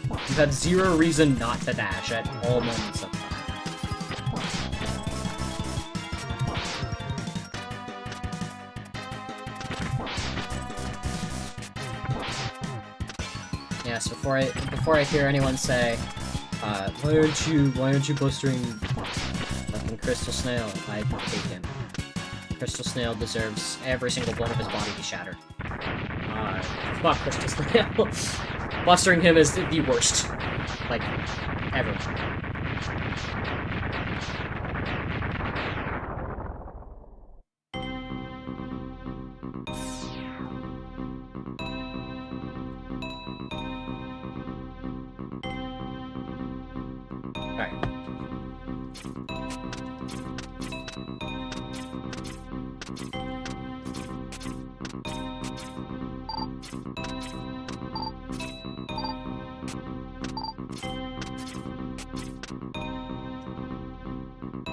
You've had 0 reason not to dash at all moments of time. Yes, before I hear anyone say, why aren't you bustering fucking Crystal Snail? I hate him. Crystal Snail deserves every single bone of his body be shattered. Fuck Crystal Snail. Bustering him is the worst. Like, ever.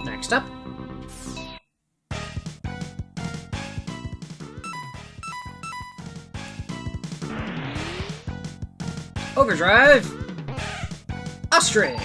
Next up. Overdrive! Ostrich!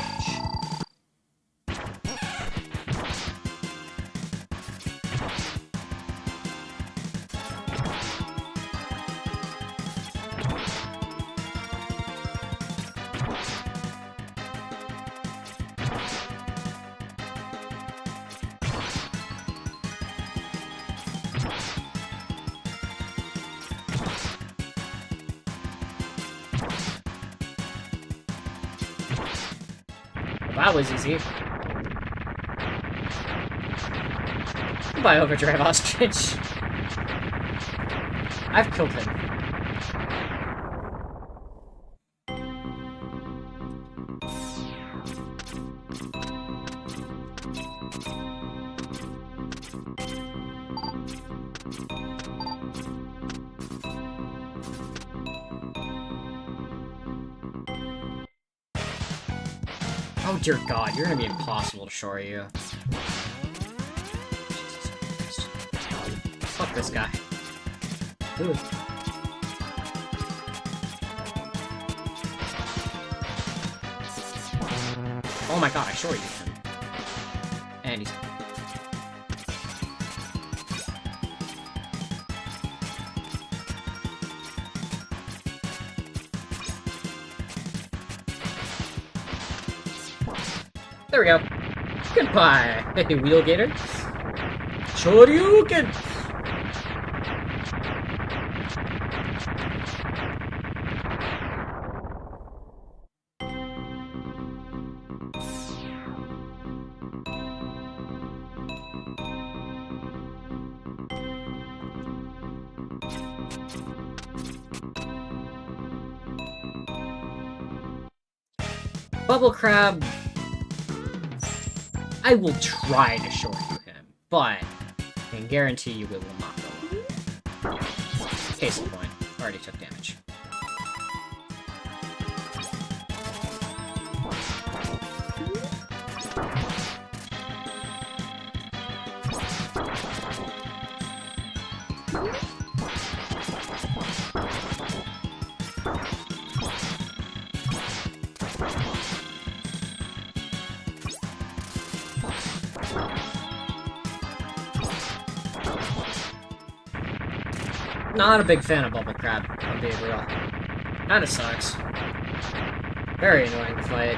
That was easy. Goodbye, Overdrive Ostrich. I've killed him. Oh dear God, you're gonna be impossible to Shoryu. Fuck this guy. Ooh. Oh my God, I Shoryu him. And he's... There we go. Goodbye, Wheelgator. Shoryuken! Bubble Crab, I will try to short you him, but I can guarantee you it will not go. Case in point, already took damage. Not a big fan of Bubble Crab, I'm being real. Kinda sucks. Very annoying to fight.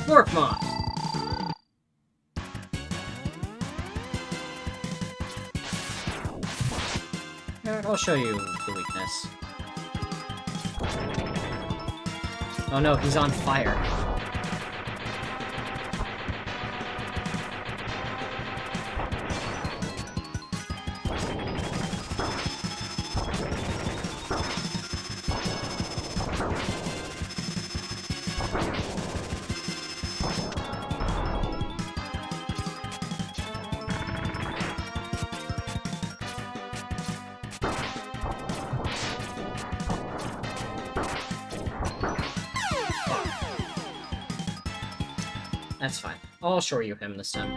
Morph Moth! Alright, I'll show you the weakness. Oh no, he's on fire. That's fine. I'll show you him this time.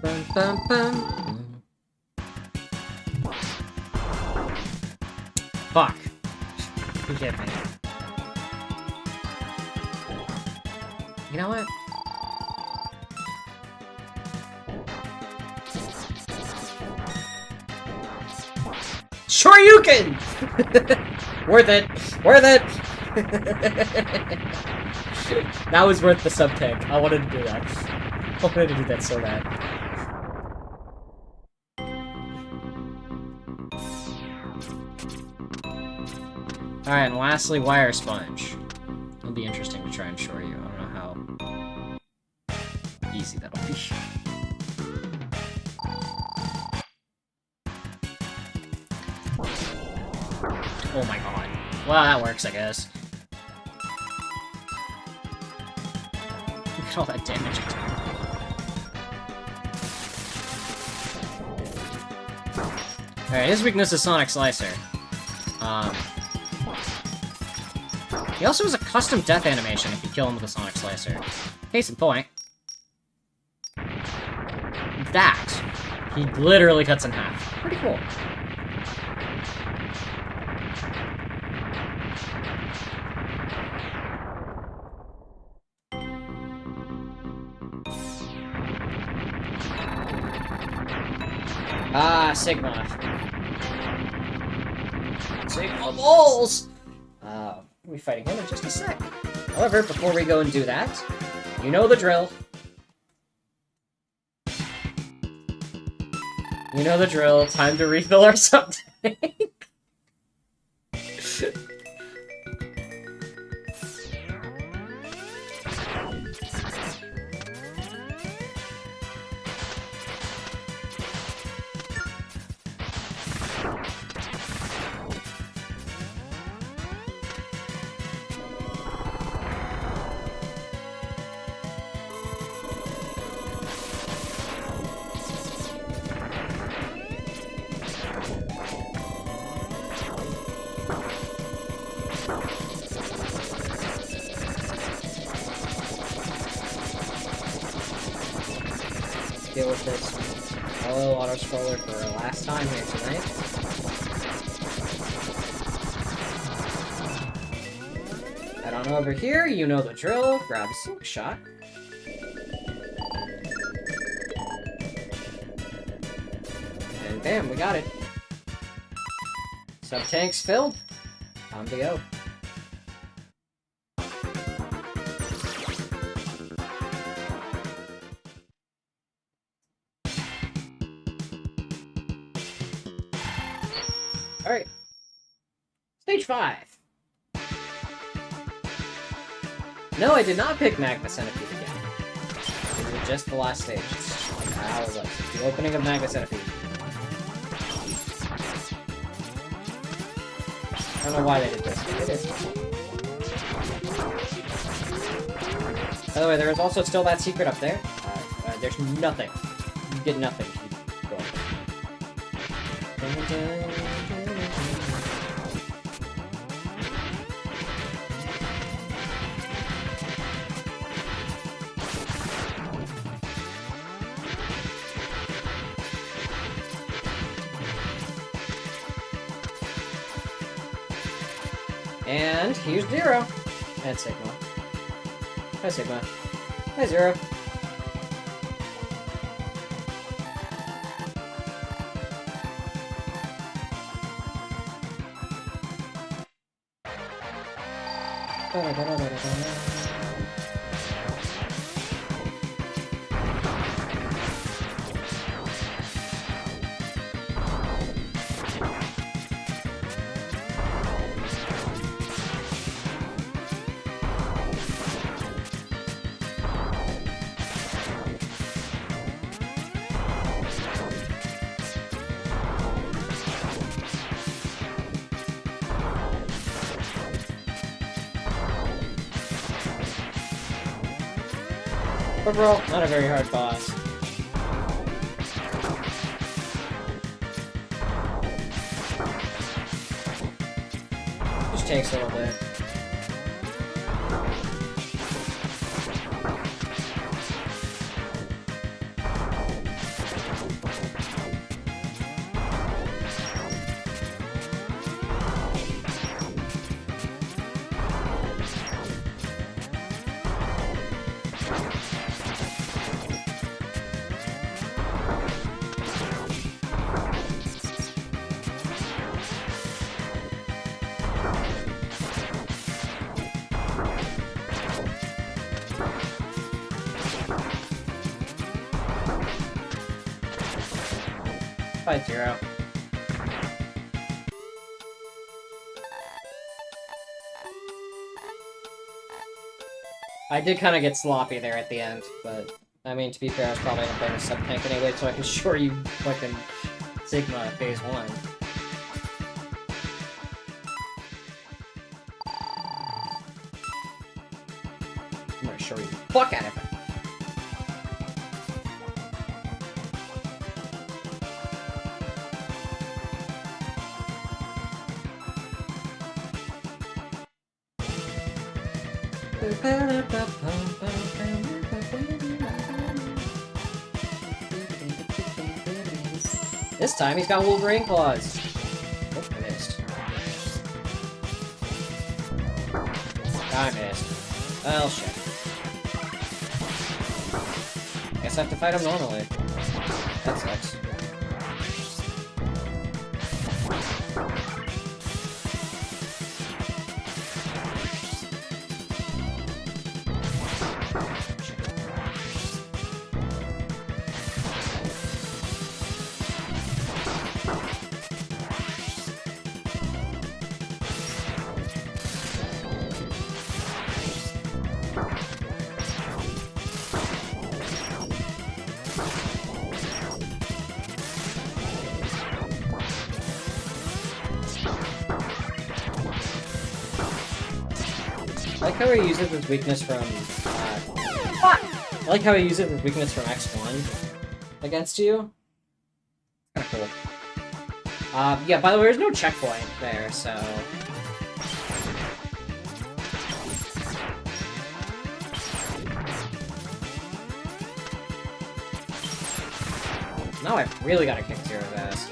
Bum, bum, bum. Fuck. You get me. You know what? Shoryuken! Worth it! Worth it! That was worth the sub-tank. I wanted to do that. I wanted to do that so bad. Alright, and lastly, Wire Sponge. It'll be interesting to try and shore you. I don't know how easy that'll be. Oh my god. Well, that works, I guess. Look at all that damage it took. Alright, his weakness is Sonic Slicer. He also has a custom death animation if you kill him with a Sonic Slicer. Case in point. That. He literally cuts in half. Pretty cool. Ah, Sigma. Sigma balls! We'll be fighting him in just a sec. However, before we go and do that, you know the drill. You know the drill. Time to refill our sub-tank. with this auto scroller for the last time here tonight. Head on over here, you know the drill. Grab a silk shot. And bam, we got it. Sub-tank's filled. Time to go. Alright. Stage 5. No, I did not pick Magma Centipede again. It was just the last stage. It's how it was. It's the opening of Magma Centipede. I don't know why they did this, but they did. By the way, there is also still that secret up there. There's nothing. You get nothing. You go up there. And here's Zero. And Sigma. Hi, Sigma. Hi, Zero. Overall, not a very hard boss. Just takes a little bit. Fight Zero. I did kind of get sloppy there at the end, but I mean, to be fair, I was probably in a bonus sub-tank anyway, so I can assure you fucking Sigma phase 1. I'm gonna show you the fuck out of it. This time he's got Wolverine claws. Oh, I missed. I missed. Well, shit. Guess I have to fight him normally. That sucks. I like how he uses his weakness from, I like how he uses his weakness from X1 against you. Kinda cool. Yeah, by the way, there's no checkpoint there, so... Now I've really gotta kick Zero's ass.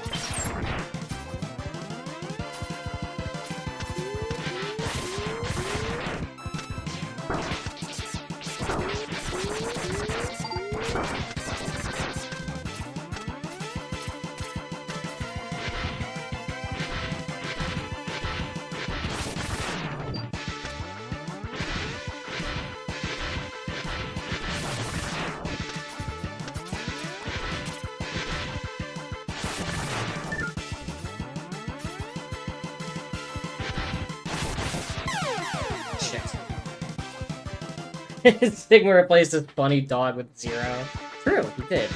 Sigma replaced his bunny dog with Zero. True, he did.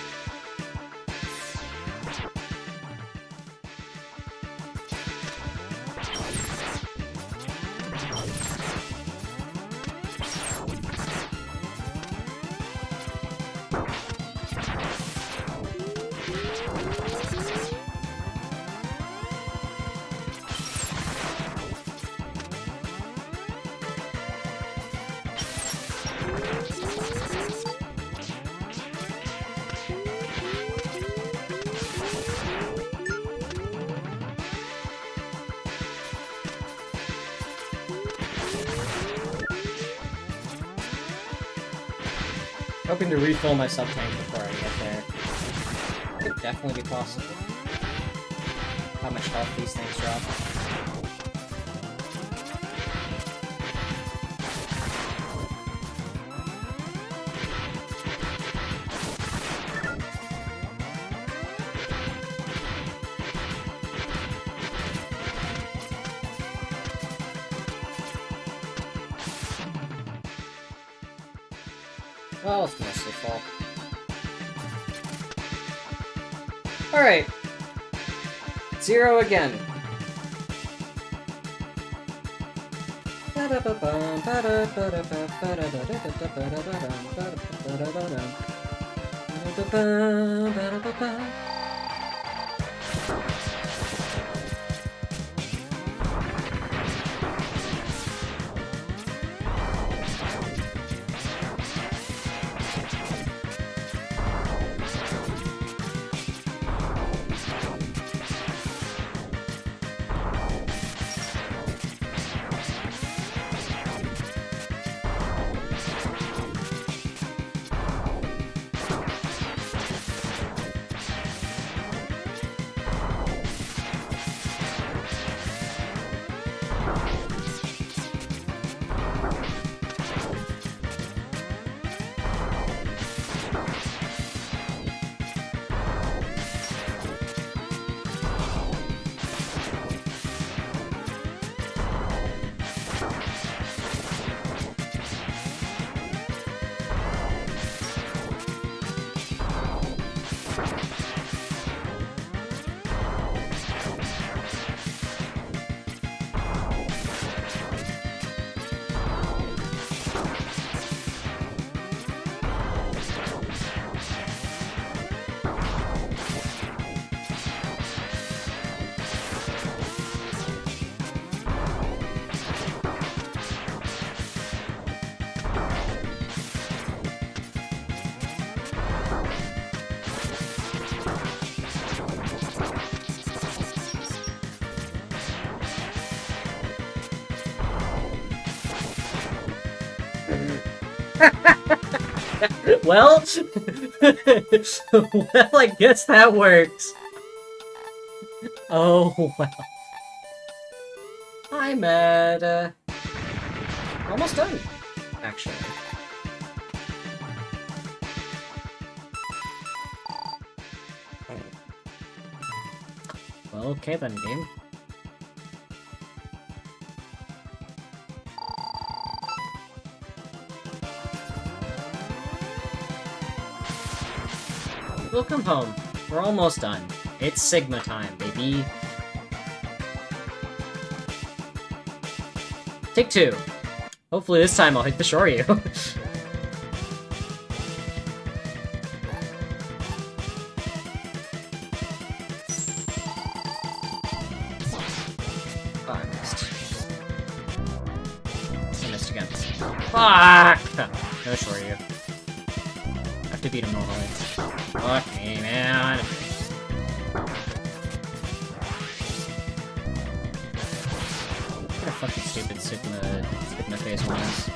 Hoping to refill my sub-tank before I get there. Could definitely be possible. How much health these things drop. Well, it's mostly full. Alright. Zero again. Well, well, I guess that works. Oh, well. I'm at, almost done, actually. Well, okay then, game. Welcome home. We're almost done. It's Sigma time, baby. Take two. Hopefully this time I'll hit the Shoryu. Oh, I missed. I missed again. Fuck! No Shoryu. I have to beat him normally. Fuck me, man. Sigma phase 1 is.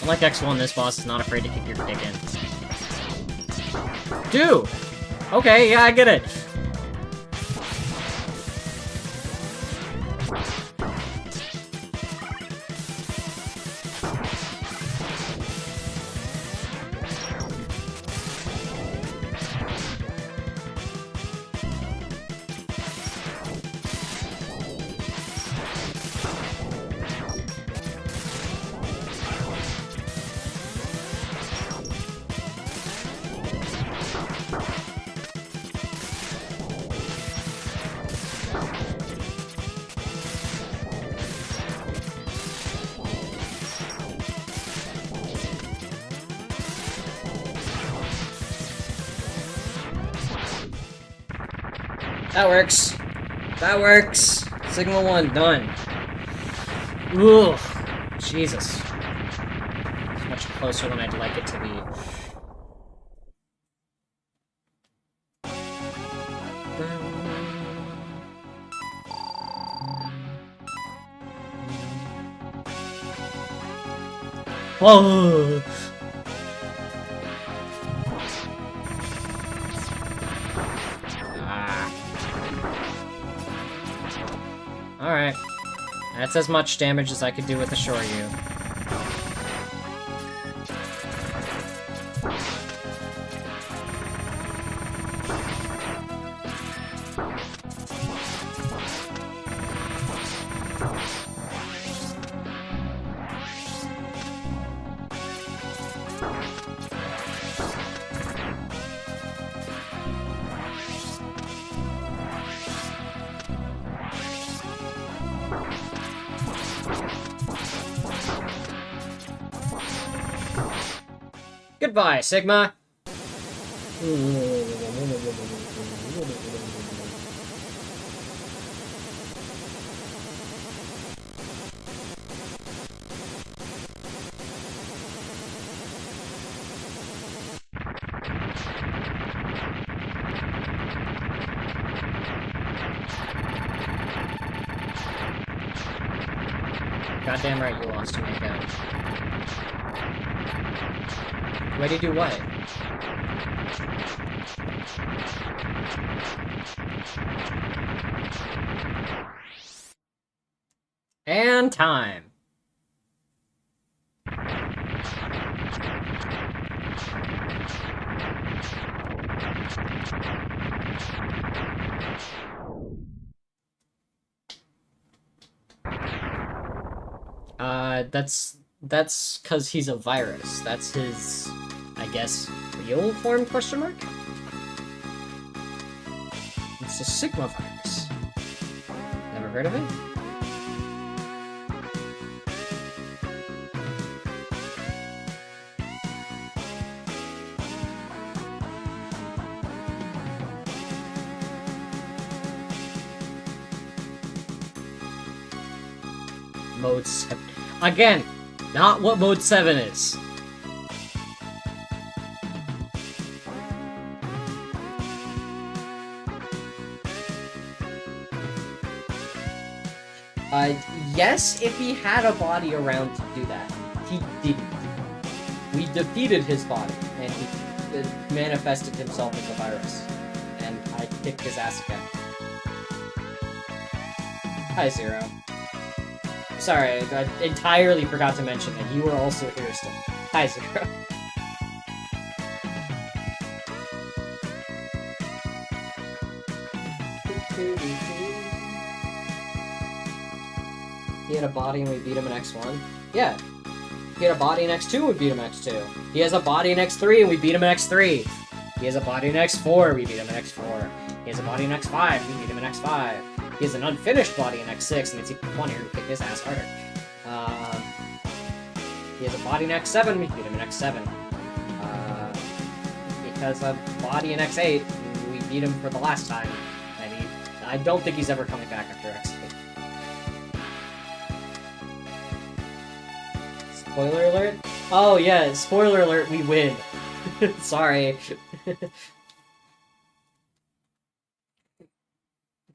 Unlike X1, this boss is not afraid to kick your dick in. Dude! Okay, yeah, I get it. That works. That works. Sigma 1, done. Ugh. Jesus. It's much closer than I'd like it to be. Whoa! Alright. That's as much damage as I could do with the Shoryu. Goodbye, Sigma! Goddamn right you lost to Mega. Ready to do what? And time. That's cause he's a virus. That's his, I guess, real form, question mark? It's a Sigma virus. Never heard of it? Mode 7. Again, not what Mode 7 is. Yes, if he had a body around to do that. He didn't. We defeated his body, and he manifested himself as a virus. And I kicked his ass again. Hi, Zero. Sorry, I entirely forgot to mention that you were also here still. Hi, Zero. He had a body and we beat him in X1? Yeah. He had a body in X2, we beat him in X2. He has a body in X3 and we beat him in X3. He has a body in X4, we beat him in X4. He has a body in X5, we beat him in X5. He has an unfinished body in X6, and it's even funnier to kick his ass harder. He has a body in X7, we beat him in X7. Because a body in X8, we beat him for the last time. And I don't think he's ever coming back after X8. Spoiler alert? Oh yeah, spoiler alert, we win. Sorry.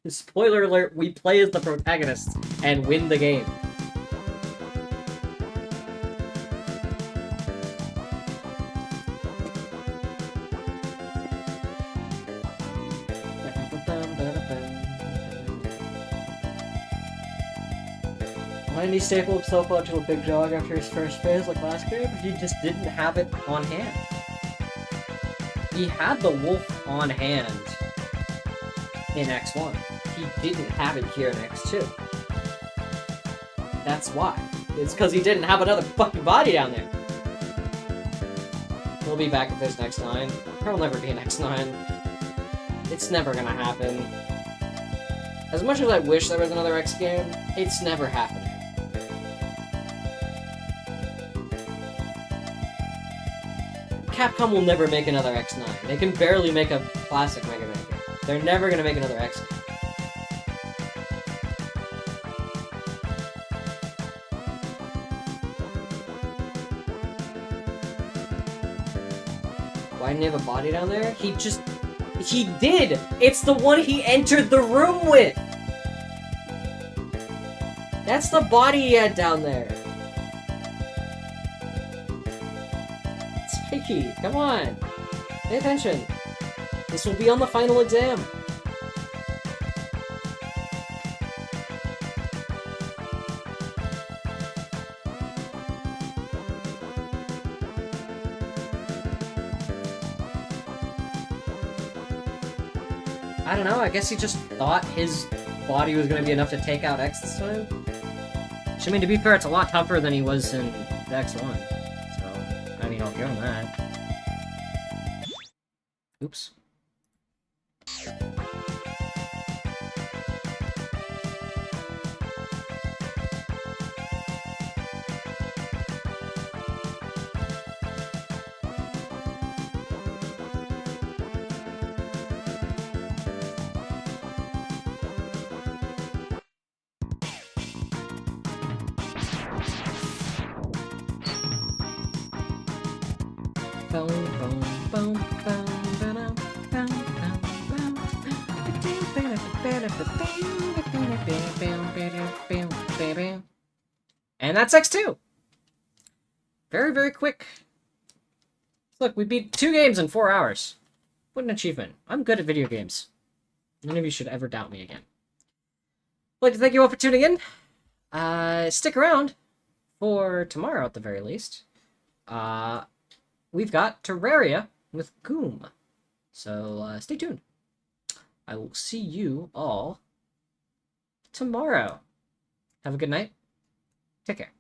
Spoiler alert, we play as the protagonists and win the game. Why didn't he staple himself up to a big dog after his first phase like last game? He just didn't have it on hand. He had the wolf on hand in X1. He didn't have it here in X2. That's why. It's because he didn't have another fucking body down there. He'll be back if there's an X9. There'll never be an X9. It's never gonna happen. As much as I wish there was another X game, it's never happening. Capcom will never make another X9. They can barely make a classic Mega Man game. They're never gonna make another X game. Why didn't he have a body down there? He did! It's the one he entered the room with! That's the body he had down there. Spikey, come on. Pay attention. This will be on the final exam. I don't know, I guess he just thought his body was going to be enough to take out X this time. I mean, to be fair, it's a lot tougher than he was in the X1. So, I mean, I'll give him that. Oops. And that's X2! Very, very quick. Look, we beat 2 games in 4 hours. What an achievement. I'm good at video games. None of you should ever doubt me again. I'd like to thank you all for tuning in. Stick around for tomorrow at the very least. We've got Terraria with Goom. So stay tuned. I will see you all tomorrow. Have a good night. Take care.